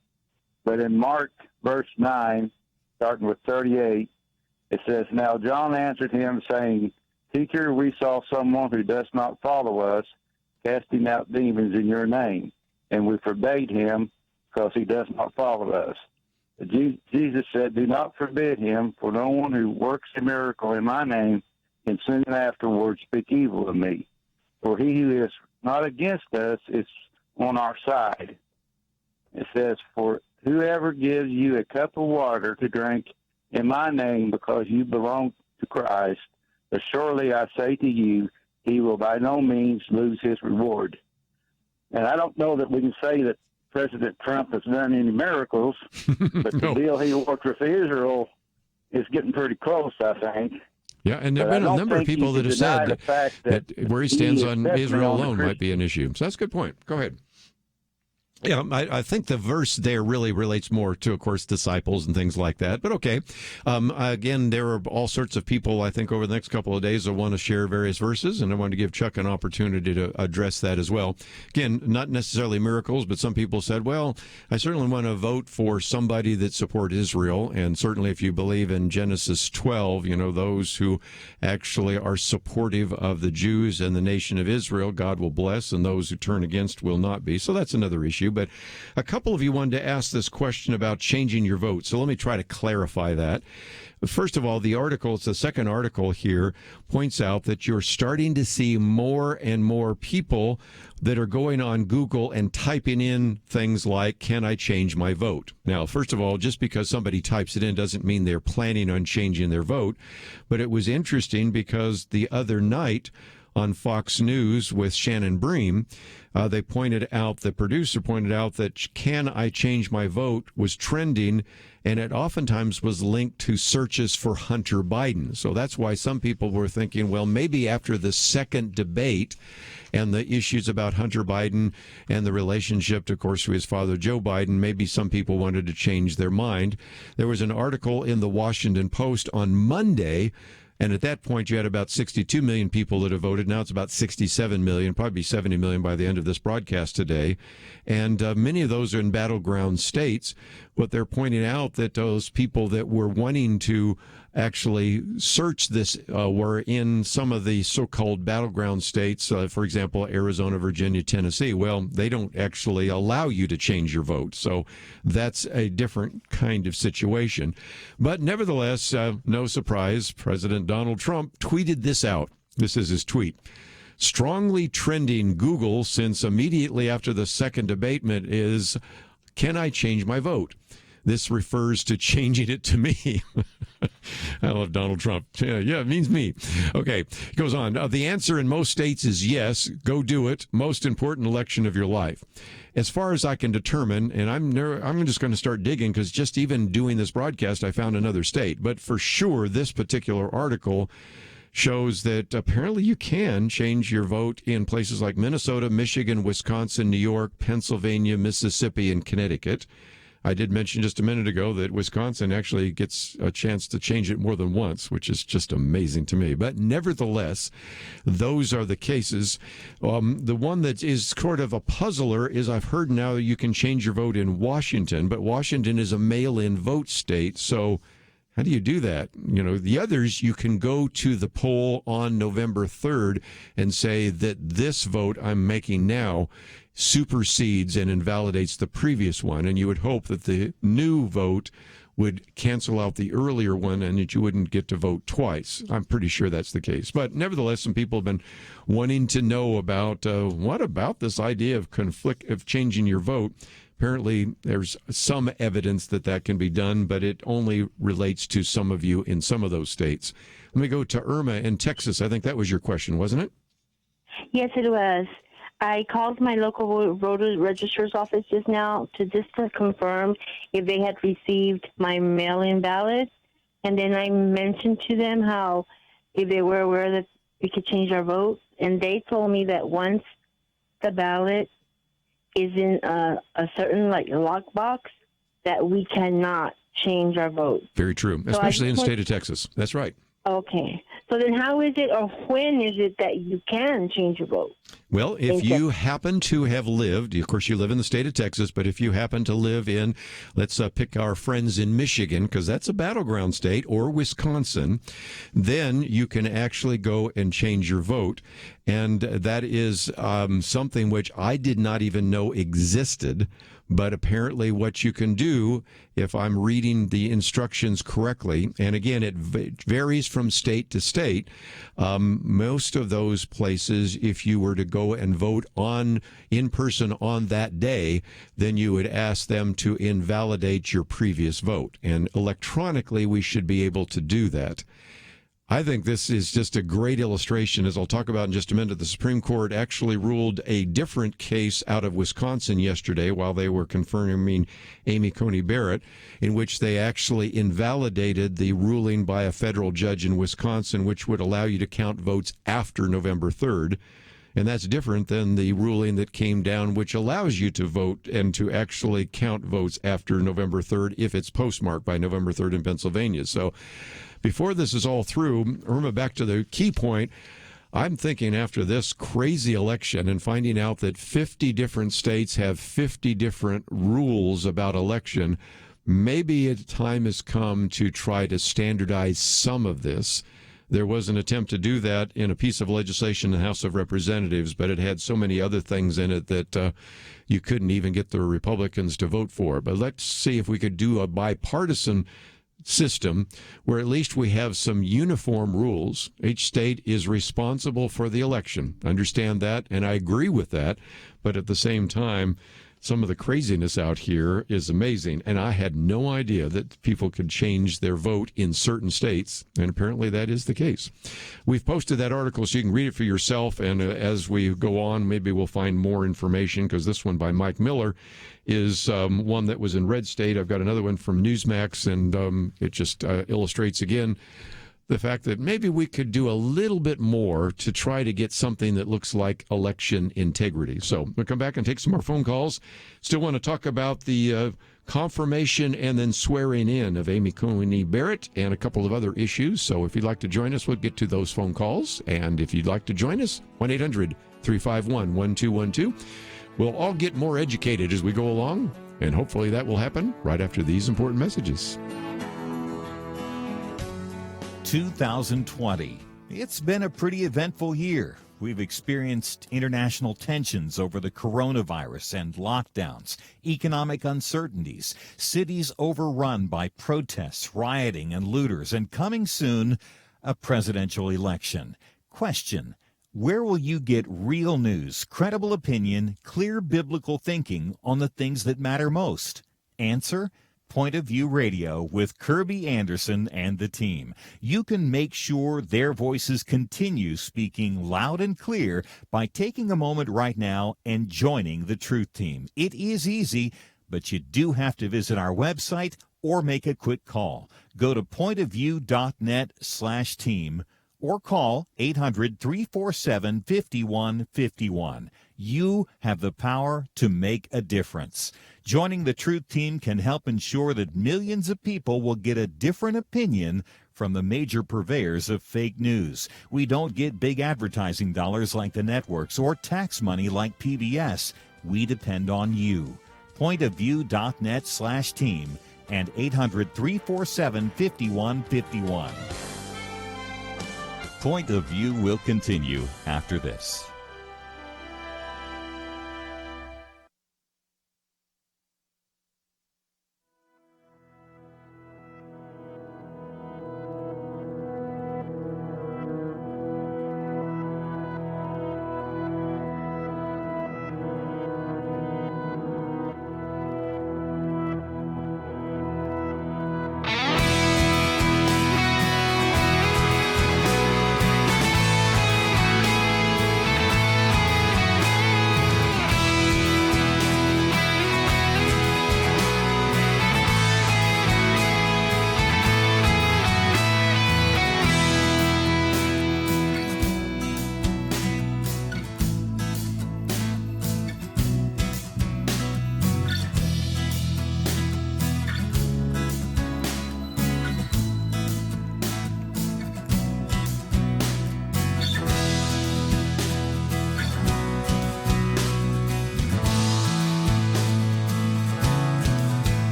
But in Mark, verse 9, starting with 38, it says, "Now John answered him, saying, Teacher, we saw someone who does not follow us, casting out demons in your name, and we forbade him because he does not follow us. Jesus said, Do not forbid him, for no one who works a miracle in my name can soon afterwards speak evil of me. For he who is not against us is on our side." It says, "For whoever gives you a cup of water to drink in my name because you belong to Christ, surely I say to you, he will by no means lose his reward." And I don't know that we can say that President Trump has done any miracles, but the deal he worked with Israel is getting pretty close, I think. Yeah, and there have been a number of people that have said that where he stands on Israel alone might be an issue. So that's a good point. Go ahead. Yeah, I think the verse there really relates more to, of course, disciples and things like that. But okay. Again, there are all sorts of people, I think, over the next couple of days that want to share various verses, and I want to give Chuck an opportunity to address that as well. Again, not necessarily miracles, but some people said, well, I certainly want to vote for somebody that supports Israel, and certainly if you believe in Genesis 12, those who actually are supportive of the Jews and the nation of Israel, God will bless, and those who turn against will not be. So that's another issue. But a couple of you wanted to ask this question about changing your vote. So let me try to clarify that. First of all, the article, it's the second article here, points out that you're starting to see more and more people that are going on Google and typing in things like, can I change my vote? Now, first of all, just because somebody types it in doesn't mean they're planning on changing their vote. But it was interesting because the other night on Fox News with Shannon Bream, the producer pointed out that "Can I Change My Vote" was trending, and it oftentimes was linked to searches for Hunter Biden. So that's why some people were thinking, well, maybe after the second debate and the issues about Hunter Biden and the relationship, of course, to his father, Joe Biden, maybe some people wanted to change their mind. There was an article in the Washington Post on Monday, and at that point, you had about 62 million people that have voted. Now it's about 67 million, probably 70 million by the end of this broadcast today. And many of those are in battleground states. But they're pointing out that those people that were wanting to actually search this were in some of the so-called battleground states, for example, Arizona, Virginia, Tennessee. Well, they don't actually allow you to change your vote. So that's a different kind of situation. But nevertheless, no surprise, President Donald Trump tweeted this out. This is his tweet. "Strongly trending Google since immediately after the second debatement is, can I change my vote? This refers to changing it to me." I love Donald Trump. Yeah, it means me. Okay, it goes on. The answer in most states is yes. Go do it. Most important election of your life. As far as I can determine, and I'm just going to start digging because just even doing this broadcast, I found another state. But for sure, this particular article shows that apparently you can change your vote in places like Minnesota, Michigan, Wisconsin, New York, Pennsylvania, Mississippi, and Connecticut. I did mention just a minute ago that Wisconsin actually gets a chance to change it more than once, which is just amazing to me. But nevertheless, those are the cases. The one that is sort of a puzzler is I've heard now you can change your vote in Washington, but Washington is a mail-in vote state, so how do you do that? The others, you can go to the poll on November 3rd and say that this vote I'm making now supersedes and invalidates the previous one. And you would hope that the new vote would cancel out the earlier one and that you wouldn't get to vote twice. I'm pretty sure that's the case. But nevertheless, some people have been wanting to know about what about this idea of changing your vote. Apparently, there's some evidence that that can be done, but it only relates to some of you in some of those states. Let me go to Irma in Texas. I think that was your question, wasn't it? Yes, it was. I called my local voter registrar's office just now to confirm if they had received my mail-in ballot. And then I mentioned to them how if they were aware that we could change our vote. And they told me that once the ballot is in a certain lockbox, that we cannot change our vote. Very true, especially in the state of Texas. That's right. Okay. So then how is it or when is it that you can change your vote? Well, if you happen to have lived, of course you live in the state of Texas, but if you happen to live in, let's pick our friends in Michigan, because that's a battleground state, or Wisconsin, then you can actually go and change your vote. And that is something which I did not even know existed. But apparently what you can do, if I'm reading the instructions correctly, and again, it varies from state to state, most of those places, if you were to go and vote in person on that day, then you would ask them to invalidate your previous vote. And electronically, we should be able to do that. I think this is just a great illustration, as I'll talk about in just a minute. The Supreme Court actually ruled a different case out of Wisconsin yesterday while they were confirming Amy Coney Barrett, in which they actually invalidated the ruling by a federal judge in Wisconsin, which would allow you to count votes after November 3rd. And that's different than the ruling that came down, which allows you to vote and to actually count votes after November 3rd if it's postmarked by November 3rd in Pennsylvania. So before this is all through, Irma, back to the key point, I'm thinking after this crazy election and finding out that 50 different states have 50 different rules about election, maybe a time has come to try to standardize some of this. There was an attempt to do that in a piece of legislation in the House of Representatives, but it had so many other things in it that you couldn't even get the Republicans to vote for. But let's see if we could do a bipartisan system where at least we have some uniform rules. Each state is responsible for the election. Understand that, and I agree with that. But at the same time, some of the craziness out here is amazing. And I had no idea that people could change their vote in certain states. And apparently that is the case. We've posted that article so you can read it for yourself. And as we go on, maybe we'll find more information, because this one by Mike Miller is one that was in Red State. I've got another one from Newsmax, and it just illustrates again the fact that maybe we could do a little bit more to try to get something that looks like election integrity. So we'll come back and take some more phone calls. Still want to talk about the confirmation and then swearing in of Amy Coney Barrett and a couple of other issues. So if you'd like to join us, we'll get to those phone calls. And if you'd like to join us, 1-800-351-1212. We'll all get more educated as we go along, and hopefully that will happen right after these important messages. 2020. It's been a pretty eventful year. We've experienced international tensions over the coronavirus and lockdowns, economic uncertainties, cities overrun by protests, rioting, and looters, and coming soon, a presidential election. Question: where will you get real news, credible opinion, clear biblical thinking on the things that matter most? Answer: Point of View Radio with Kerby Anderson and the team. You can make sure their voices continue speaking loud and clear by taking a moment right now and joining the Truth Team. It is easy, but you do have to visit our website or make a quick call. Go to pointofview.net/team or call 800-347-5151. You have the power to make a difference. Joining the Truth Team can help ensure that millions of people will get a different opinion from the major purveyors of fake news. We don't get big advertising dollars like the networks or tax money like PBS. We depend on you. Pointofview.net/team and 800-347-5151. Point of View will continue after this.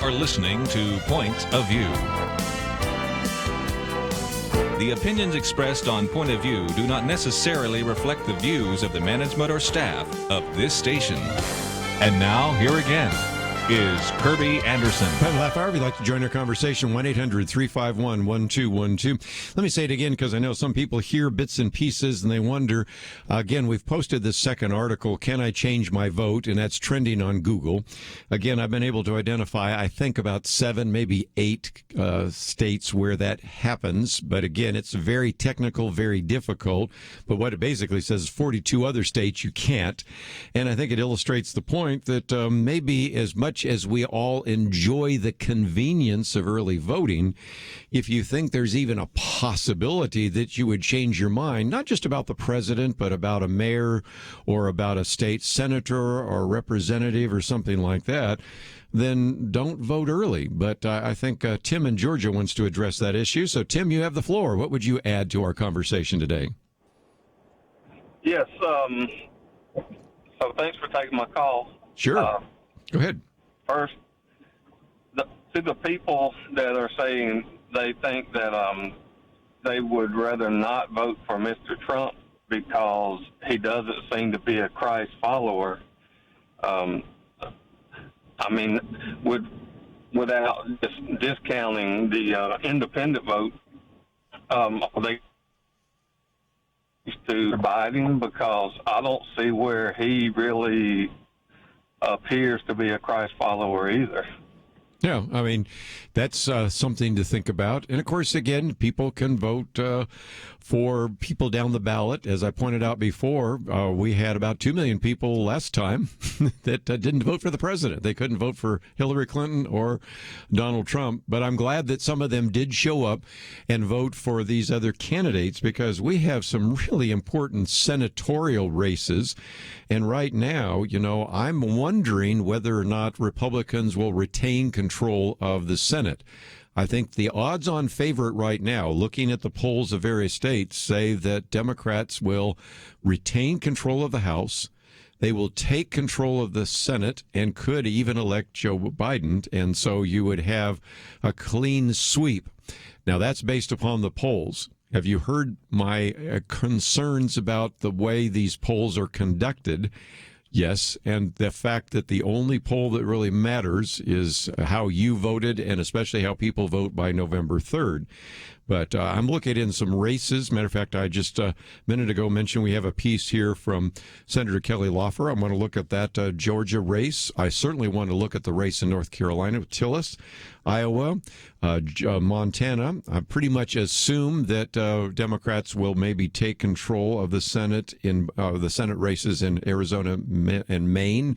are listening to Point of View. The opinions expressed on Point of View do not necessarily reflect the views of the management or staff of this station. And now, here again is Kerby Anderson. Final half hour, if you'd like to join our conversation, 1-800-351-1212. Let me say it again because I know some people hear bits and pieces and they wonder. Again, we've posted this second article, Can I Change My Vote? And that's trending on Google. Again, I've been able to identify, I think, about 7, maybe 8 states where that happens. But again, it's very technical, very difficult. But what it basically says is 42 other states you can't. And I think it illustrates the point that maybe as much as we all enjoy the convenience of early voting, if you think there's even a possibility that you would change your mind, not just about the president, but about a mayor or about a state senator or representative or something like that, then don't vote early. But I think Tim in Georgia wants to address that issue. So, Tim, you have the floor. What would you add to our conversation today? Yes. So thanks for taking my call. Sure. Go ahead. First, to the people that are saying they think that they would rather not vote for Mr. Trump because he doesn't seem to be a Christ follower, I mean, without discounting the independent vote, are they to Biden? Because I don't see where he really appears to be a Christ follower either. Yeah, I mean, that's something to think about. And, of course, again, people can vote for people down the ballot. As I pointed out before, we had about 2 million people last time that didn't vote for the president. They couldn't vote for Hillary Clinton or Donald Trump. But I'm glad that some of them did show up and vote for these other candidates because we have some really important senatorial races. And right now, you know, I'm wondering whether or not Republicans will retain control of the Senate. I think the odds-on favorite right now, looking at the polls of various states, say that Democrats will retain control of the House. They will take control of the Senate and could even elect Joe Biden. And so you would have a clean sweep. Now, that's based upon the polls. Have you heard my concerns about the way these polls are conducted? Yes, and the fact that the only poll that really matters is how you voted and especially how people vote by November 3rd. But I'm looking in some races. Matter of fact, I just a minute ago mentioned we have a piece here from Senator Kelly Loeffler. I'm going to look at that Georgia race. I certainly want to look at the race in North Carolina with Tillis, Iowa, Montana. I pretty much assume that Democrats will maybe take control of the Senate in the Senate races in Arizona and Maine.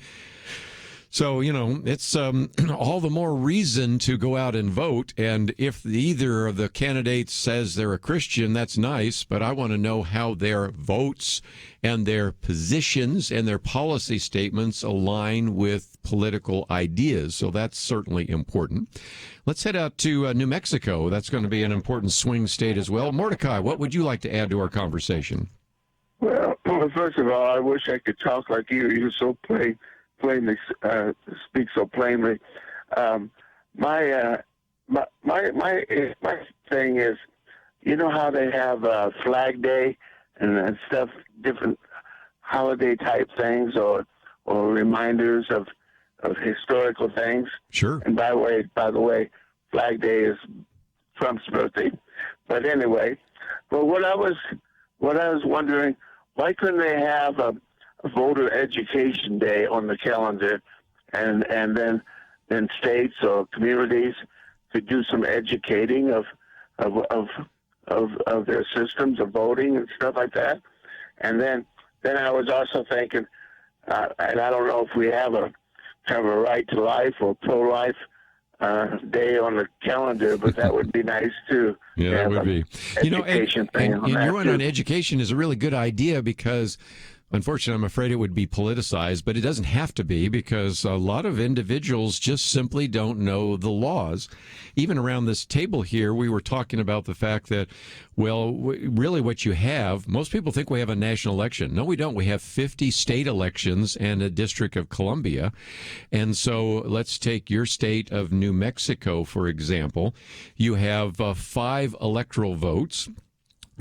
So, you know, it's all the more reason to go out and vote. And if either of the candidates says they're a Christian, that's nice. But I want to know how their votes and their positions and their policy statements align with political ideas. So that's certainly important. Let's head out to New Mexico. That's going to be an important swing state as well. Mordecai, what would you like to add to our conversation? Well, first of all, I wish I could talk like you. You're so plainly speak so plainly. My thing is, you know how they have Flag Day and stuff, different holiday type things or reminders of historical things. Sure. And by the way, Flag Day is Trump's birthday. But anyway, but what I was wondering, why couldn't they have a voter education day on the calendar, and then states or communities could do some educating of their systems of voting and stuff like that. And then I was also thinking, and I don't know if we have a right to life or pro-life day on the calendar, but that would be nice too. Yeah, that would be. You know, and thing your one on education is a really good idea because Unfortunately, I'm afraid it would be politicized, but it doesn't have to be because a lot of individuals just simply don't know the laws. Even around this table here, we were talking about the fact that, well, really what you have, most people think we have a national election. No, we don't. We have 50 state elections and a District of Columbia. And so let's take your state of New Mexico, for example. You have 5 electoral votes.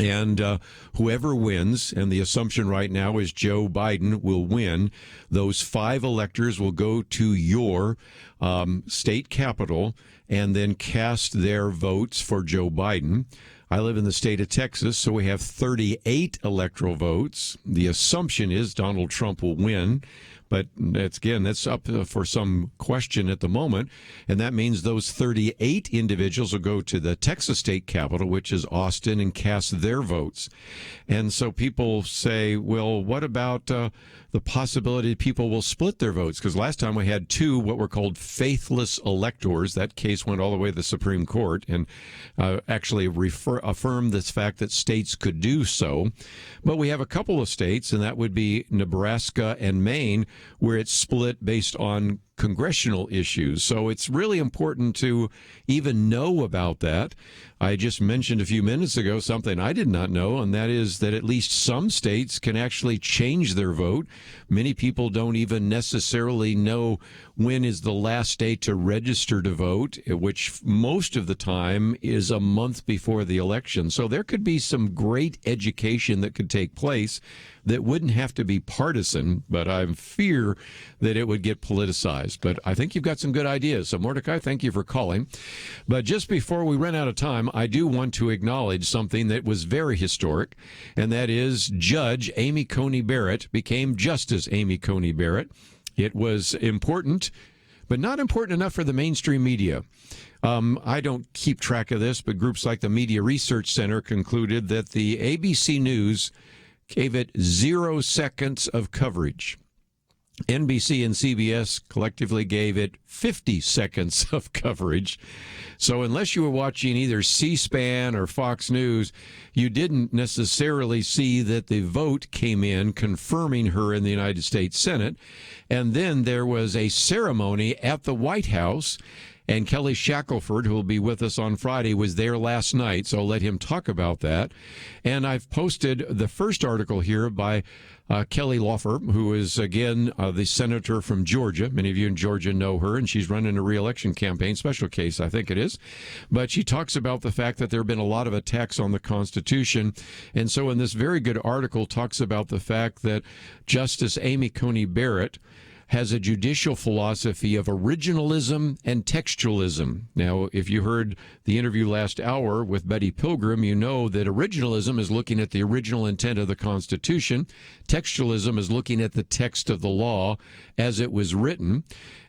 And whoever wins, and the assumption right now is Joe Biden will win, those 5 electors will go to your state capital and then cast their votes for Joe Biden. I live in the state of Texas, so we have 38 electoral votes. The assumption is Donald Trump will win. But that's up for some question at the moment. And that means those 38 individuals will go to the Texas state capitol, which is Austin, and cast their votes. And so people say, well, what about the possibility people will split their votes? Because last time we had 2 what were called faithless electors. That case went all the way to the Supreme Court and actually affirmed this fact that states could do so. But we have a couple of states, and that would be Nebraska and Maine, where it's split based on congressional issues. So it's really important to even know about that. I just mentioned a few minutes ago something I did not know, and that is that at least some states can actually change their vote. Many people don't even necessarily know when is the last day to register to vote, which most of the time is a month before the election. So there could be some great education that could take place that wouldn't have to be partisan, but I fear that it would get politicized. But I think you've got some good ideas. So, Mordecai, thank you for calling. But just before we run out of time, I do want to acknowledge something that was very historic, and that is Judge Amy Coney Barrett became Justice Amy Coney Barrett. It was important, but not important enough for the mainstream media. I don't keep track of this, but groups like the Media Research Center concluded that the ABC News gave it 0 seconds of coverage. NBC and CBS collectively gave it 50 seconds of coverage. So unless you were watching either C-SPAN or Fox News, you didn't necessarily see that the vote came in confirming her in the United States Senate. And then there was a ceremony at the White House, and Kelly Shackelford, who will be with us on Friday, was there last night, so I'll let him talk about that. And I've posted the first article here by Kelly Loeffler, who is, again, the senator from Georgia. Many of you in Georgia know her, and she's running a re-election campaign, special case, I think it is. But she talks about the fact that there have been a lot of attacks on the Constitution. And so in this very good article talks about the fact that Justice Amy Coney Barrett has a judicial philosophy of originalism and textualism. Now, if you heard the interview last hour with Buddy Pilgrim, you know that originalism is looking at the original intent of the Constitution. Textualism is looking at the text of the law as it was written.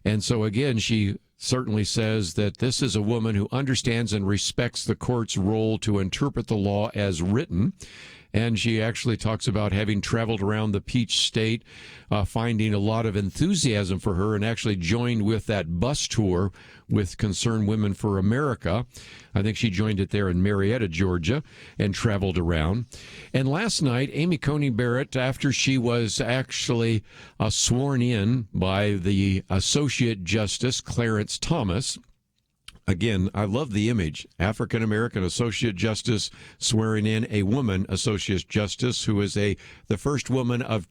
And so, again, she certainly says that this is a woman who understands and respects the court's role to interpret the law as written. And she actually talks about having traveled around the Peach State, finding a lot of enthusiasm for her, and actually joined with that bus tour with Concerned Women for America. I think she joined it there in Marietta, Georgia, and traveled around. And last night, Amy Coney Barrett, after she was actually sworn in by the Associate Justice Clarence Thomas. Again, I love the image. African-American Associate Justice swearing in a woman Associate Justice who is the first woman of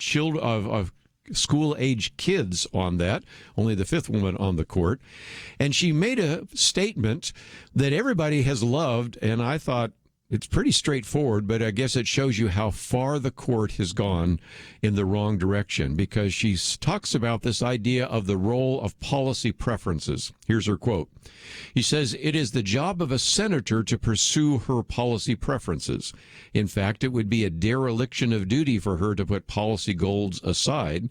school-age kids on that, only the 5th woman on the court. And she made a statement that everybody has loved, and I thought, it's pretty straightforward, but I guess it shows you how far the court has gone in the wrong direction, because she talks about this idea of the role of policy preferences. Here's her quote. He says, "It is the job of a senator to pursue her policy preferences. In fact, it would be a dereliction of duty for her to put policy goals aside.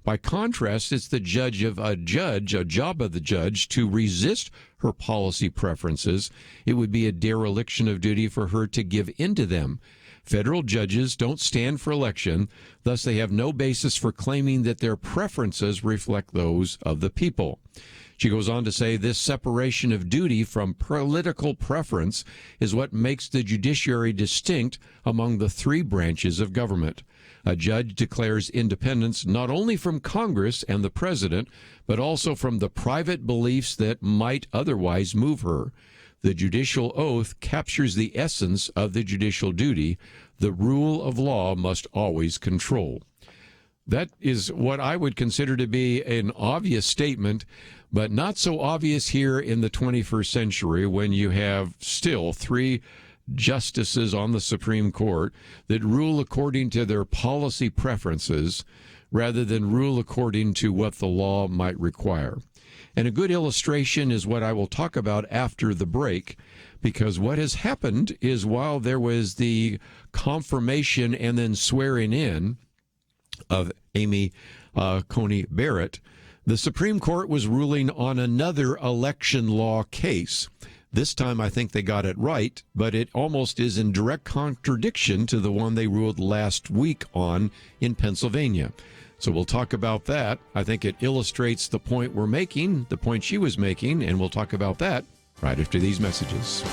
By contrast, it's the job of the judge to resist her policy preferences. It would be a dereliction of duty for her to give in to them. Federal judges don't stand for election, thus they have no basis for claiming that their preferences reflect those of the people." She goes on to say this separation of duty from political preference is what makes the judiciary distinct among the 3 branches of government. A judge declares independence not only from Congress and the president, but also from the private beliefs that might otherwise move her. The judicial oath captures the essence of the judicial duty. The rule of law must always control. That is what I would consider to be an obvious statement, but not so obvious here in the 21st century when you have still 3 justices on the Supreme Court that rule according to their policy preferences rather than rule according to what the law might require. And a good illustration is what I will talk about after the break, because what has happened is while there was the confirmation and then swearing in of Amy Coney Barrett, the Supreme Court was ruling on another election law case. This time I think they got it right, but it almost is in direct contradiction to the one they ruled last week on in Pennsylvania. So we'll talk about that. I think it illustrates the point we're making, the point she was making, and we'll talk about that right after these messages.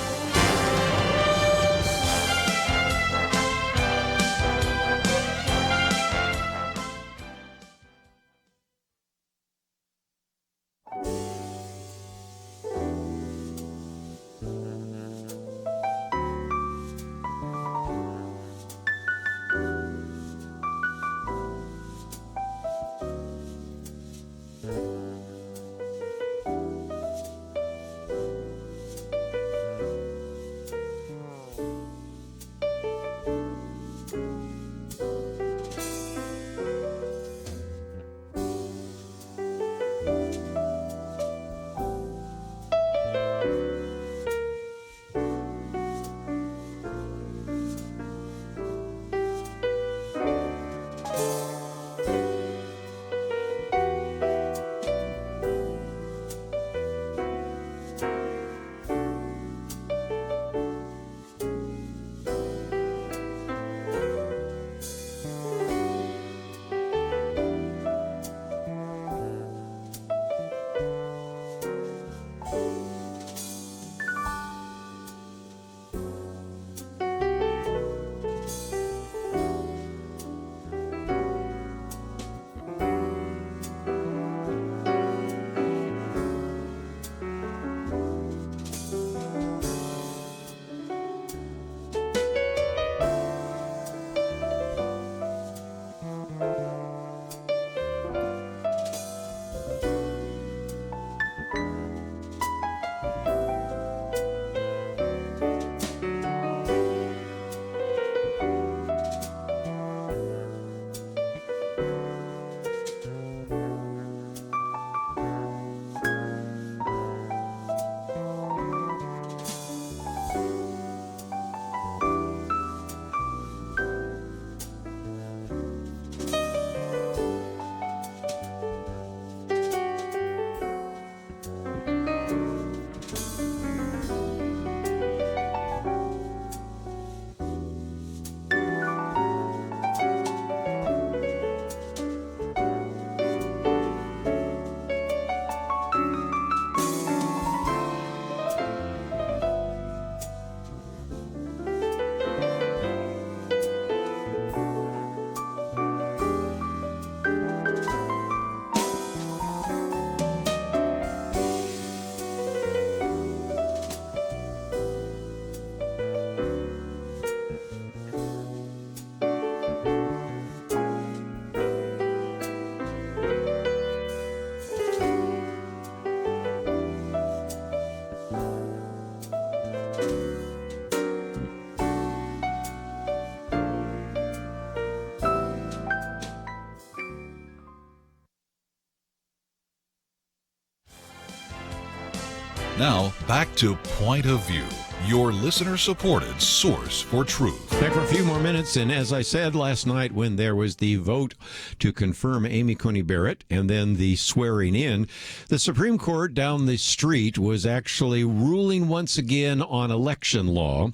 Now, back to Point of View, your listener-supported source for truth. Back for a few more minutes, and as I said last night when there was the vote to confirm Amy Coney Barrett and then the swearing in, the Supreme Court down the street was actually ruling once again on election law.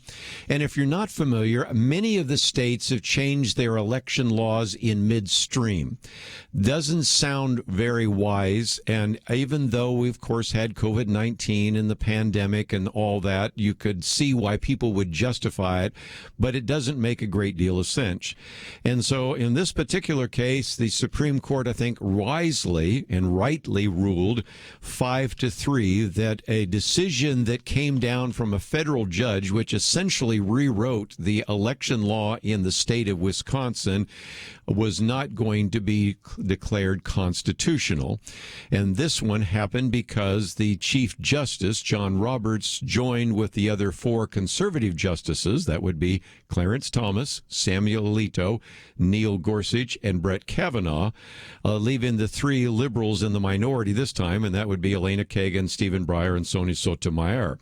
And if you're not familiar, many of the states have changed their election laws in midstream. Doesn't sound very wise, and even though we, of course, had COVID-19 and the pandemic and all that, you could could see why people would justify it, but it doesn't make a great deal of sense. And so in this particular case, the Supreme Court, I think, wisely and rightly ruled 5-3 that a decision that came down from a federal judge, which essentially rewrote the election law in the state of Wisconsin, was not going to be declared constitutional. And this one happened because the Chief Justice, John Roberts, joined with the other 4 conservative justices. That would be Clarence Thomas, Samuel Alito, Neil Gorsuch, and Brett Kavanaugh, leaving the 3 liberals in the minority this time, and that would be Elena Kagan, Stephen Breyer, and Sonia Sotomayor,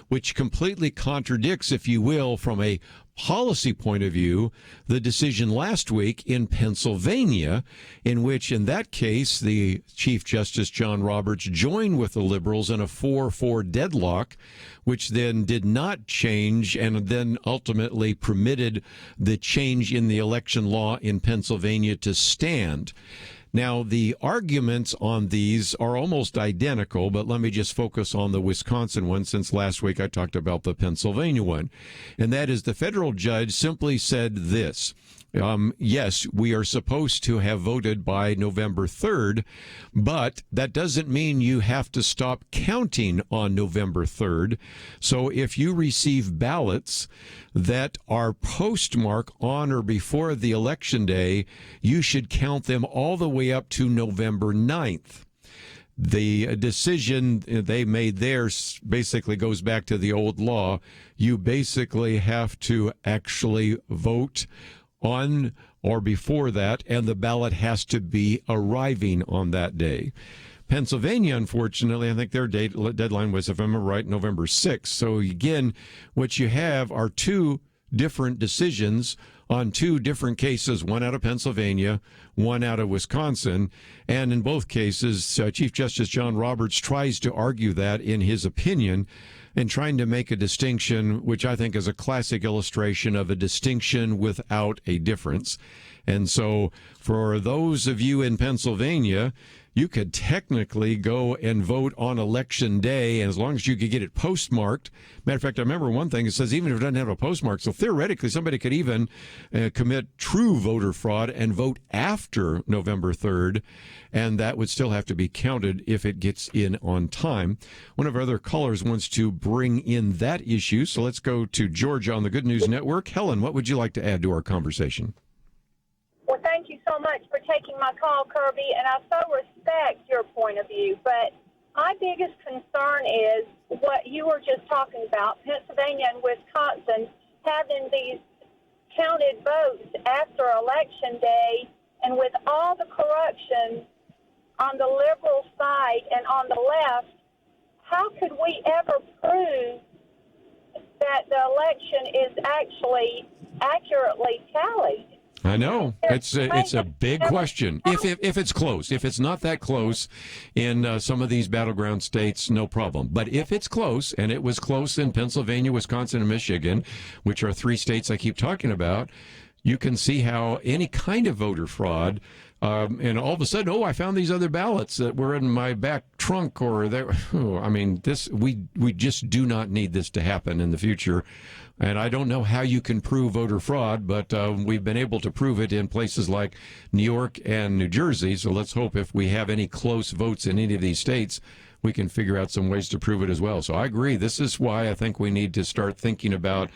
which completely contradicts, if you will, from a policy point of view, the decision last week in Pennsylvania, in which, in that case, the Chief Justice John Roberts joined with the liberals in a 4-4 deadlock, which then did not change and then ultimately permitted the change in the election law in Pennsylvania to stand. Now, the arguments on these are almost identical, but let me just focus on the Wisconsin one, since last week I talked about the Pennsylvania one. And that is, the federal judge simply said this: yes, we are supposed to have voted by November 3rd, but that doesn't mean you have to stop counting on November 3rd. So if you receive ballots that are postmarked on or before the election day, you should count them all the way up to November 9th. The decision they made there basically goes back to the old law. You basically have to actually vote on or before that, and the ballot has to be arriving on that day. Pennsylvania, unfortunately, I think their deadline was, if I remember right, November 6th. So again, what you have are 2 different decisions on 2 different cases, one out of Pennsylvania, one out of Wisconsin. And in both cases, Chief Justice John Roberts tries to argue that in his opinion, and trying to make a distinction, which I think is a classic illustration of a distinction without a difference. And so for those of you in Pennsylvania, you could technically go and vote on election day, and as long as you could get it postmarked. Matter of fact, I remember one thing, it says even if it doesn't have a postmark, so theoretically somebody could even commit true voter fraud and vote after November 3rd, and that would still have to be counted if it gets in on time. One of our other callers wants to bring in that issue, so let's go to Georgia on the Good News Network. Helen, what would you like to add to our conversation? Well, thank you so much for taking my call, Kerby, and I so respect your point of view. But my biggest concern is what you were just talking about, Pennsylvania and Wisconsin having these counted votes after Election Day, and with all the corruption on the liberal side and on the left, how could we ever prove that the election is actually accurately tallied? I know. It's a big question. If it's close. If it's not that close in some of these battleground states, no problem. But if it's close, and it was close in Pennsylvania, Wisconsin, and Michigan, which are 3 states I keep talking about, you can see how any kind of voter fraud, and all of a sudden, I found these other ballots that were in my back trunk, or there. I mean, we just do not need this to happen in the future. And I don't know how you can prove voter fraud, but we've been able to prove it in places like New York and New Jersey. So let's hope if we have any close votes in any of these states, we can figure out some ways to prove it as well. So I agree. This is why I think we need to start thinking about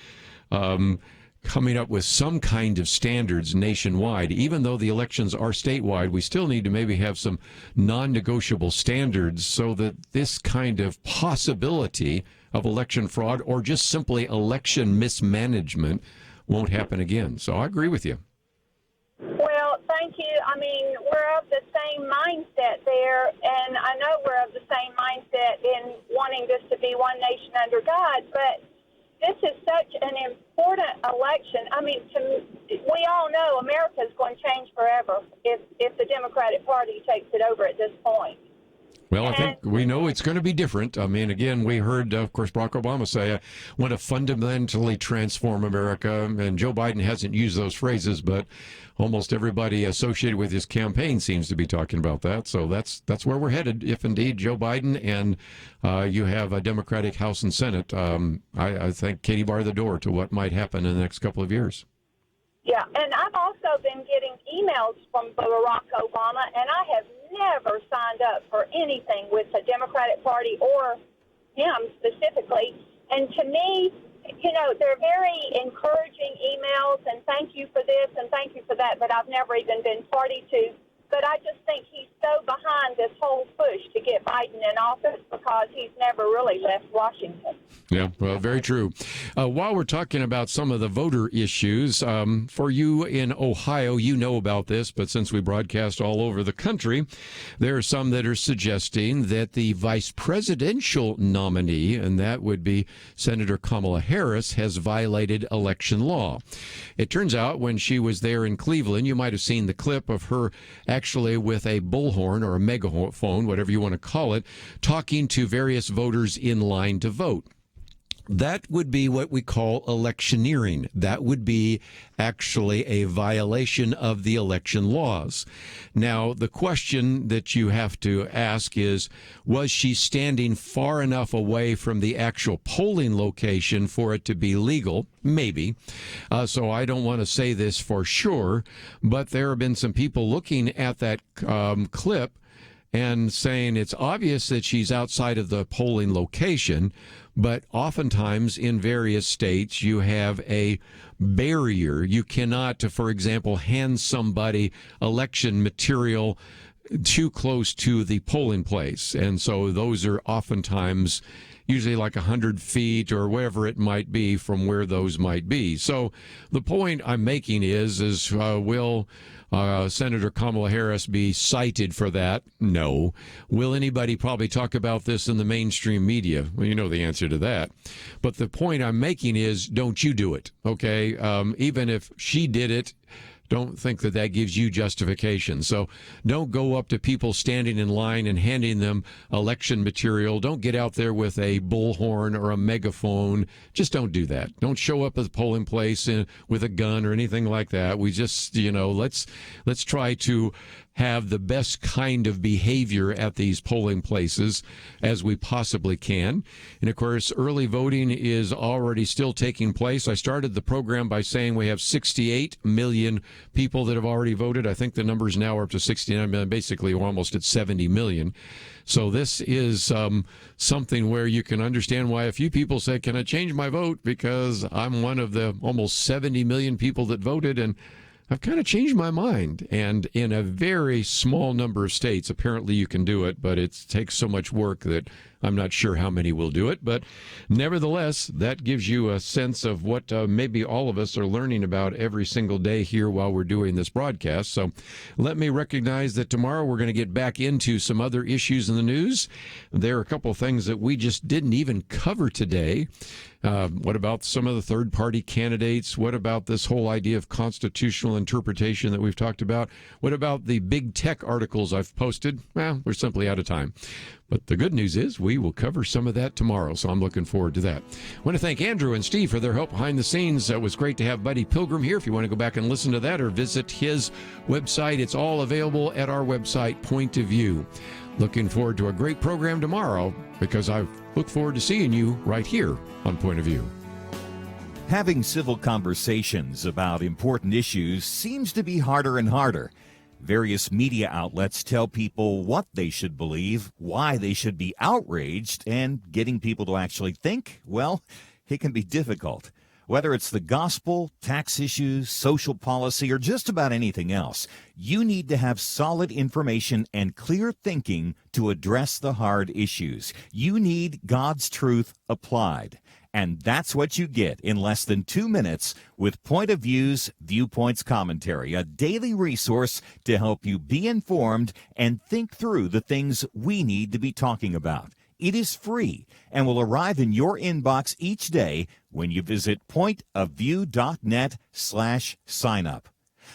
coming up with some kind of standards nationwide. Even though the elections are statewide, we still need to maybe have some non-negotiable standards so that this kind of possibility of election fraud or just simply election mismanagement won't happen again. So I agree with you. Well, thank you. I mean, we're of the same mindset there, and I know we're of the same mindset in wanting this to be one nation under God, but this is such an important election. I mean, we all know America is going to change forever if the Democratic Party takes it over at this point. Well, I think we know it's going to be different. I mean, again, we heard, of course, Barack Obama say, I want to fundamentally transform America. And Joe Biden hasn't used those phrases, but almost everybody associated with his campaign seems to be talking about that. So that's where we're headed, if indeed Joe Biden and you have a Democratic House and Senate. I think Katie barred the door to what might happen in the next couple of years. Yeah, and I've also been getting emails from Barack Obama, and I have never signed up for anything with the Democratic Party or him specifically. And to me, you know, they're very encouraging emails, and thank you for this and thank you for that, but I've never even been party to. But I just think he's so behind this whole push to get Biden in office because he's never really left Washington. Yeah, well, very true. While we're talking about some of the voter issues, for you in Ohio, you know about this, but since we broadcast all over the country, there are some that are suggesting that the vice presidential nominee, and that would be Senator Kamala Harris, has violated election law. It turns out when she was there in Cleveland, you might have seen the clip of her actually with a bullhorn or a megaphone, whatever you want to call it, talking to various voters in line to vote. That would be what we call electioneering. That would be actually a violation of the election laws. Now, the question that you have to ask is, was she standing far enough away from the actual polling location for it to be legal? Maybe. So I don't want to say this for sure, but there have been some people looking at that clip and saying it's obvious that she's outside of the polling location, but oftentimes in various states you have a barrier. You cannot, for example, hand somebody election material too close to the polling place. And so those are oftentimes usually like 100 feet or wherever it might be from where those might be. So the point I'm making is will Senator Kamala Harris be cited for that? No. Will anybody probably talk about this in the mainstream media? Well, you know the answer to that. But the point I'm making is, don't you do it, okay? Even if she did it, don't think that that gives you justification. So don't go up to people standing in line and handing them election material. Don't get out there with a bullhorn or a megaphone. Just don't do that. Don't show up at the polling place with a gun or anything like that. We just, let's try to have the best kind of behavior at these polling places as we possibly can. And of course, early voting is already still taking place. I started the program by saying we have 68 million people that have already voted. I think the numbers now are up to 69 million. Basically, we're almost at 70 million. So this is something where you can understand why a few people say, can I change my vote? Because I'm one of the almost 70 million people that voted, and I've kind of changed my mind. And in a very small number of states, apparently you can do it, but it takes so much work that I'm not sure how many will do it. But nevertheless, that gives you a sense of what maybe all of us are learning about every single day here while we're doing this broadcast. So let me recognize that tomorrow we're going to get back into some other issues in the news. There are a couple of things that we just didn't even cover today. What about some of the third-party candidates? What about this whole idea of constitutional interpretation that we've talked about? What about the big tech articles I've posted? Well, we're simply out of time. But the good news is we will cover some of that tomorrow, so I'm looking forward to that. I want to thank Andrew and Steve for their help behind the scenes. It was great to have Buddy Pilgrim here. If you want to go back and listen to that or visit his website, it's all available at our website, Point of View. Looking forward to a great program tomorrow, because I look forward to seeing you right here on Point of View. Having civil conversations about important issues seems to be harder and harder. Various media outlets tell people what they should believe, why they should be outraged, and getting people to actually think, well, it can be difficult. Whether it's the gospel, tax issues, social policy, or just about anything else, you need to have solid information and clear thinking to address the hard issues. You need God's truth applied. And that's what you get in less than 2 minutes with Point of View's Viewpoints Commentary, a daily resource to help you be informed and think through the things we need to be talking about. It is free and will arrive in your inbox each day when you visit pointofview.net/signup.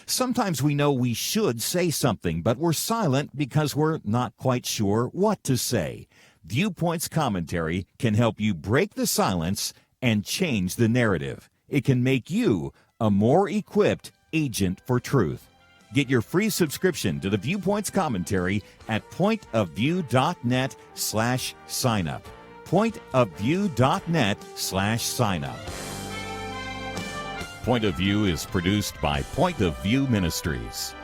Sometimes we know we should say something, but we're silent because we're not quite sure what to say. Viewpoints Commentary can help you break the silence and change the narrative. It can make you a more equipped agent for truth. Get your free subscription to the Viewpoints Commentary at pointofview.net/signup. pointofview.net/signup. Point of View is produced by Point of View Ministries.